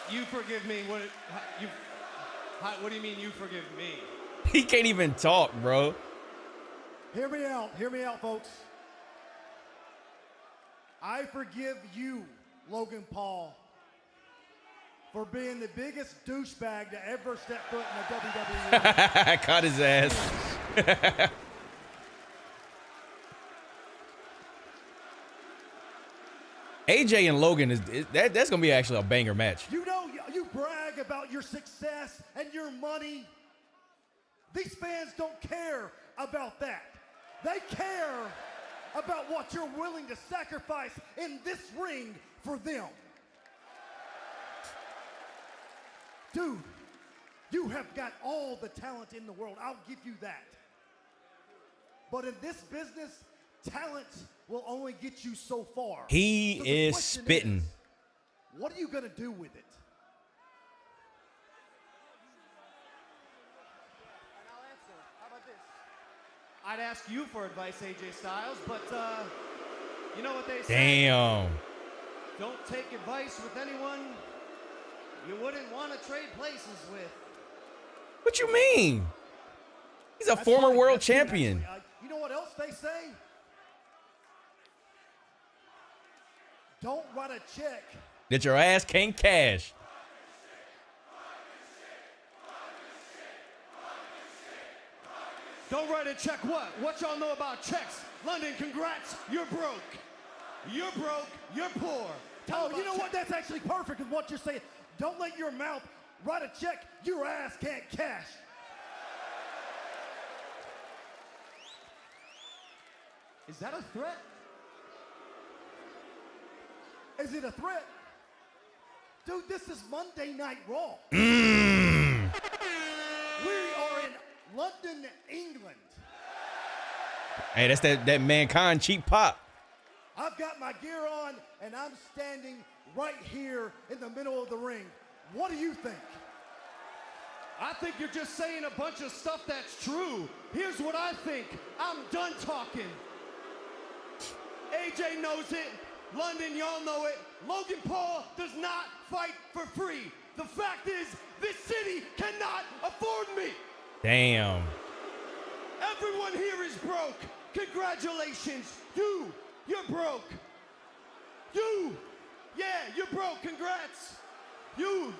You forgive me. What do you mean you forgive me? He can't even talk, bro. Hear me out, folks. I forgive you, Logan Paul, for being the biggest douchebag to ever step foot in the WWE. Caught his ass. AJ and Logan that's gonna be actually a banger match. You know, you brag about your success and your money. These fans don't care about that. They care about what you're willing to sacrifice in this ring for them. Dude, You have got all the talent in the world. I'll give you that. But in this business, talent will only get you so far. He So the is question spitting. is, what are you going to do with it? I'd ask you for advice, AJ Styles, but you know what they say? Damn. Don't take advice with anyone you wouldn't want to trade places with. What you mean? He's a That's former funny. world That's good, champion. actually. You know what else they say? Don't write a check. That your ass can't cash. Don't write a check what? What y'all know about checks? London, congrats, you're broke. You're broke, you're poor. Oh, you know what? That's actually perfect with what you're saying. Don't let your mouth write a check your ass can't cash. Is that a threat? Is it a threat? Dude, this is Monday Night Raw. We are in London, England. Hey, that's that Mankind cheap pop. I've got my gear on, and I'm standing right here in the middle of the ring. What do you think? I think you're just saying a bunch of stuff that's true. Here's what I think. I'm done talking. AJ knows it. London, y'all know it. Logan Paul does not fight for free. The fact is, this city cannot afford me. Damn. Everyone here is broke. Congratulations. You're broke. You're broke. Congrats. You.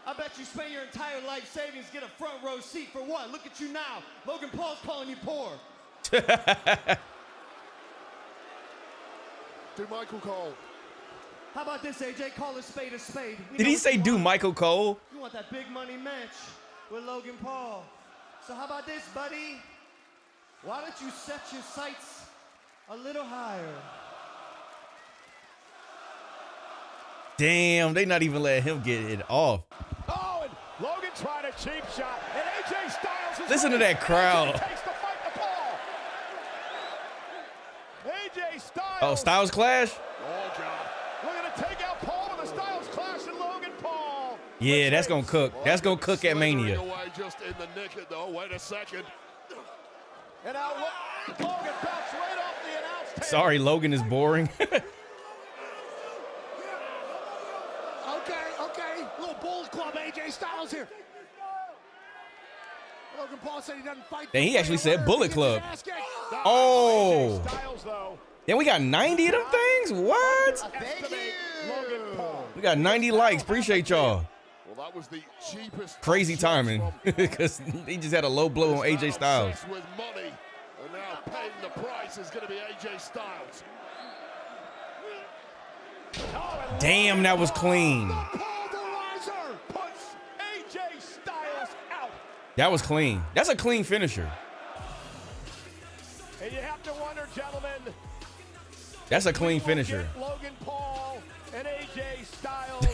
I bet you spent your entire life savings, get a front row seat for what? Look at you now. Logan Paul's calling you poor. Do Michael Cole. How about this, AJ? Call a spade a spade. Did he say do Michael Cole? You want that big money match with Logan Paul. So how about this, buddy? Why don't you set your sights a little higher? Damn, they not even letting him get it off. Oh, and Logan tried a cheap shot, and AJ Styles is Listen to ready. that crowd. AJ takes the fight to Paul. AJ Styles. Oh, Styles Clash? Oh, God. We're going to take out Paul with a Styles Clash and Logan Paul. Yeah, that's going to cook. That's going to cook at Mania. Away just in the nick of, oh, wait a second. And now Logan bounced right off the announce table. Sorry, Logan is boring. Okay. Little Bullet Club AJ Styles here. Logan Paul said he doesn't fight. Then he actually said Bullet Club. Oh. Then we got 90 of them things? What? Thank you. We got 90 likes. Appreciate y'all. Well, that was the cheapest. Crazy timing because he just had a low blow on AJ Styles. With money, and now paying the price is going to be AJ Styles. Damn, that was clean. Puts AJ Styles out. That was clean. That's a clean finisher. And you have to wonder, gentlemen. That's a clean finisher. Logan Paul and AJ Styles.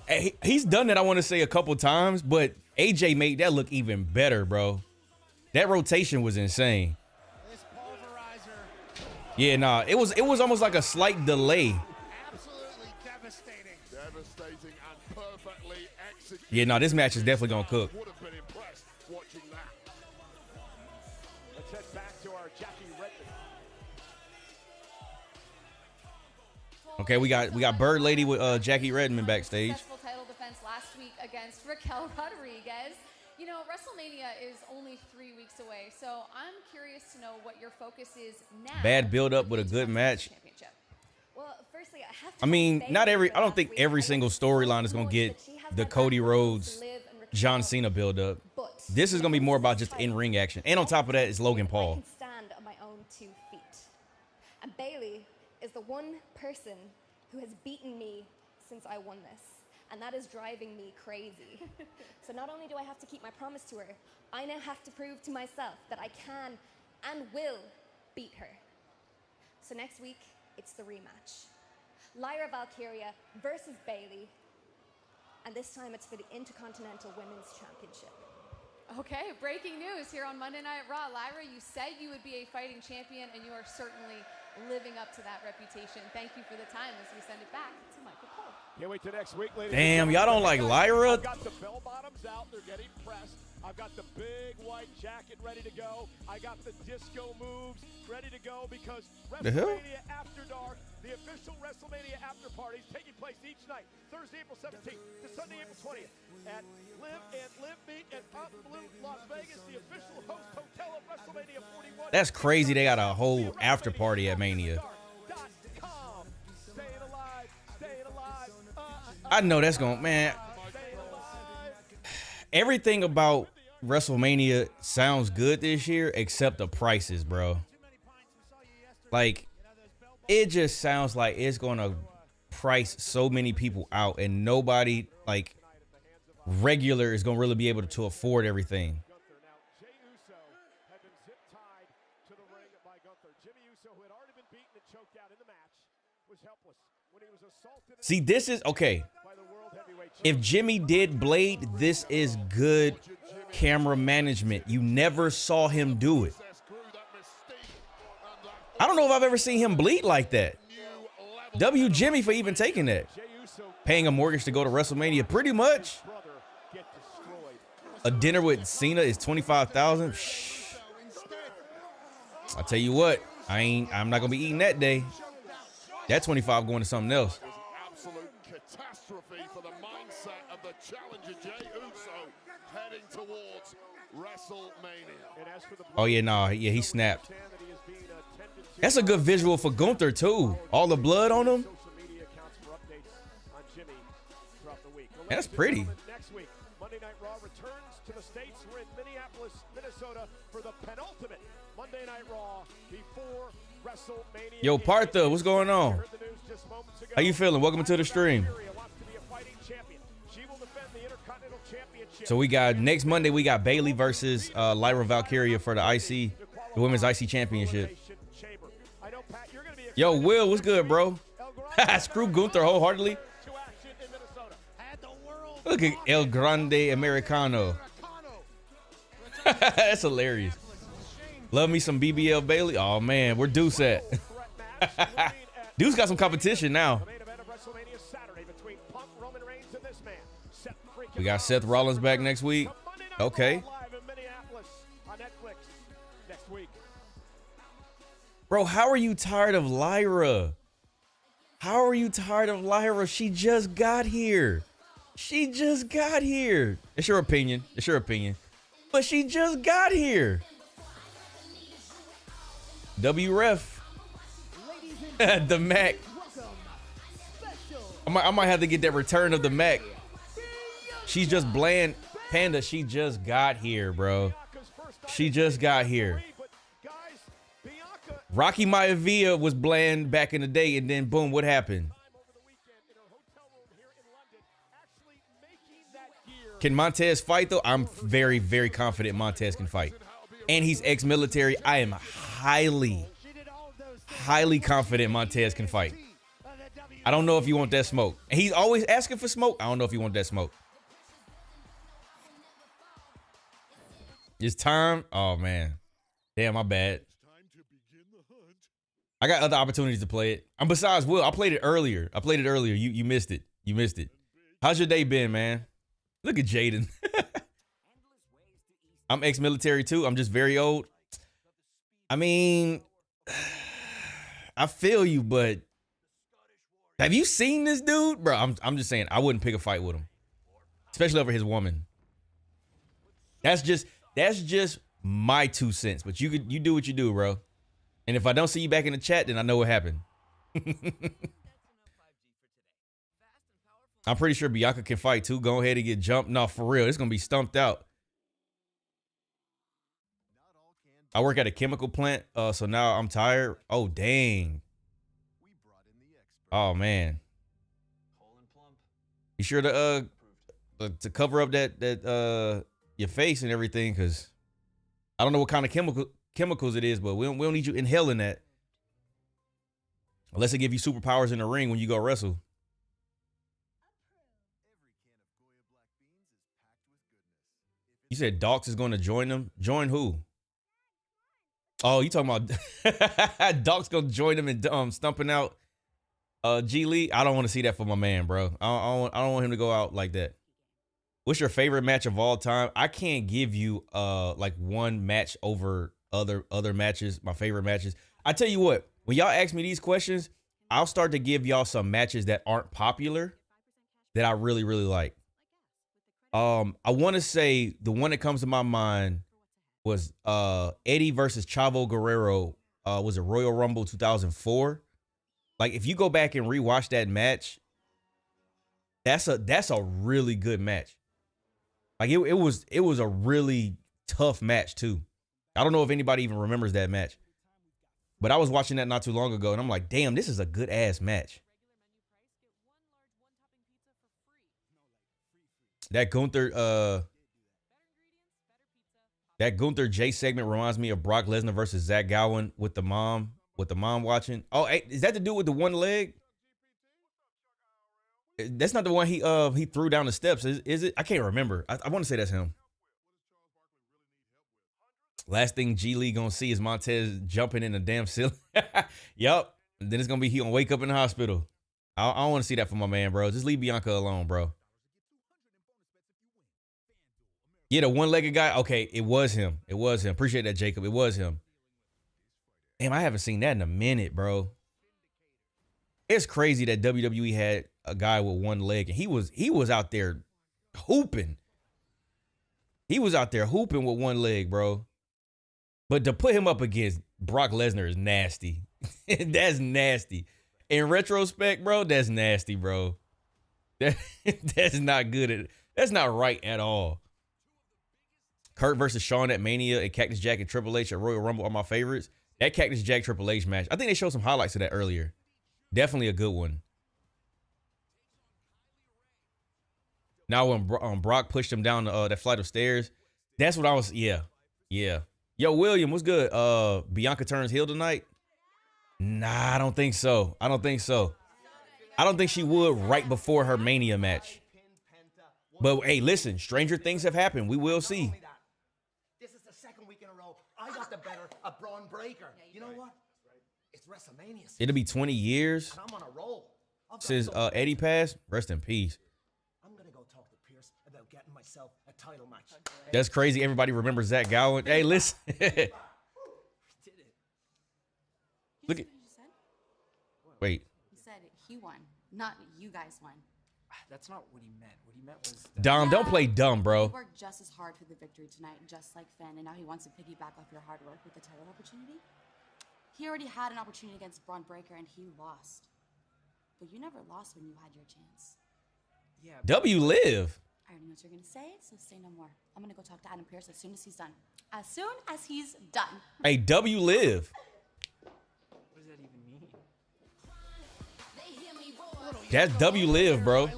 Hey, he's done that, I want to say, a couple times, but AJ made that look even better, bro. That rotation was insane. Yeah, nah, it was almost like a slight delay. Absolutely devastating. Devastating and perfectly executed. Yeah, nah, this match is definitely gonna cook. Would have been impressed watching that. Let's head back to our Jackie Redmond. Okay, we got Bird Lady with Jackie Redmond backstage. Successful title defense last week against Raquel Rodriguez. You know, WrestleMania is only 3 weeks away, so I'm curious to know what your focus is now. Bad build up with a good match. Well, firstly, I have to I mean, I don't think every single storyline is gonna get the Cody Rhodes, John Cena build up. This is gonna be more about just in-ring action. And on top of that, it's Logan I Paul. can stand on my own 2 feet. And Bailey is the one person who has beaten me since I won this. And that is driving me crazy. So not only do I have to keep my promise to her, I now have to prove to myself that I can and will beat her. So next week, it's the rematch. Lyra Valkyria versus Bailey. and this time it's for the Intercontinental Women's Championship. Okay, breaking news here on Monday Night Raw. Lyra, you said you would be a fighting champion, and you are certainly living up to that reputation. Thank you for the time as we send it back to Michael Cole. Can't wait till next week, ladies. Damn, y'all don't like Lyra? I've got the bell bottoms out. They're getting pressed. I've got the big white jacket ready to go. I got the disco moves ready to go because WrestleMania After Dark, the official WrestleMania after party, is taking place each night, Thursday, April 17th to Sunday, April 20th at Live Meet at Blue, Las Vegas, the official host hotel of WrestleMania 41. That's crazy. They got a whole after party at Mania. Staying alive, staying alive. I know that's going, man. Everything about WrestleMania sounds good this year except the prices, bro. Like, it just sounds like it's going to price so many people out, and nobody, like, regular is going to really be able to afford everything. Jey Uso had been zip tied to the ring by Gunther. Jimmy Uso, who had already been beaten and choked out in the match, was helpless when he was assaulted. See, this is okay. If Jimmy did Blade, this is good camera management. You never saw him do it. I don't know if I've ever seen him bleed like that. W Jimmy for even taking that. Paying a mortgage to go to WrestleMania, pretty much. A dinner with Cena is $25,000. I'll tell you what, I'm not gonna be eating that day. That 25 going to something else. Absolute catastrophe for the mindset of the challenger Jey Uso heading towards WrestleMania. And as for the Oh yeah, nah, yeah, he snapped. That's a good visual for Gunther too. All the blood on him. That's pretty. Next week, Monday Night Raw returns to the States. We're in Minneapolis, Minnesota for the penultimate Monday Night Raw before WrestleMania. Yo, Partha, what's going on? How you feeling? Welcome to the stream. So we got next Monday, we got Bayley versus Lyra Valkyria for the IC, the Women's IC Championship. Yo, Will, what's good, bro? Screw Gunther wholeheartedly. Look at El Grande Americano. That's hilarious. Love me some BBL Bayley. Oh man, where Deuce at? Deuce got some competition now. We got Seth Rollins back next week. Okay. Bro, how are you tired of Lyra? How are you tired of Lyra? She just got here. She just got here. It's your opinion. It's your opinion. But she just got here. WREF. The Mac. I might have to get that return of the Mac. She's just bland. Panda, she just got here, bro. She just got here. Rocky Maivia was bland back in the day, and then boom, what happened? Can Montez fight, though? I'm very, very confident Montez can fight. And he's ex-military. I am highly, highly confident Montez can fight. I don't know if you want that smoke. And he's always asking for smoke. I don't know if you want that smoke. It's time. Oh, man. Damn, my bad. I got other opportunities to play it. And besides, Will, I played it earlier. You missed it. You missed it. How's your day been, man? Look at Jaden. I'm ex-military too. I'm just very old. I mean, I feel you, but have you seen this dude? Bro, I'm just saying, I wouldn't pick a fight with him. Especially over his woman. That's just my 2 cents. But you do what you do, bro. And if I don't see you back in the chat, then I know what happened. I'm pretty sure Bianca can fight too. Go ahead and get jumped. No, for real. It's going to be stumped out. I work at a chemical plant, so now I'm tired. Oh, dang. Oh, man. Be sure to cover up that your face and everything, because I don't know what kind of chemicals it is, but we don't need you inhaling that. Unless they give you superpowers in the ring when you go wrestle. You said Docs is going to join them. Join who? Oh, you talking about Doc's gonna join them and stumping out G Lee? I don't want to see that for my man, bro. I don't want him to go out like that. What's your favorite match of all time? I can't give you like one match over other matches. My favorite matches. I tell you what, when y'all ask me these questions, I'll start to give y'all some matches that aren't popular that I really, really like. I want to say the one that comes to my mind was Eddie versus Chavo Guerrero. Was it Royal Rumble 2004? Like, if you go back and rewatch that match, that's a really good match. Like, it was a really tough match too. I don't know if anybody even remembers that match, but I was watching that not too long ago, and I'm like, damn, this is a good ass match. That Gunther Jey segment reminds me of Brock Lesnar versus Zach Gowen with the mom watching. Oh, hey, is that the dude with the one leg? That's not the one he threw down the steps, is it? I can't remember. I want to say that's him. Last thing G Lee gonna see is Montez jumping in the damn ceiling. Yup. And then it's gonna be he gonna wake up in the hospital. I don't want to see that for my man, bro. Just leave Bianca alone, bro. Yeah, the one-legged guy. Okay, it was him. It was him. Appreciate that, Jacob. It was him. Damn, I haven't seen that in a minute, bro. It's crazy that WWE had a guy with one leg, and he was out there hooping. He was out there hooping with one leg, bro. But to put him up against Brock Lesnar is nasty. That's nasty. In retrospect, bro, that's nasty, bro. That's not good. That's not right at all. Kurt versus Shawn at Mania and Cactus Jack and Triple H at Royal Rumble are my favorites. That Cactus Jack Triple H match, I think they showed some highlights of that earlier. Definitely a good one. Now when Brock pushed him down that flight of stairs, that's what I was. Yeah. Yo, William, what's good? Bianca turns heel tonight? Nah, I don't think so. I don't think she would right before her Mania match. But hey, listen, stranger things have happened. We will see. This is the second week in a row I got the better of Braun Breaker. You know what? It's WrestleMania. It'll be 20 years I'm on a roll. since Eddie passed. Rest in peace. I'm gonna go talk to Pierce about getting myself a title match. That's crazy. Everybody remembers Zach Gowen. Hey, listen. Look at. Wait. He said he won, not you guys won. That's not what he meant. What he meant was... Dom, don't play dumb, bro. He worked just as hard for the victory tonight, just like Finn, and now he wants to piggyback off your hard work with the title opportunity. He already had an opportunity against Braun Breaker, and he lost. But you never lost when you had your chance. Yeah. W live. I already know what you're going to say, so say no more. I'm going to go talk to Adam Pearce as soon as he's done. As soon as he's done. Hey, W live. What does that even mean? That's W live, bro. In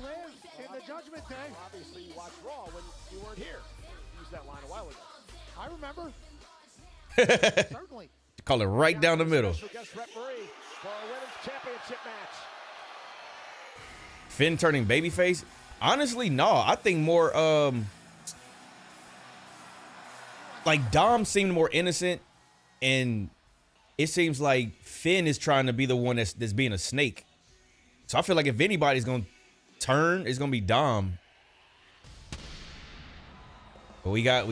the Judgment Day. Obviously, you watched Raw when you weren't here. You used that line a while ago. I remember. Certainly. Call it right down the middle. Special guest referee for our women's championship match. Finn turning babyface? Honestly, no. I think more like Dom seemed more innocent, and it seems like Finn is trying to be the one that's being a snake. So I feel like if anybody's gonna turn, it's gonna be Dom. But we got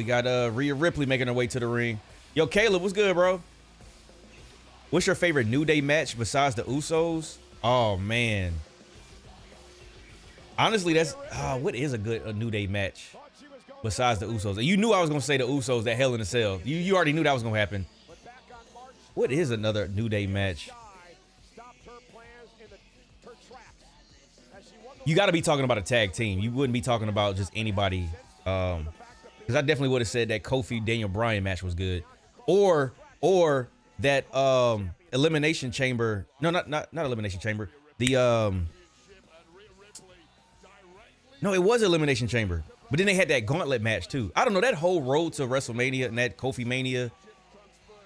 Rhea Ripley making her way to the ring. Yo, Caleb, what's good, bro? What's your favorite New Day match besides the Usos? Oh man. Honestly, that's what is a good New Day match besides the Usos? And you knew I was gonna say the Usos, that Hell in a Cell. You already knew that was gonna happen. What is another New Day match? You got to be talking about a tag team. You wouldn't be talking about just anybody. Because I definitely would have said that Kofi Daniel Bryan match was good, or that Elimination Chamber. No, not Elimination Chamber. The no, it was Elimination Chamber. But then they had that gauntlet match too. I don't know, that whole road to WrestleMania and that Kofi Mania.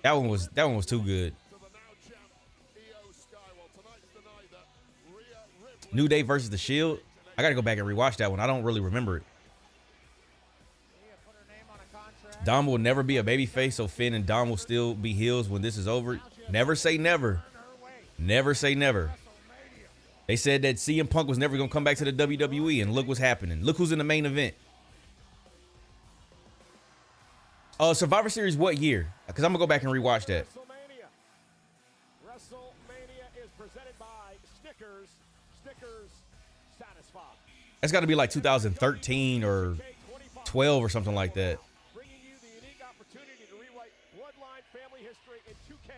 That one was too good. New Day versus The Shield. I got to go back and rewatch that one. I don't really remember it. Dom will never be a babyface, so Finn and Dom will still be heels when this is over. Never say never. Never say never. They said that CM Punk was never going to come back to the WWE, and look what's happening. Look who's in the main event. Survivor Series, what year? Because I'm going to go back and rewatch that. WrestleMania is presented by Snickers. Snickers satisfy. That's got to be like 2013 or 12 or something like that. Bringing you the unique opportunity to rewrite Bloodline family history in 2K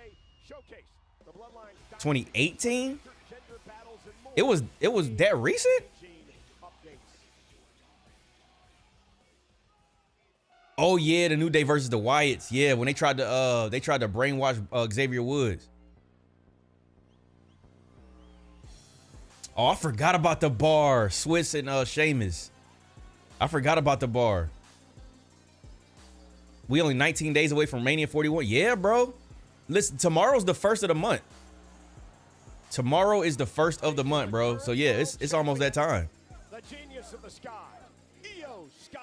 Showcase. The Bloodline 2018? It was that recent? Oh yeah, the New Day versus the Wyatts. Yeah, when they tried to brainwash Xavier Woods. Oh, I forgot about the bar. Swiss and Sheamus. I forgot about the bar. We only 19 days away from Mania 41. Yeah, bro. Listen, tomorrow's the first of the month. Tomorrow is the first of the month, bro. So yeah, it's almost that time. The genius of the sky, IYO SKY.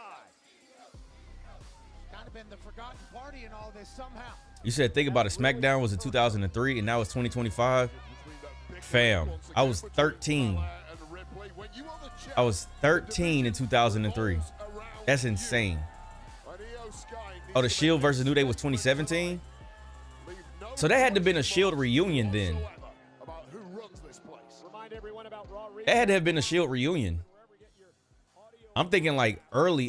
Kind of been the forgotten party in all this somehow. You said think about it. SmackDown was in 2003 and now it's 2025. Fam, I was 13. I was 13 in 2003. That's insane. Oh, the Shield versus New Day was 2017. So that had to have been a Shield reunion then. That had to have been a Shield reunion. I'm thinking like early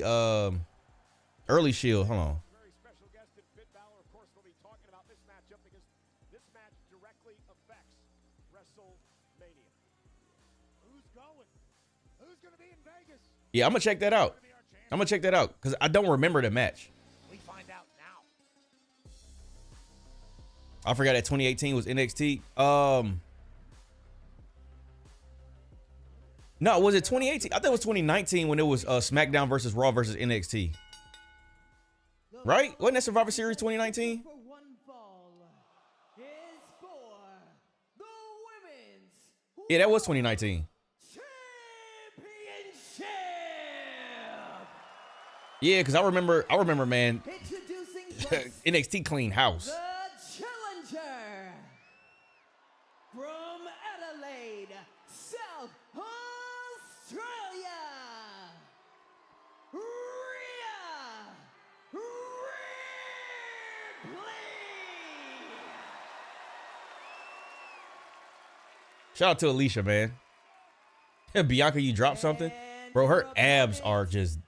Shield. Hold on. Yeah, I'm gonna check that out. I'm gonna check that out because I don't remember the match. We find out now. I forgot that 2018 was NXT. No, was it 2018? I thought it was 2019 when it was SmackDown versus Raw versus NXT. Right? Wasn't that Survivor Series 2019? Yeah, that was 2019. Yeah, because I remember, man, NXT clean house. The challenger from Adelaide, South Australia, Rhea Ripley. Shout out to Alicia, man. Bianca, you dropped something? Bro, her abs are just...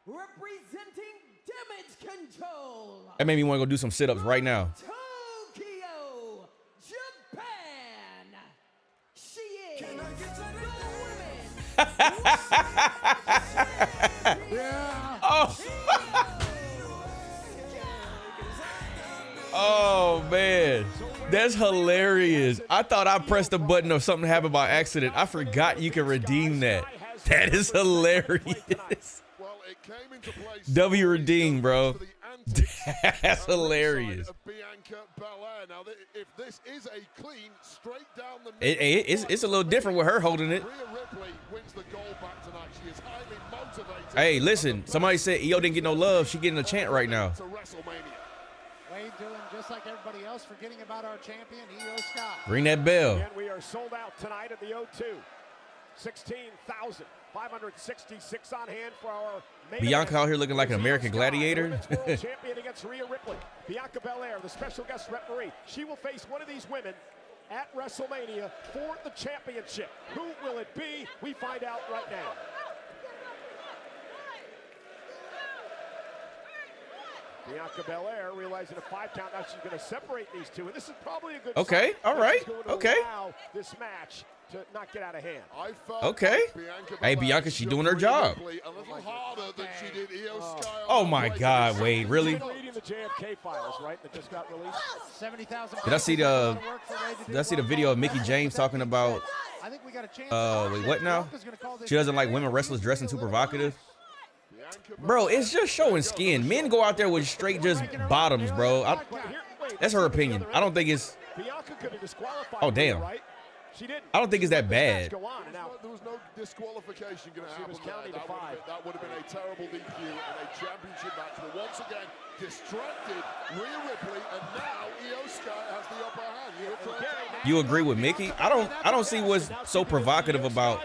Representing Damage Control. That made me want to go do some sit-ups right now. Tokyo, Japan. She is the Oh. Oh, man. That's hilarious. I thought I pressed a button or something happened by accident. I forgot you can redeem that. That is hilarious. W redeem, bro. That's hilarious. Bianca Belair. Now, if this is a clean, straight down the it's a little different with her holding it. Rhea Ripley wins the gold back tonight. She is highly motivated. Hey, listen. Somebody said EO didn't get no love. She getting a chant right now. Wade doing just like everybody else, forgetting about our champion, IYO SKY. Ring that bell. And we are sold out tonight at the O2. 16,566 on hand for our main Bianca event. out here looking like an American gladiator. Champion against Rhea Ripley. Bianca Belair, the special guest referee. She will face one of these women at WrestleMania for the championship. Who will it be? We find out right now. Bianca Belair realizing a 5 count. Now she's going to separate these two, and this is probably a good Okay, sign. all right, She's going to okay. allow this match to not get out of hand. Okay. Hey, Bianca, she doing her job. A little harder than she did IYO SKY. Oh, my God, Wade, really? Reading the JFK files, right, that just got released. 70,000. Did I see the video of Mickie James talking about, wait, what now? She doesn't like women wrestlers dressing too provocative. Bro, it's just showing skin. Men go out there with straight just bottoms, bro. That's her opinion. I don't think it's... Oh, damn. She didn't. I don't think it's that bad. There was no disqualification going to happen there. That would have been a terrible DQ in a championship match. But once again, distracted Rhea Ripley, and now IYO SKY has the upper hand. You agree with Mickey? I don't see what's so provocative about.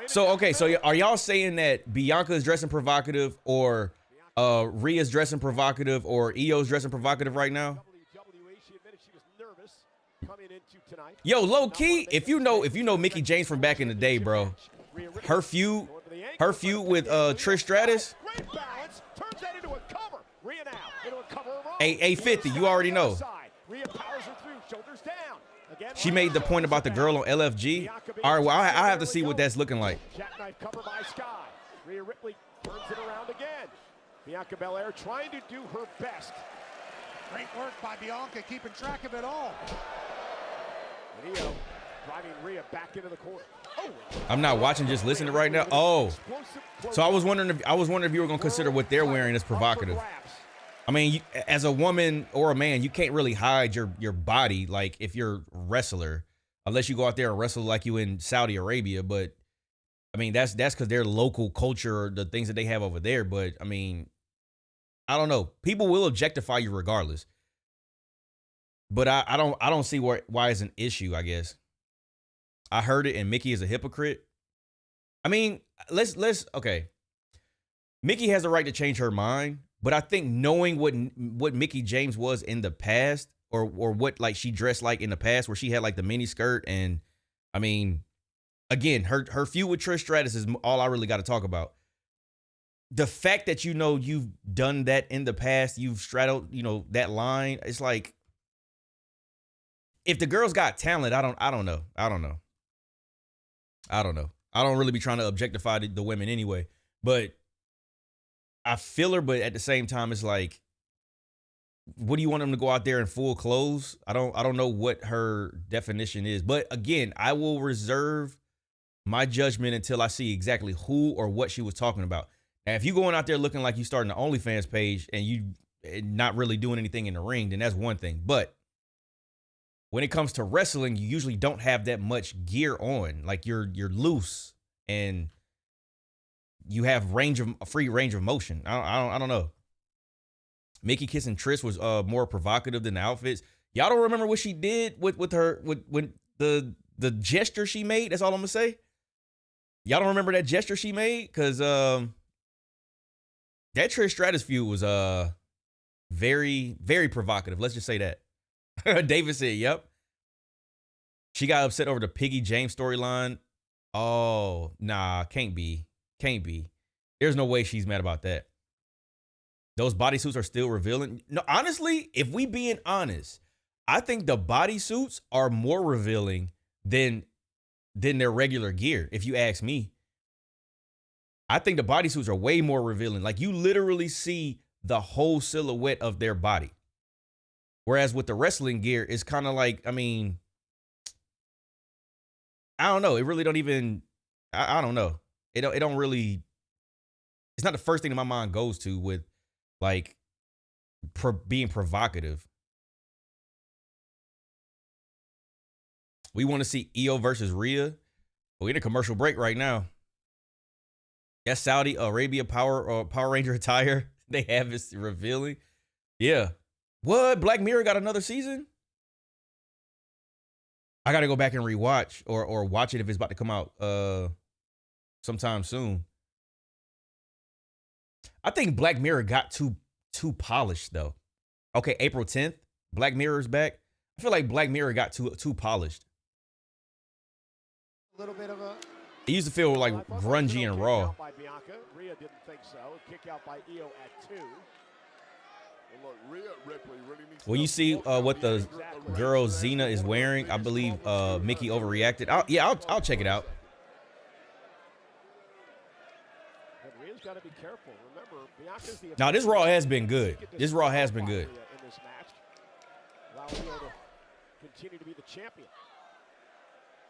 So okay, so are y'all saying that Bianca is dressing provocative, or Rhea's dressing provocative, or IYO's dressing provocative right now? Yo, low key, if you know Mickey James from back in the day, bro, her feud with Trish Stratus. A 50, you already know. She made the point about the girl on LFG. All right, well, I have to see what that's looking like. Jackknife cover by Sky. Rhea Ripley turns it around again. Bianca Belair trying to do her best. Great work by Bianca, keeping track of it all. And IYO driving Rhea back into the corner. Oh. I'm not watching, just listening right now. Oh, so I was wondering if you were gonna consider what they're wearing as provocative. I mean, as a woman or a man, you can't really hide your body, like if you're a wrestler, unless you go out there and wrestle like you in Saudi Arabia. But I mean, that's because their local culture, or the things that they have over there. But I mean, I don't know. People will objectify you regardless. But I don't see why it's an issue, I guess. I heard it, and Mickey is a hypocrite. I mean, let's okay. Mickey has the right to change her mind, but I think knowing what Mickey James was in the past, or what like she dressed like in the past, where she had like the mini skirt, and I mean, again, her feud with Trish Stratus is all I really got to talk about. The fact that you've done that in the past, you've straddled that line. It's like, if the girl's got talent, I don't know. I don't really be trying to objectify the women anyway, but I feel her. But at the same time, it's like, what do you want them to go out there in full clothes? I don't know what her definition is. But again, I will reserve my judgment until I see exactly who or what she was talking about. Now, if you going out there looking like you starting the OnlyFans page and you not really doing anything in the ring, then that's one thing. But when it comes to wrestling, you usually don't have that much gear on. Like you're loose and you have free range of motion. I don't know. Mickey kissing Trish was more provocative than the outfits. Y'all don't remember what she did with the gesture she made? That's all I'm gonna say. Y'all don't remember that gesture she made? Because that Trish Stratus feud was very, very provocative. Let's just say that. David said, yep. She got upset over the Piggy James storyline. Oh, nah, can't be. There's no way she's mad about that. Those bodysuits are still revealing. No, honestly, if we being honest, I think the bodysuits are more revealing than their regular gear, if you ask me. I think the bodysuits are way more revealing. Like, you literally see the whole silhouette of their body. Whereas with the wrestling gear, it's kind of like, I mean, I don't know. It really don't even, I don't know. It don't really, it's not the first thing that my mind goes to with like being provocative. We want to see IYO versus Rhea. We're in a commercial break right now. Yes, Saudi Arabia Power Ranger attire they have is revealing. Yeah. What? Black Mirror got another season? I got to go back and rewatch or watch it if it's about to come out sometime soon. I think Black Mirror got too polished though. Okay, April 10th, Black Mirror's back. I feel like Black Mirror got too polished. A little bit of a... It used to feel like grungy and raw. By Bianca. Rhea didn't think so. Kick out by IYO at 2. Well, look, Rhea Ripley really needs When you see what the girl Xena is wearing, I believe Mickey overreacted. I'll check it out. But Rhea's got to be careful. Remember, Bianca's the Now, this Raw has been good. This Raw has been good. In this match, allow IYO to continue to be the champion.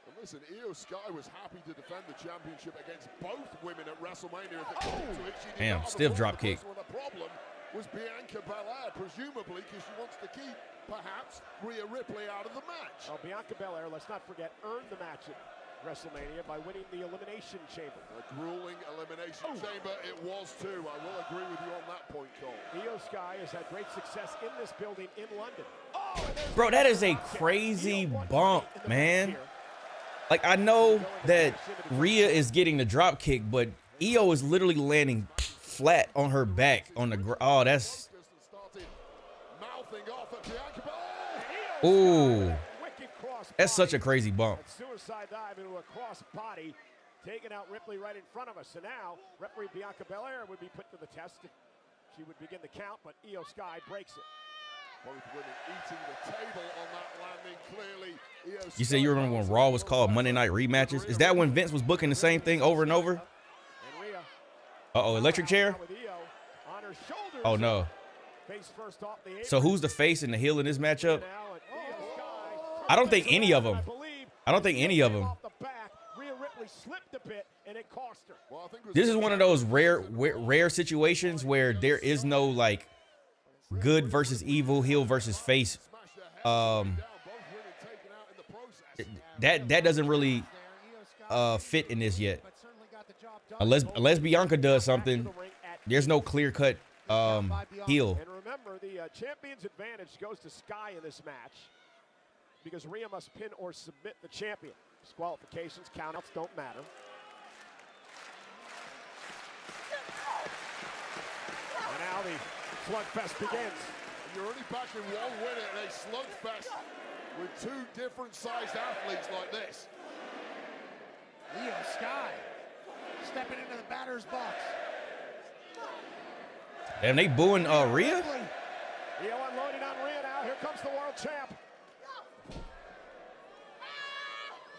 And listen, IYO SKY was happy to defend the championship against both women at WrestleMania. If it came to it, she did Damn, not stiff have a drop kick. The problem was Bianca Belair, presumably because she wants to keep perhaps Rhea Ripley out of the match. Well, Bianca Belair, let's not forget, earned the match at WrestleMania by winning the Elimination Chamber. A grueling Elimination Chamber it was too. I will agree with you on that point, Cole. IYO SKY has had great success in this building in London. Bro, that is a crazy bump, man. Like, I know that Rhea is getting the drop kick, but IYO is literally landing flat on her back on the ground. Oh, that's... Ooh. That's such a crazy bump. Suicide dive into a cross body, taking out Ripley right in front of us. So now, referee Bianca Belair would be put to the test. She would begin the count, but IYO SKY breaks it. Both women eating the table on that landing, clearly. You said you remember when Raw was called Monday Night Rematches? Is that when Vince was booking the same thing over and over? Uh-oh, electric chair? Oh, no. So who's the face and the heel in this matchup? I don't think any of them. I don't think any of them. This is one of those rare situations where there is no, like, good versus evil, heel versus face. That doesn't really fit in this yet. Unless Bianca does something, there's no clear-cut heel. And remember, the champion's advantage goes to Sky in this match because Rhea must pin or submit the champion. Disqualifications, countouts don't matter. And now the slugfest begins. You're only back in one win at a slugfest with two different sized athletes like this. IYO SKY stepping into the batter's box. And they booing Rhea? IYO unloading on Rhea now. Here comes the world champ.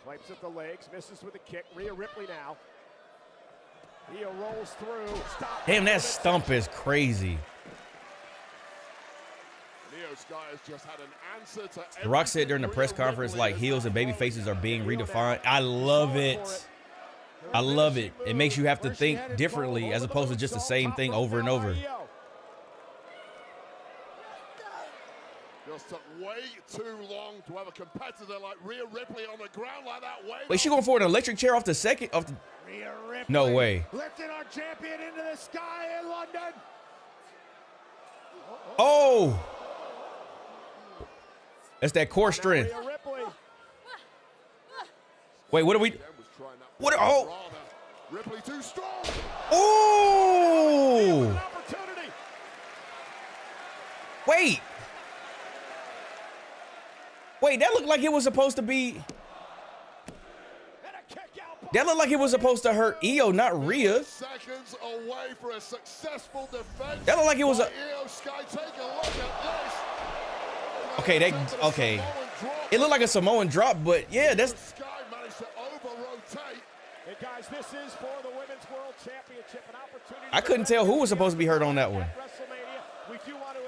Wipes at the legs, misses with a kick. Rhea Ripley now. IYO rolls through. Stop. Damn, that stump is crazy. IYO SKY has just had an answer to The Rock said during the press conference, like, heels and baby faces are being redefined. I love it. I love it. It makes you have to think differently as opposed to just the same thing over and over. Just took way too long to have a competitor like Rhea Ripley on the ground like that. Wait, she going for an electric chair off the second? Rhea Ripley No way. lifting our champion into the sky in London. Oh! That's that core strength. Wait, what are we? What? Oh! Ripley too strong. Oh! Wait. Wait, that looked like it was supposed to be. That looked like it was supposed to hurt IYO, not Rhea. Seconds away for a successful defense. That looked like it was a. IYO SKY, take a look at this. Okay. It looked like a Samoan drop, but yeah, that's. SKY managed to over-rotate. And guys, this is for the Women's World Championship, an opportunity. I couldn't tell who was supposed to be hurt on that one. WrestleMania. We do want to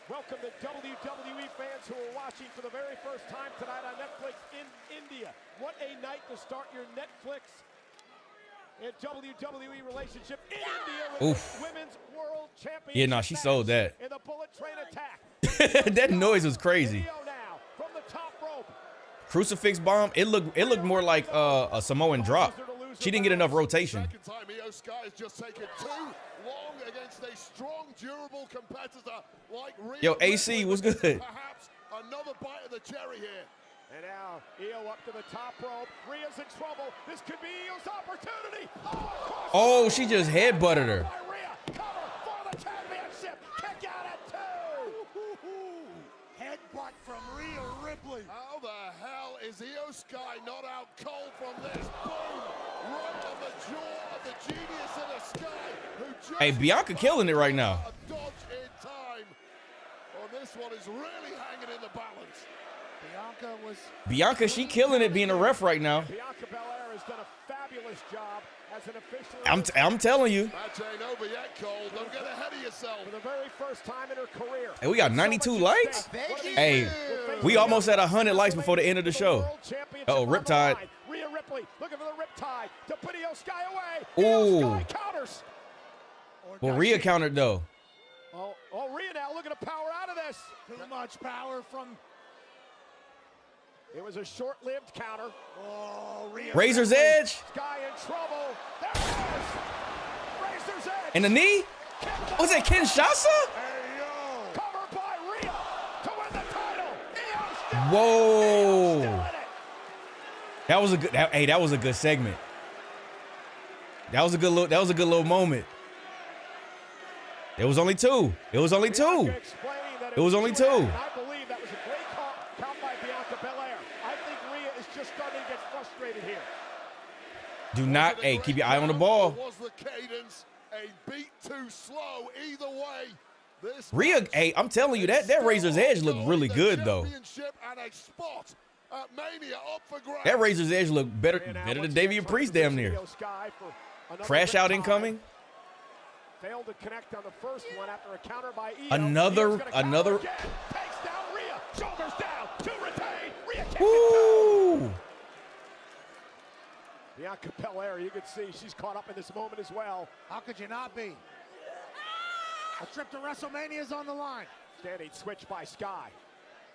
welcome the WWE fans who are watching for the very first time tonight on Netflix in India. What a night to start your Netflix and WWE relationship in India with the Women's World Championship. Yeah, no, she sold that. In the bullet train attack. That noise was crazy. Now from the top rope. Crucifix bomb. It looked more like a Samoan drop. She didn't get enough rotation. Second time IYO SKY has just taken too long against a strong, durable competitor like Rhea. Yo, AC, what's good? Perhaps another bite of the cherry here. And now IYO up to the top rope. Rhea's in trouble. This could be IYO's opportunity. Oh, she just headbutted her. Rhea, cover for the championship. Kick out at two. Headbutt from Rhea Ripley. How the hell is IYO SKY not out cold from this? Boom! Right on the jaw of the genius of the sky, who just Hey, Bianca killing it right now. a dodge in time. Well, this one is really hanging in the balance. Bianca, she killing it being a ref right now. Bianca Belair has done a fabulous job as an official. I'm telling you. Match ain't over yet, Cole. Don't get ahead of yourself. For the very first time in her career. Hey, we got 92 likes. Hey, we almost had 100 likes before the end of the show. Uh-oh, Riptide. Rhea Ripley looking for the Riptide to put IYO SKY away. Ooh. IYO SKY counters. Well, Rhea countered though. Oh, Rhea now looking to power out of this. this. Too much power from... It was a short-lived counter. Oh, Razor's Edge. Sky in trouble. There it is. Razor's Edge. And the knee? Was it Kinshasa? Covered by Rhea to win the title. Whoa. That was a good. That was a good segment. That was a good little moment. It was only two. It was only two. It was only two. I believe that was a great count by Bianca Belair. I think Rhea is just starting to get frustrated here. Do not, keep your eye on the ball. Was the cadence a beat too slow? Either way, this Rhea, I'm telling you that Razor's Edge looked really good though. And a spot at Mania up for grabs. That Razor's Edge looked better than Damian Priest damn near. Crash out incoming. Failed to connect on the first one after a counter by IYO. Another. Takes down Rhea. Shoulders down to retain. Rhea kicks Woo! it down. Bianca Belair, you can see she's caught up in this moment as well. How could you not be? A trip to WrestleMania is on the line. Standing switch by Sky.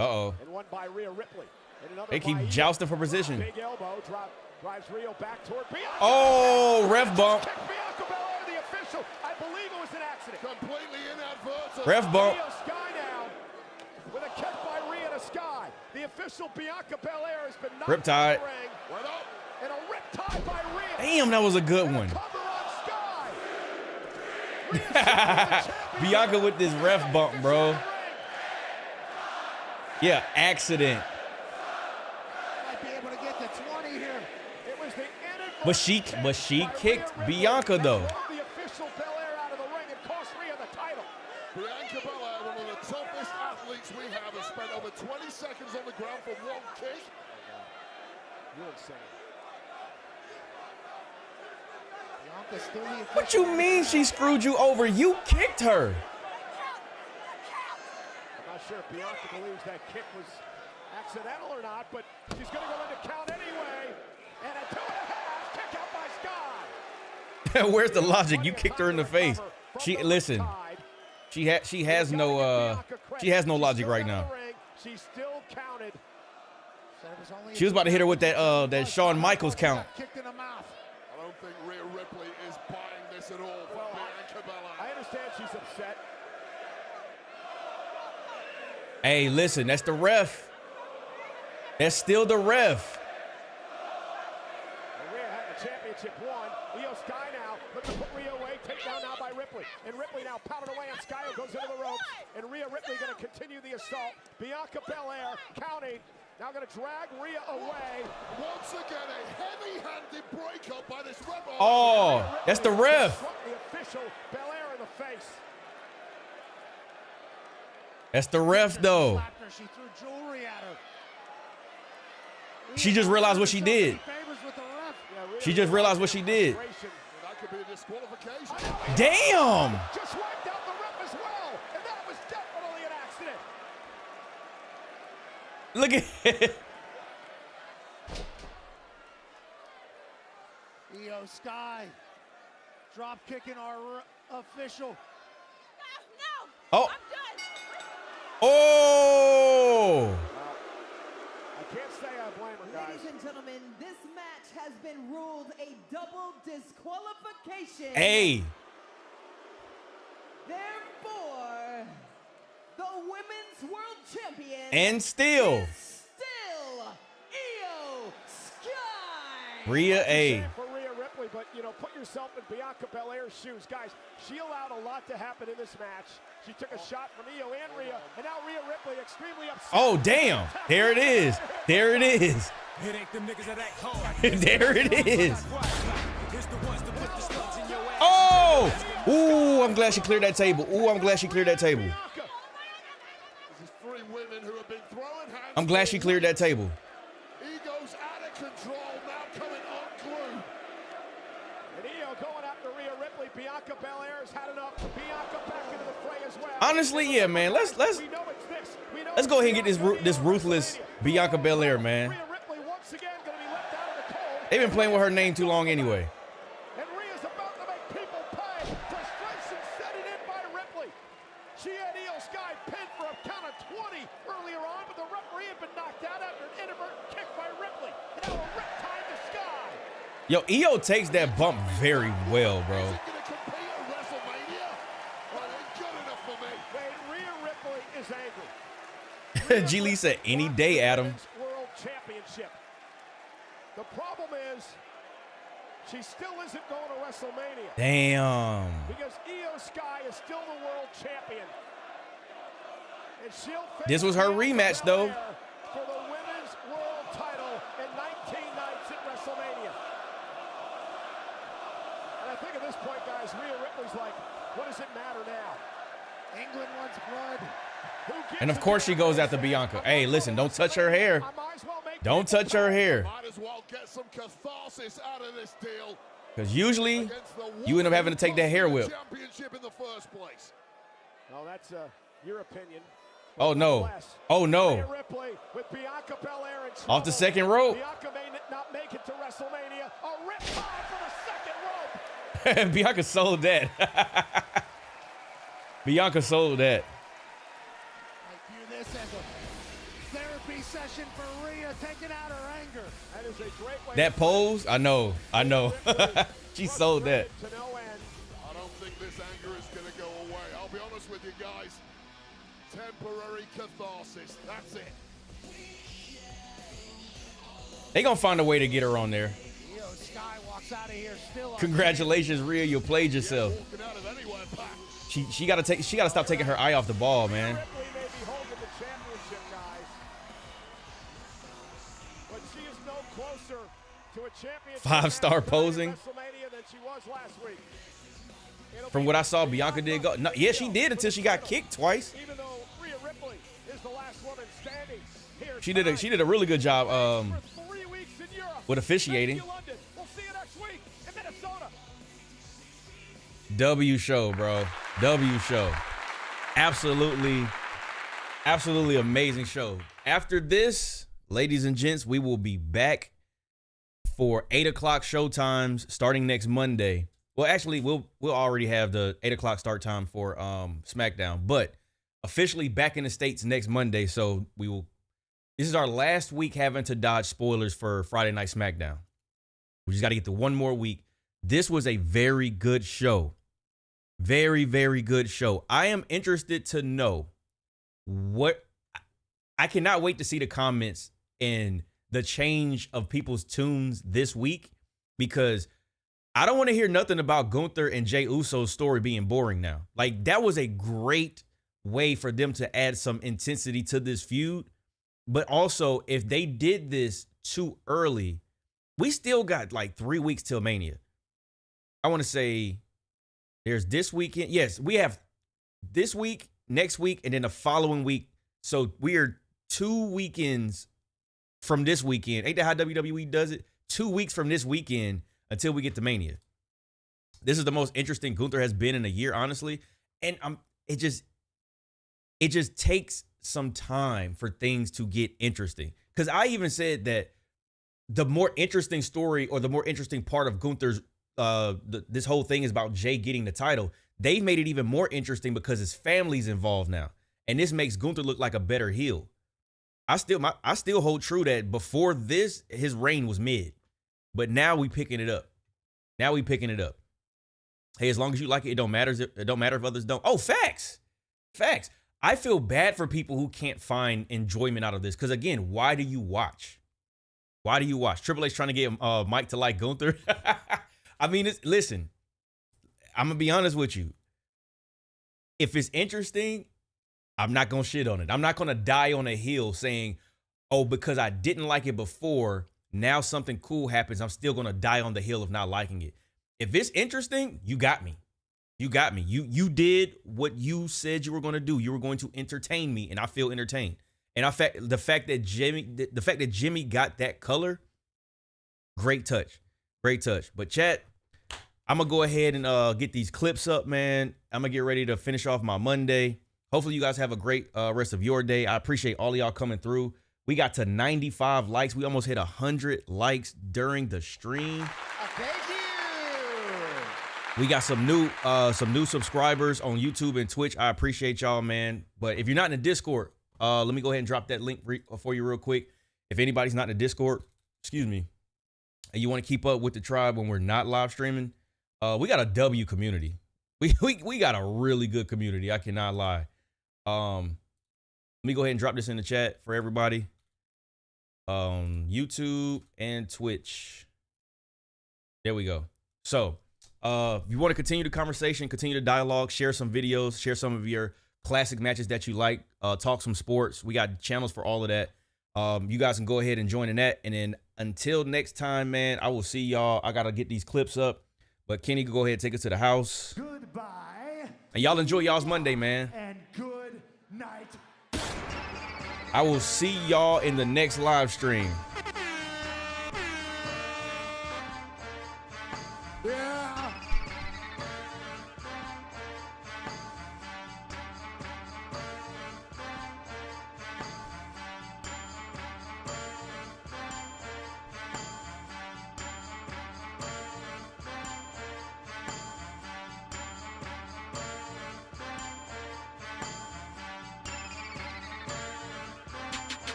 Uh-oh. And one by Rhea Ripley. And another They keep by jousting for position. Big elbow drives Rhea back toward Bianca. Oh, ref bump. Bianca Belair, the official. I believe it was an accident. Completely inadvertent. Ref bump. IYO SKY now with a kick by Rhea to Sky. The official Bianca Belair has been knocked Riptide. out of the ring. Went up. And a riptide by Rhea. Damn, that was a good one. Bianca with this ref bump, bro. Yeah, accident. Might be able to get to 20 here. It was the But she kicked Bianca though. The official Belair out of the ring and cost Rhea the title. Bianca Belair, one of the toughest athletes we have, has spent over 20 seconds on the ground for one kick. You're insane. What you mean she screwed you over? You kicked her. I'm not sure if Bianca believes that kick was accidental or not, but she's going to go into count anyway. And a 2.5 kick out by Sky. Where's the logic? You kicked her in the face. She has no logic right now. She's still counted. She was about to hit her with that Shawn Michaels count. Kicked in the mouth. I don't think Rhea Ripley is buying this at all for Bianca Belair. I understand she's upset. Hey, listen, that's the ref. That's still the ref. And Rhea had the championship won. IYO SKY now looking to put Rhea away. Takedown now by Ripley. And Ripley now pounded away on Sky, who goes into the ropes. And Rhea Ripley going to continue the assault. Bianca Belair counting. Now going to drag Rhea away. Once again, a heavy-handed breakup by this ref. Oh, that's the ref. The official Belair in the face. That's the ref, though. She threw jewelry at her. She just realized what she did. She just realized what she did. That could be a disqualification. Damn. Just wiped out the ref as well. And that was definitely an accident. Look at it. IYO SKY drop kicking our official. Oh. Oh. I can't say I blame her, guys. Ladies and gentlemen, this match has been ruled a double disqualification. Hey. Therefore, the Women's World Champion And still. is still IYO SKY. Rhea A. For Rhea Ripley, but put yourself in Bianca Belair's shoes, guys. She allowed a lot to happen in this match. She took a shot from IYO and Rhea, and now Rhea Ripley extremely upset. Oh, damn. There it is. There it is. It ain't them niggas that act hard. There it is. Oh! Ooh, I'm glad she cleared that table. Ooh, I'm glad she cleared that table. I'm glad she cleared that table. Ego's out of control, now coming unglued. And IYO going after Rhea Ripley. Bianca Belair's had enough. Bianca back into the fray as well. Honestly, yeah, man. Let's go ahead and get this ruthless Bianca Belair, man. They've been playing with her name too long anyway. And Rhea's about to make people pay. Frustration setting in by Ripley. She Rhea and IYO SKY pinned for a count of 20 earlier on, but the referee had been knocked out after an inadvertent kick by Ripley. And now a riptide to Sky. Yo, IYO takes that bump very well, bro. Is he going to compete at WrestleMania? Well, it's good enough for me. Wait, Rhea Ripley is angry. G. Lee said any day, Adam. World Championship. The problem is, she still isn't going to WrestleMania. Damn. Because IYO SKY is still the world champion. And she'll This was her rematch, though. For the women's world title in 19 nights at WrestleMania. And I think at this point, guys, Rhea Ripley's like, what does it matter now? England wants blood. And of course she goes after Bianca. Hey, listen, don't touch her hair. Don't touch her hair. Might as well get some catharsis out of this deal. Because usually you end up having to take that hair whip. Championship in the first place. Oh, that's your opinion. Oh, no. Oh, no. Rhea Ripley with Bianca Belair and Off the second rope. Bianca may not make it to WrestleMania. A rip pie for the second rope. Bianca sold that. Bianca sold that. I view this as a therapy session for Rhea, taking out her anger. That is a great way. That pose, I know. She sold that. I don't think this anger is going to go away. I'll be honest with you guys. Temporary catharsis. That's it. They gonna find a way to get her on there. IYO SKY walks out of here still. Congratulations, Rhea. You played yourself. She gotta stop taking her eye off the ball, man. Ripley may be holding the championship, guys, but she is no closer to a championship. 5-star posing. WrestleMania than she was last week. From what I saw, Bianca did go. No, yeah, she did until she got kicked twice. Even though Rhea Ripley is the last woman standing here, She did a really good job for 3 weeks in Europe. with officiating. London. We'll see you next week in Minnesota. W show, bro. W show. Absolutely amazing show. After this, ladies and gents, we will be back for 8 o'clock show times starting next Monday. Well, actually, we'll already have the 8 o'clock start time for SmackDown, but officially back in the States next Monday. So this is our last week having to dodge spoilers for Friday Night SmackDown. We just got to get to one more week. This was a very good show. Very, very good show. I am interested to know I cannot wait to see the comments and the change of people's tunes this week, because I don't want to hear nothing about Gunther and Jey Uso's story being boring now. Like, that was a great way for them to add some intensity to this feud. But also, if they did this too early, we still got like 3 weeks till Mania. I want to say there's this weekend. Yes, we have this week, next week, and then the following week. So we are 2 weekends from this weekend. Ain't that how WWE does it? 2 weeks from this weekend until we get to Mania. This is the most interesting Gunther has been in a year, honestly. And it just takes some time for things to get interesting. Because I even said that the more interesting story, or the more interesting part of Gunther's this whole thing is about Jey getting the title. They've made it even more interesting because his family's involved now. And this makes Gunther look like a better heel. I still hold true that before this, his reign was mid. But now we picking it up. Hey, as long as you like it, it don't matter if others don't. Oh, facts. I feel bad for people who can't find enjoyment out of this. Because again, why do you watch? Triple H trying to get Mike to like Gunther. I mean, listen, I'm going to be honest with you. If it's interesting, I'm not going to shit on it. I'm not going to die on a hill saying, oh, because I didn't like it before, now something cool happens, I'm still going to die on the hill of not liking it. If it's interesting, you got me. You did what you said you were going to do. You were going to entertain me, and I feel entertained. And the fact that Jimmy got that color, great touch. But chat, I'm going to go ahead and get these clips up, man. I'm going to get ready to finish off my Monday. Hopefully you guys have a great rest of your day. I appreciate all of y'all coming through. We got to 95 likes. We almost hit 100 likes during the stream. Thank you. We got some new subscribers on YouTube and Twitch. I appreciate y'all, man. But if you're not in the Discord, let me go ahead and drop that link for you real quick. If anybody's not in the Discord, excuse me, and you want to keep up with the tribe when we're not live streaming, we got a W community. We got a really good community. I cannot lie. Let me go ahead and drop this in the chat for everybody. YouTube and Twitch. There we go. So if you want to continue the conversation, continue the dialogue, share some videos, share some of your classic matches that you like, talk some sports. We got channels for all of that. You guys can go ahead and join in that. And then until next time, man, I will see y'all. I got to get these clips up, but Kenny can go ahead and take us to the house. Goodbye. And y'all enjoy y'all's Monday, man. And good night. I will see y'all in the next live stream.